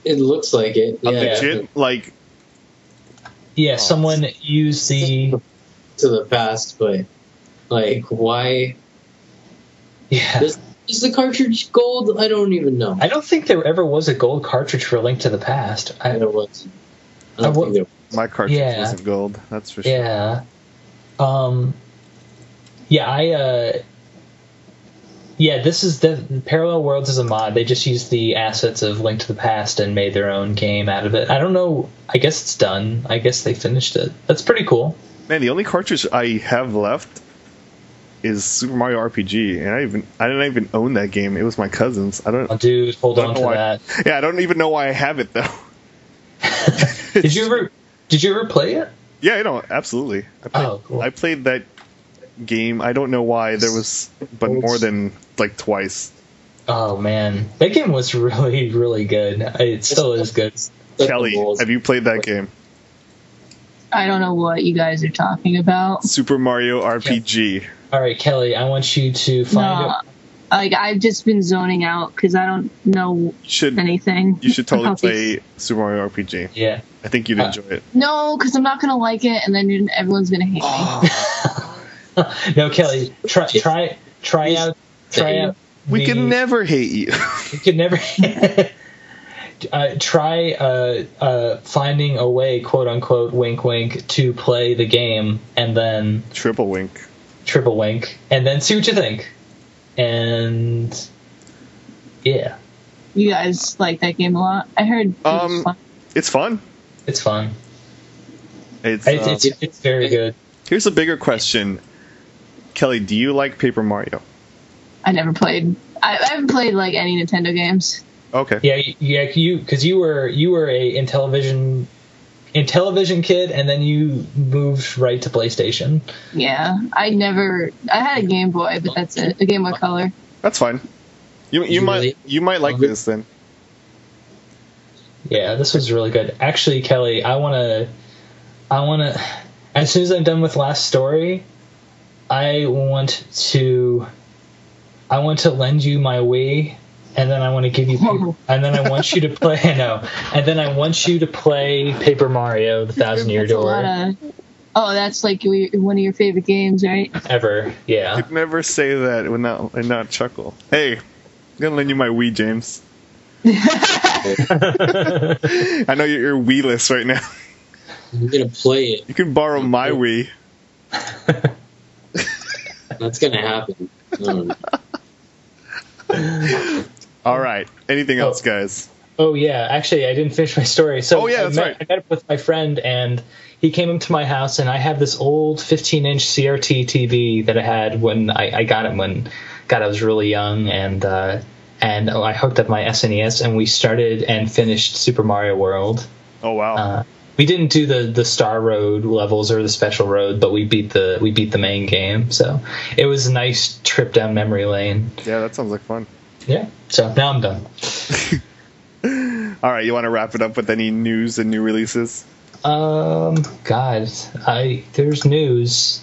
It looks like it. Yeah. Legit, like. Yeah, someone used the to the past, but like, why? Yeah. Is the cartridge gold? I don't even know. I don't think there ever was a gold cartridge for A Link to the Past. There wasn't. I don't think there was. My cartridge wasn't gold. That's for sure. Yeah. This is the Parallel Worlds is a mod. They just used the assets of Link to the Past and made their own game out of it. I don't know. I guess it's done. I guess they finished it. That's pretty cool. Man, the only cartridge I have left is Super Mario RPG, and I didn't even own that game. It was my cousin's. Oh, dude, hold on to that. Yeah, I don't even know why I have it though. Did you ever play it? Yeah, absolutely. Cool. I played that game. I don't know why but more than like twice. Oh man, that game was really, really good. It still is good. Kelly, have you played that game? I don't know what you guys are talking about. Super Mario RPG. All right, Kelly, I want you to find it. Like, I've just been zoning out because I don't know anything. You should totally play Super Mario RPG. Yeah. I think you'd enjoy it. No, because I'm not going to like it, and then everyone's going to hate me. No, Kelly, try out. We can never hate you. We can never. Try finding a way, quote unquote, wink wink, to play the game, and then triple wink, and then see what you think. And yeah, you guys like that game a lot. I heard it's fun. It's fun. It's very good. Here's a bigger question, Kelly. Do you like Paper Mario? I never played. I haven't played like any Nintendo games. Okay. Yeah. You were a Intellivision kid, and then you moved right to PlayStation. Yeah, I had a Game Boy, but that's it. A Game Boy Color. That's fine. You might like this then. Yeah, this was really good. Actually, Kelly, I wanna. As soon as I'm done with Last Story, I want to I want to lend you my Wii, and then I want to give you, and then I want you to play. And then I want you to play Paper Mario: The Thousand Year Door. Oh, that's like one of your favorite games, right? Ever, yeah. You'd never say that and not chuckle. Hey, I'm gonna lend you my Wii, James. I know you're Wii-less right now. I'm gonna play it. You can borrow my Wii. That's gonna happen. All right. Anything else, guys? Oh yeah, actually, I didn't finish my story. So that's right. I met up with my friend, and he came up to my house, and I have this old 15-inch CRT TV that I had when I got it when I was really young, and I hooked up my SNES, and we started and finished Super Mario World. Oh wow. We didn't do the Star Road levels or the Special Road, but we beat the main game. So it was a nice trip down memory lane. Yeah, that sounds like fun. Yeah. So now I'm done. All right, you want to wrap it up with any news and new releases? God, there's news.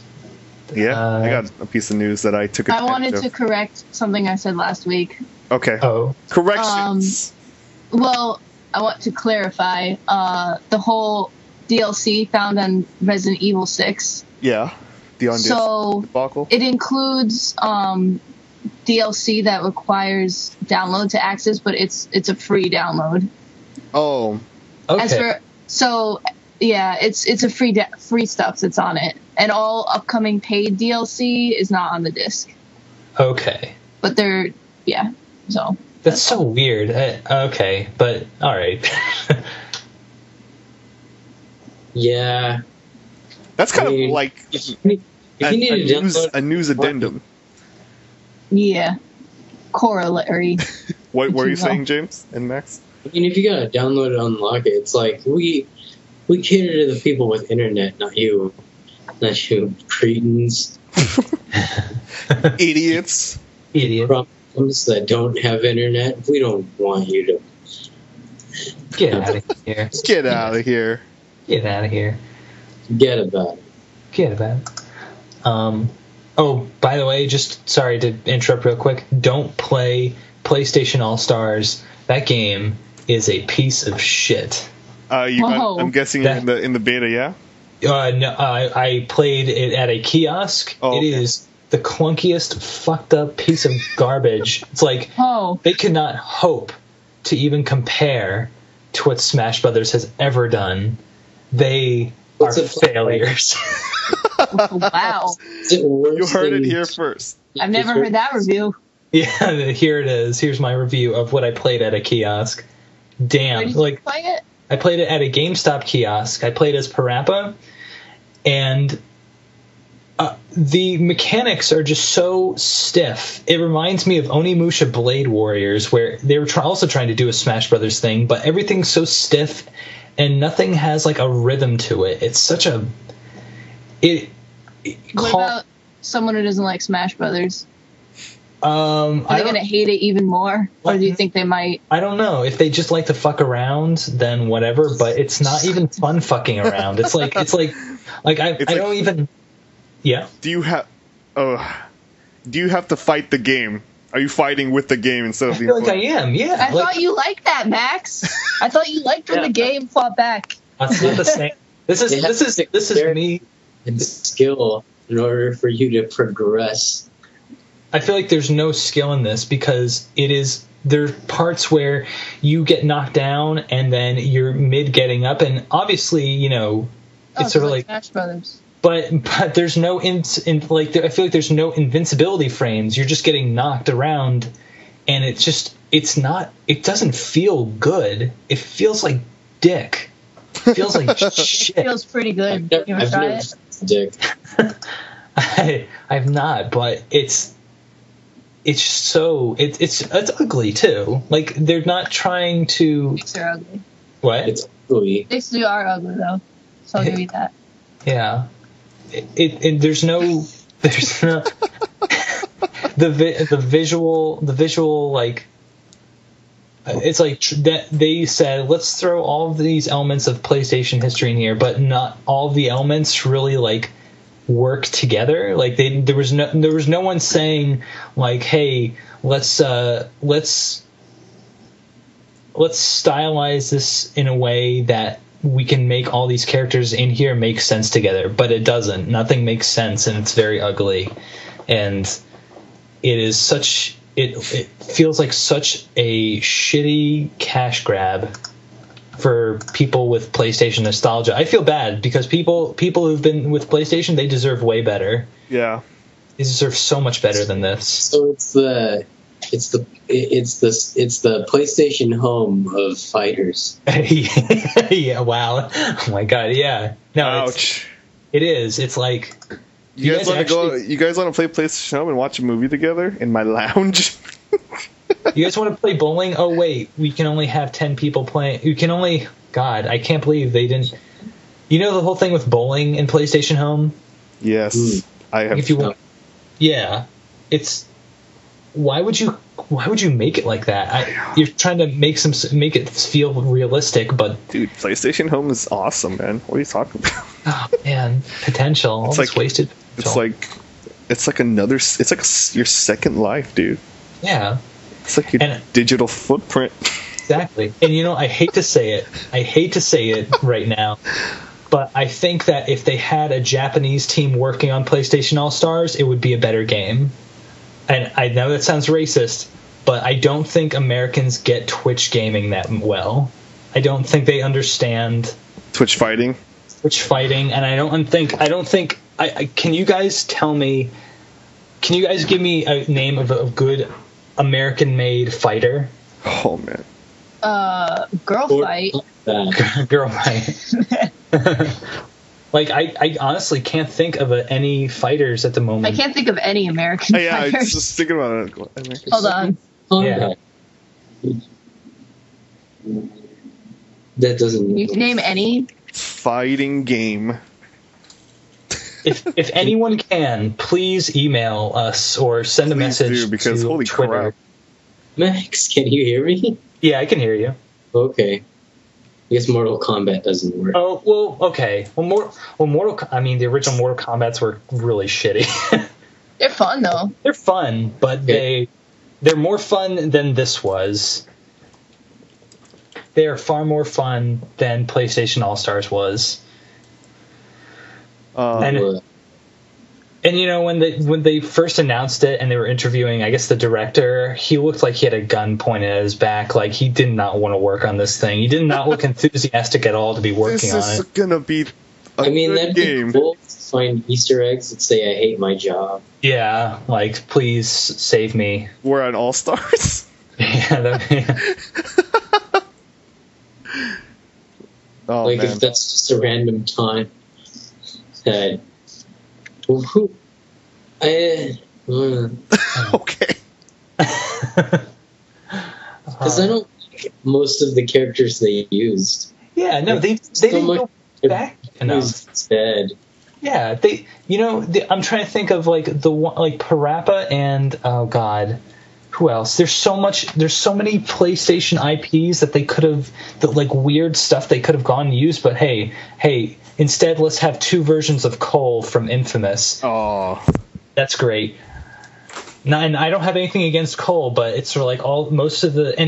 Yeah, I got a piece of news that I took. I wanted to correct something I said last week. Okay. Oh. Corrections. Well, I want to clarify the whole DLC found on Resident Evil 6. Yeah. The on So debacle. it includes DLC that requires download to access, but it's a free download. Oh. Okay. It's a free stuff that's on it, and all upcoming paid DLC is not on the disc. Okay. But so. That's so weird. Okay, but all right. Yeah. That's kind of like if you need to download a news addendum. Yeah. Corollary. What were you saying, James and Max? I mean, if you gotta download it, unlock it. It's like we cater to the people with internet, not you cretins, Idiots. Idiot. Problems that don't have internet. We don't want you to Get out of here. Get out of here. Get out of here. get about it. Get about it. Oh, by the way, just sorry to interrupt real quick. Don't play PlayStation All-Stars. That game is a piece of shit. I'm guessing you're in the beta, yeah? No, I played it at a kiosk. Oh, okay. It is the clunkiest, fucked up piece of garbage. It's like they cannot hope to even compare to what Smash Brothers has ever done. They are failures. Wow. You heard it here first. I've never heard that review. Yeah, here it is. Here's my review of what I played at a kiosk. Damn. Where did you play it? I played it at a GameStop kiosk. I played as Parappa, and the mechanics are just so stiff. It reminds me of Onimusha Blade Warriors, where they were also trying to do a Smash Brothers thing, but everything's so stiff, and nothing has like a rhythm to it. It's such a... What about someone who doesn't like Smash Brothers? Are they going to hate it even more? Or do you think they might? I don't know. If they just like to fuck around, then whatever, but it's not even fun fucking around. I don't even... Yeah. Do you have to fight the game? Are you fighting with the game instead of the... I feel like I am, yeah. I thought you liked that, Max. I thought you liked when the game fought back. That's not the same. This is me. And skill in order for you to progress. I feel like there's no skill in this because there's parts where you get knocked down and then you're mid getting up, and obviously, it's sort of like Smash Brothers. But there's no I feel like there's no invincibility frames. You're just getting knocked around, and it doesn't feel good. It feels like dick. It feels like shit. It feels pretty good. You ever try it? Dick. I've not, but it's ugly too. Like they're not trying to. Dicks are ugly. What? It's ugly. Dicks are ugly though, so I'll give you that. Yeah. There's no the visual like. It's like that they said, let's throw all of these elements of PlayStation history in here, but not all of the elements really like work together. Like there was no one saying like, hey, let's stylize this in a way that we can make all these characters in here make sense together. But it doesn't. Nothing makes sense, and it's very ugly. And it feels like such a shitty cash grab for people with PlayStation nostalgia. I feel bad because people who've been with PlayStation, they deserve way better. Yeah. They deserve so much better than this. So it's the PlayStation home of fighters. Yeah, wow. Oh my god, yeah. No, Ouch. It is. It's like You guys want to play PlayStation Home and watch a movie together in my lounge? You guys want to play bowling? Oh wait, we can only have 10 people playing. You can only. God, I can't believe they didn't. You know the whole thing with bowling in PlayStation Home? Yes, I have. If you want, yeah, it's. Why would you make it like that? You're trying to make it feel realistic, but dude, PlayStation Home is awesome, man. What are you talking about? Oh man, potential. It's like wasted. Potential. It's like your second life, dude. Yeah. It's like your digital footprint. Exactly. And I hate to say it right now, but I think that if they had a Japanese team working on PlayStation All-Stars, it would be a better game. And I know that sounds racist, but I don't think Americans get Twitch gaming that well. I don't think they understand Twitch fighting, and I don't think can you guys tell me, can you guys give me a name of a good American-made fighter? Oh man. Girl fight. Girl fight. Like, I honestly can't think of any fighters at the moment. I can't think of any American fighters. I was just thinking about it. Hold on. Yeah. That doesn't. You can name any fighting game. If anyone can, please email us or send a message because to holy Twitter. crap. Max, can you hear me? Yeah, I can hear you. Okay. I guess Mortal Kombat doesn't work. Oh, well, okay. The original Mortal Kombats were really shitty. They're fun though. They're fun, but they're more fun than this was. They are far more fun than PlayStation All-Stars was. And when they first announced it and they were interviewing, I guess, the director, he looked like he had a gun pointed at his back. Like he did not want to work on this thing. He did not look enthusiastic at all to be working on it. This is gonna be that'd be cool to find Easter eggs that say I hate my job. Yeah, like please save me. We're on All Stars. Yeah. Oh, like man. if that's just a random time that. Okay. Because I don't like most of the characters they used. Yeah, no, they didn't go back enough. Instead. Yeah, I'm trying to think of like Parappa and oh god, who else? There's so many PlayStation IPs that they could have, like weird stuff they could have gone and used. But hey, instead let's have 2 versions of Cole from Infamous. Oh, that's great. And I don't have anything against Cole, but it's sort of like most of the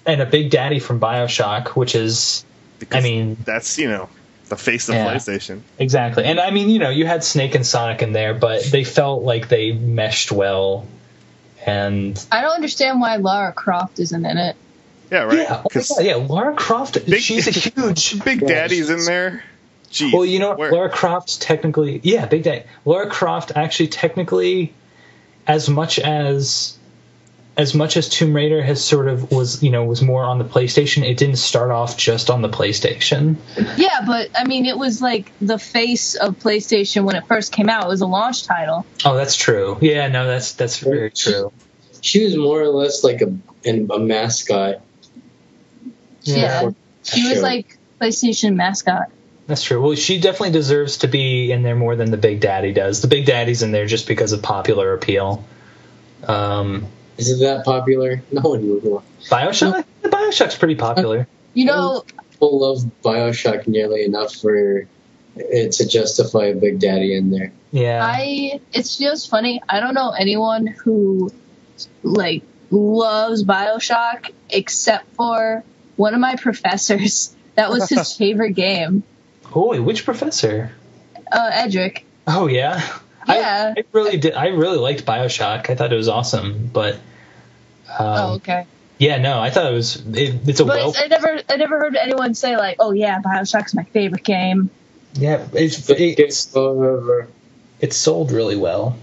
and a Big Daddy from BioShock, which is, because that's the face of PlayStation. Exactly. And you had Snake and Sonic in there, but they felt like they meshed well. And I don't understand why Lara Croft isn't in it. Yeah, right. Yeah, Lara Croft. She's a huge Big Daddy's in there. Jeez, well, Lara Croft's technically, Big Daddy. Lara Croft actually technically, as much as Tomb Raider has sort of was more on the PlayStation, it didn't start off just on the PlayStation. Yeah, but it was like the face of PlayStation when it first came out. It was a launch title. Oh, that's true. Yeah, no, that's very true. She was more or less like a mascot. Yeah, she was like PlayStation mascot. That's true. Well, she definitely deserves to be in there more than the Big Daddy does. The Big Daddy's in there just because of popular appeal. Is it that popular? No one will. BioShock? BioShock's pretty popular. People love BioShock nearly enough for to justify a Big Daddy in there. Yeah. It's just funny. I don't know anyone who like loves BioShock except for one of my professors. That was his favorite game. Oh, wait, which professor? Edric. Oh, yeah? Yeah. I really did. I really liked BioShock. I thought it was awesome, but... Okay. Yeah, no, I thought it was... It's a But I never heard anyone say, like, oh, yeah, BioShock's my favorite game. Yeah, it's sold really well.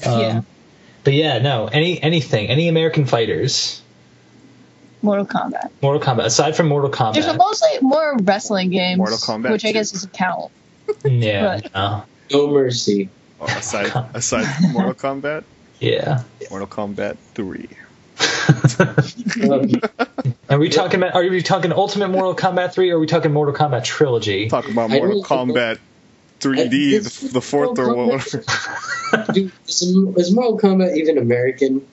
Yeah. But yeah, no, any American fighters... Mortal Kombat. Mortal Kombat. Aside from Mortal Kombat. There's mostly more wrestling games, Mortal Kombat which I 2. guess doesn't count. Yeah. But- No. No Mercy. Aside from Mortal Kombat, Yeah. Mortal Kombat 3. Are we talking Ultimate Mortal Kombat 3 or are we talking Mortal Kombat Trilogy? Talk about Mortal Kombat 3D, the fourth or whatever. Dude, is Mortal Kombat even American?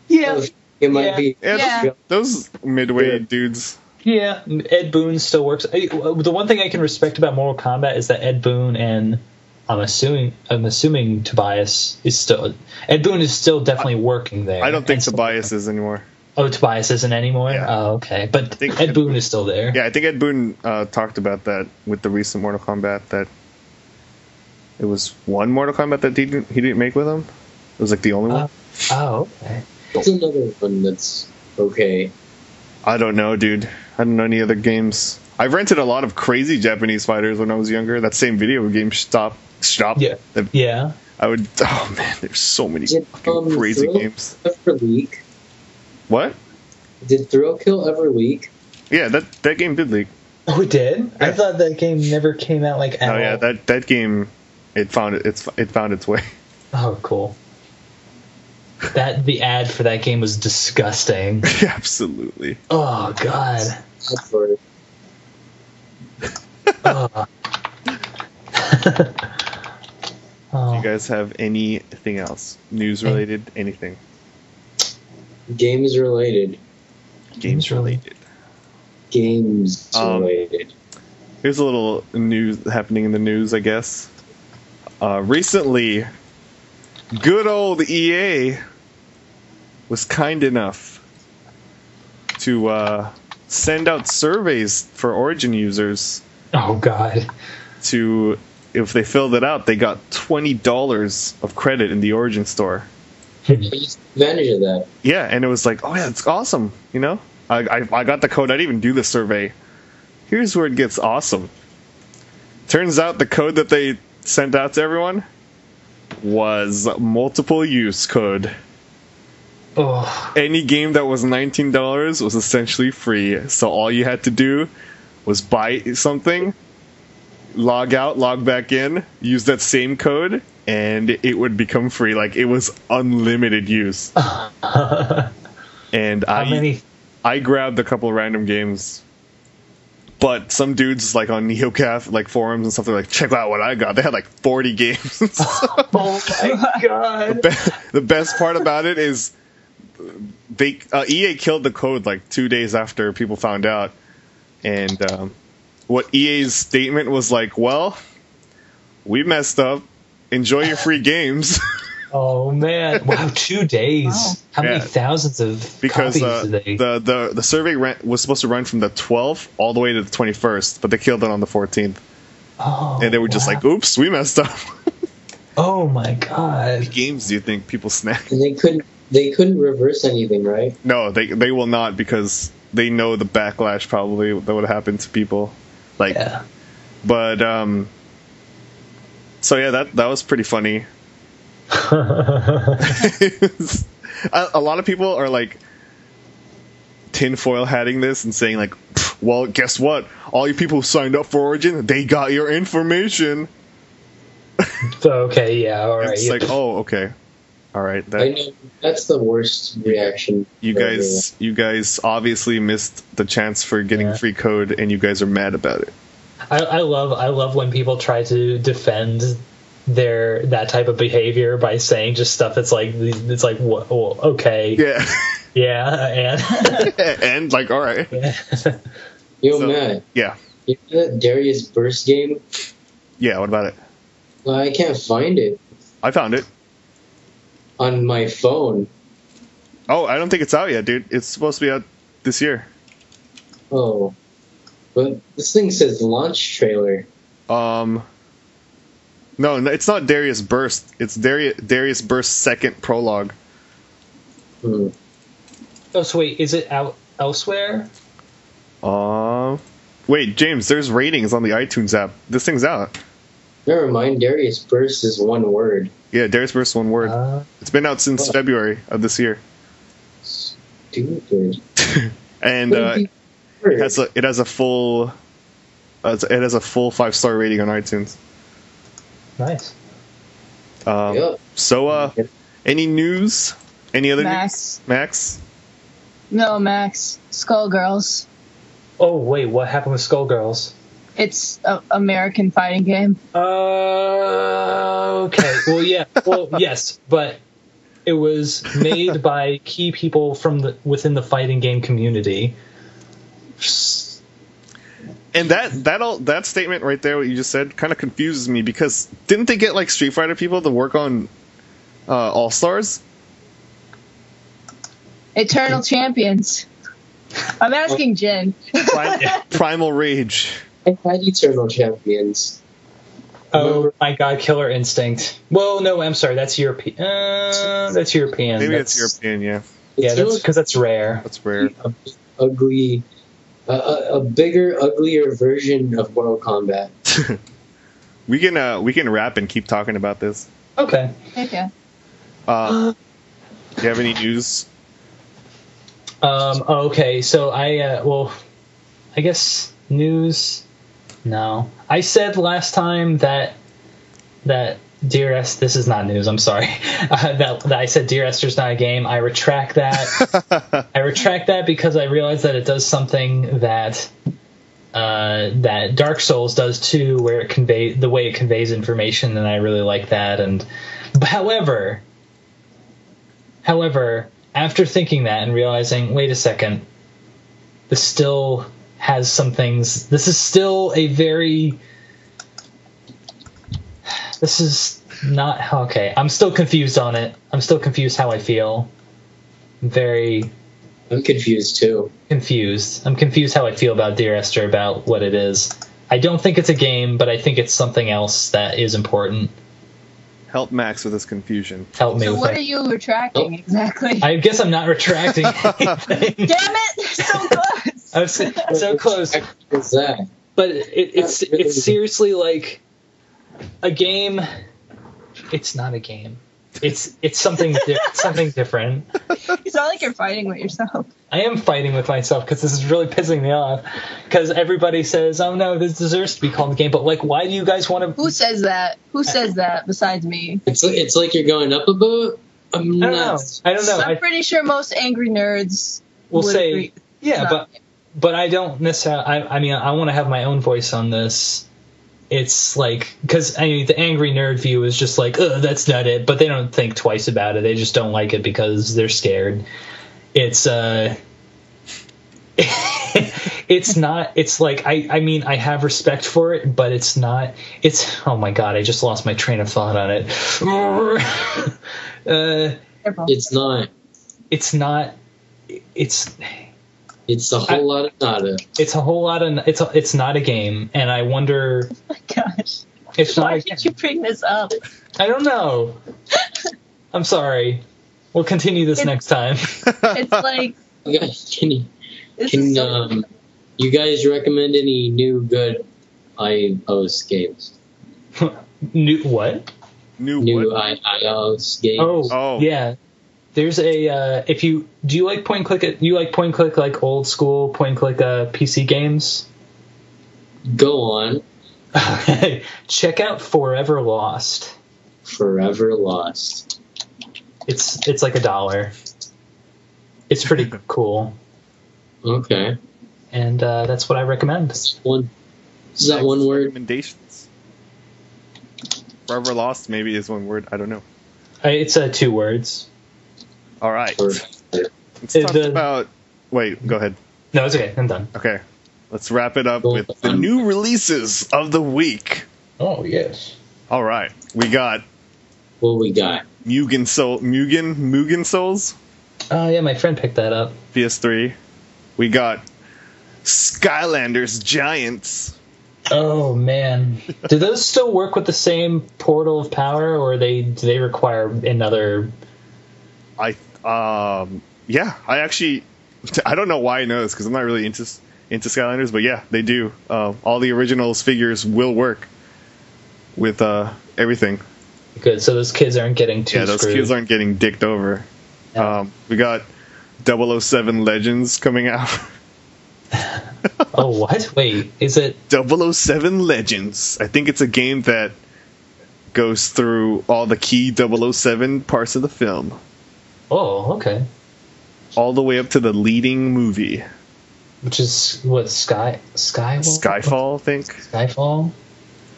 Yeah. It might be. Yeah. Those midway dudes. Yeah, Ed Boon still works. The one thing I can respect about Mortal Kombat is that Ed Boon and I'm assuming Tobias is still. Ed Boon is still definitely working there. I don't think Tobias is anymore. Oh, Tobias isn't anymore? Yeah. Oh, okay. But Ed Boon is still there. Yeah, I think Ed Boon talked about that with the recent Mortal Kombat, that it was one Mortal Kombat that he didn't make with him. It was like the only one. Oh, okay. It's another one that's okay. I don't know, dude. I don't know any other games. I've rented a lot of crazy Japanese fighters when I was younger. That same video game shop. Yeah. Yeah. I would. Oh man, there's so many fucking crazy games. Ever leak? What? Did Thrill Kill ever leak? Yeah, that game did leak. Oh, it did? Yeah. I thought that game never came out at all. Oh yeah, that game, it found its way. Oh, cool. The ad for that game was disgusting. Absolutely. Oh God. That's for it. Oh. Do you guys have anything else? News related? Anything? Games related. Games related. Games related. Here's a little news happening in the news, I guess. Recently, good old EA was kind enough to send out surveys for Origin users. Oh God. To, if they filled it out, they got $20 of credit in the Origin store. I just took advantage of that. Yeah, and it was like, oh yeah, it's awesome. You know, I got the code. I didn't even do the survey. Here's where it gets awesome. Turns out the code that they sent out to everyone was multiple use code. Oh. Any game that was $19 was essentially free. So all you had to do was buy something, log out, log back in, use that same code, and it would become free. Like, it was unlimited use. And I grabbed a couple of random games, but some dudes like on NeoCaf, like forums and stuff, they're like, check out what I got. They had like 40 games. Oh my God. The best part about it is EA killed the code like 2 days after people found out. And what EA's statement was like, well, we messed up. Enjoy your free games. Oh man! Wow, 2 days. Wow. How many thousands of because copies did they? the survey was supposed to run from the 12th all the way to the 21st, but they killed it on the 14th. Oh, and they were just like, "Oops, we messed up." Oh my God! What games do you think people snack? And they couldn't reverse anything, right? No, they will not, because they know the backlash probably that would happen to people. Like, yeah. But so yeah, that was pretty funny. A lot of people are like tinfoil hatting this and saying like, well, guess what? All you people who signed up for Origin, they got your information. Okay, yeah, all right. It's like, oh, okay, all right. I know that's the worst reaction. You guys obviously missed the chance for getting free code, and you guys are mad about it. I love when people try to defend that type of behavior by saying just stuff that's like, well, okay, and and like, all right. Yo, Matt. Yeah. You know that Darius Burst game? Yeah, what about it? I can't find it I found it. on my phone. Oh, I don't think it's out yet, dude. It's supposed to be out this year. Oh, but this thing says launch trailer. No, it's not Darius Burst. It's Darius Burst's second prologue. Hmm. Oh, so wait, is it out elsewhere? Wait, James, there's ratings on the iTunes app. This thing's out. Never mind. Darius Burst is one word. Yeah, Darius Burst, one word. It's been out since February of this year. Stupid. And it has a full 5-star rating on iTunes. Nice. Yep. So, any news? Any other Max. news? Max? No, Max. Skullgirls. Oh, wait, what happened with Skullgirls? It's an American fighting game. Okay. Well, yeah. Well, yes, but it was made by key people from within the fighting game community. And that statement right there, what you just said, kind of confuses me because didn't they get like Street Fighter people to work on All Stars? Eternal Champions. I'm asking Jin. Primal Rage. I had Eternal Champions. Oh my God, Killer Instinct. Well, no, I'm sorry, that's European. That's European. Maybe it's European, yeah. Yeah, that's because that's rare. That's rare. Ugly. A bigger, uglier version of Mortal Kombat. We can wrap and keep talking about this. Okay. Okay. Do you have any news? Okay, so I guess news. No, I said last time that Dear Esther. This is not news. I'm sorry. That I said Dear Esther's not a game. I retract that. I retract that because I realized that it does something that Dark Souls does too, where the way it conveys information, and I really like that. And however, after thinking that and realizing, wait a second, this still has some things. This is still a very. This is not okay. I'm still confused on it. I'm still confused how I feel. I'm confused too. Confused. I'm confused how I feel about Dear Esther, about what it is. I don't think it's a game, but I think it's something else that is important. Help Max with his confusion. Help me So with what that. are you retracting exactly? I guess I'm not retracting anything. Damn it! So close. I was so close. What's that? But it's seriously like a game. It's not a game. It's something something different. It's not like you're fighting with yourself. I am fighting with myself because this is really pissing me off. Because everybody says, "Oh no, this deserves to be called a game." But like, why do you guys want to? Who says that? Who says that besides me? It's like you're going up a boat. I don't know. I'm pretty sure most angry nerds will would say, agree. yeah, but I don't necessarily. I mean, I want to have my own voice on this. It's like, because I mean, the angry nerd view is just like, that's not it. But they don't think twice about it. They just don't like it because they're scared. It's it's not. It's like I mean, I have respect for it, but it's not. It's oh my God, I just lost my train of thought on it. It's not. It's not. It's a whole lot of nada. It's a whole lot of. It's not a game, and I wonder. Oh my gosh. It's not. Why did you bring this up? I don't know. I'm sorry. We'll continue this next time. It's like. Can you guys recommend any new good iOS games? New what? New what? iOS games. Oh, yeah. There's a do you like point and click? You like point and click like old school point and click PC games? Go on. Check out Forever Lost. Forever Lost. It's like $1. It's pretty cool. Okay. And that's what I recommend. Is that one word? Recommendations. Forever Lost maybe is one word. I don't know. It's 2 words. All right. Let's talk about. Wait, go ahead. No, it's okay. I'm done. Okay. Let's wrap it up with the new releases of the week. Oh yes. All right, we got What we got? Mugen Souls, Oh yeah, my friend picked that up. PS3. We got Skylanders Giants. Oh man, do those still work with the same portal of power, or do they require another? Yeah, I don't know why I know this because I'm not really into Skylanders, but yeah, they do. All the originals figures will work with everything. Good, so those kids aren't getting too. Yeah, those screwed. kids aren't getting dicked over. Yeah. We got 007 Legends coming out. Oh what? Wait, is it? 007 Legends. I think it's a game that goes through all the key 007 parts of the film, Oh, okay. all the way up to the leading movie, Which is what Skyfall, I think. Skyfall.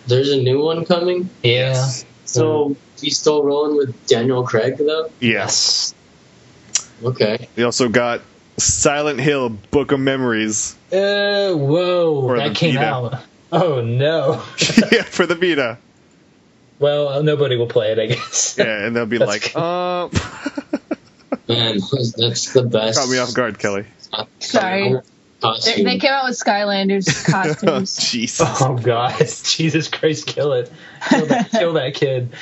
There's a new one coming. Yeah. So we still rolling with Daniel Craig though? Yes. Okay. We also got Silent Hill Book of Memories. Whoa! For That the came Vita. out. Oh no. Yeah, for the Vita. Well, nobody will play it, I guess. Yeah, and they'll be That's like, good. Man, that's the best. Caught me off guard, Kelly. Sorry. Costume. They came out with Skylanders Oh, costumes. Jesus. Oh god, Jesus Christ, kill it. Kill that kid.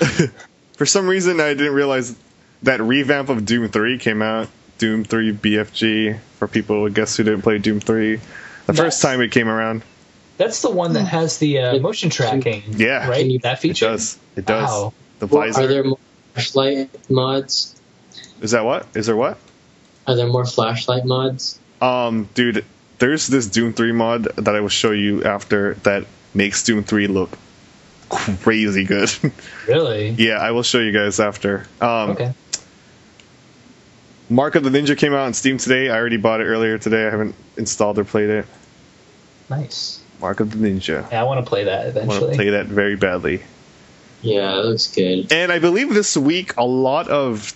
For some reason, I didn't realize that revamp of Doom 3 came out. Doom 3 BFG, for people, I guess, who didn't play Doom 3. The first time it came around. That's the one that has the motion tracking. Yeah. Right? That feature? It does. It does. Wow. The Well, visor. are there more flashlight mods? Is that what? Is there what? Are there more flashlight mods? Dude, there's this Doom 3 mod that I will show you after that makes Doom 3 look crazy good. Really? Yeah, I will show you guys after. Okay. Mark of the Ninja came out on Steam today. I already bought it earlier today. I haven't installed or played it. Nice. Mark of the Ninja. Yeah, I want to play that I want eventually. to play that very badly. Yeah, it looks good. And I believe this week a lot of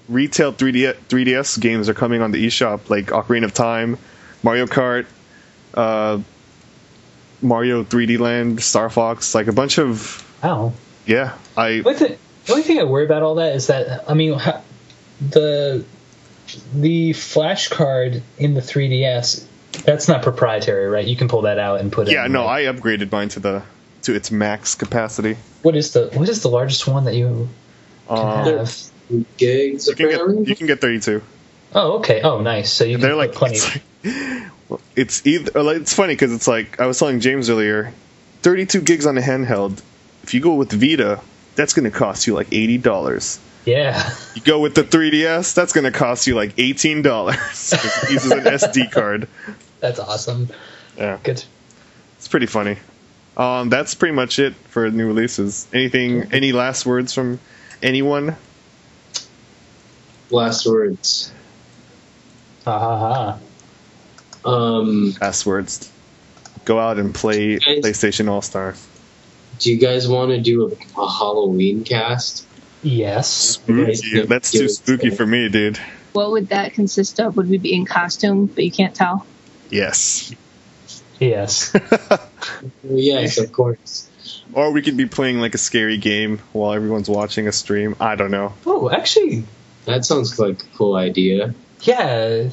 retail 3DS games are coming on the eShop, like Ocarina of Time, Mario Kart, Mario 3D Land, Star Fox, like a bunch of... Wow. Yeah, The only thing I worry about all that is that, I mean, the flash card in the 3DS, that's not proprietary, right? You can pull that out and put it. Yeah, in, no, like, I upgraded mine to its max capacity. What is the largest one that you have? Gigs, apparently? You can get 32. Oh, okay. Oh, nice. So you can They're put like, plenty. it's either, like, it's funny because it's like I was telling James earlier, 32 gigs on a handheld. If you go with Vita, that's going to cost you like $80. Yeah. You go with the 3DS, that's going to cost you like $18. It uses an SD card. That's awesome. Yeah, Good. it's pretty funny. That's pretty much it for new releases. Any last words from anyone? Last words. Ha ha ha. Last words. Go out and play Guys. PlayStation All-Stars. Do you guys want to do a Halloween cast? Yes. Spooky. That's too spooky for me, dude. What would that consist of? Would we be in costume, but you can't tell? Yes. Yes. Well, yes, of course. Or we could be playing like a scary game while everyone's watching a stream. I don't know. Oh, actually, That sounds like a cool idea. yeah.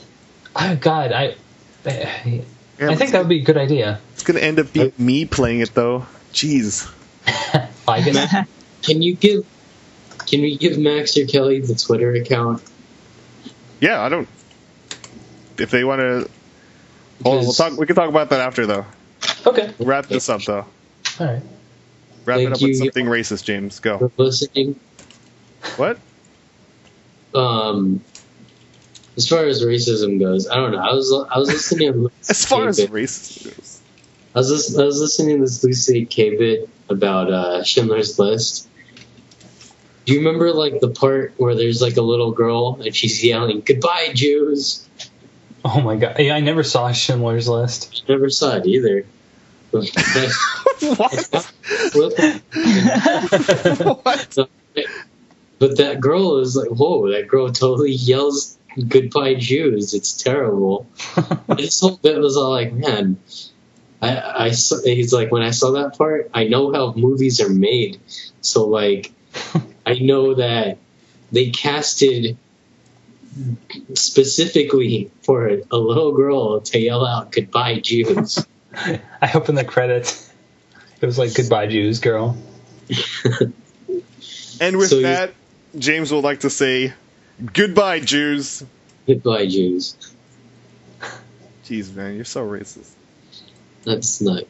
Oh, God, I think that would be a good idea. It's gonna end up being me playing it though. Jeez. I guess. Can we give Max or Kelly the Twitter account? Yeah, I don't. If they want to, we can talk about that after though. Okay. We'll wrap this up though. All right. Wrap it Thank up you. with something racist, James. Go. For listening. What? As far as racism goes, I don't know. I was listening to As far as K-bit. racist goes. I was listening to this Lucy K-bit about Schindler's List. Do you remember like the part where there's like a little girl and she's yelling "Goodbye, Jews"? Oh my God. Yeah, I never saw Schindler's List. I never saw it either. What? What? But that girl is like, whoa! That girl totally yells "Goodbye, Jews." It's terrible. This whole bit was all like, man, he's like, when I saw that part, I know how movies are made. So, like, I know that they casted specifically for a little girl to yell out, "Goodbye, Jews." I hope in the credits it was like, "Goodbye, Jews, girl." And with that, James would like to say, "Goodbye, Jews." Goodbye, Jews. Jeez, man, you're so racist. That's not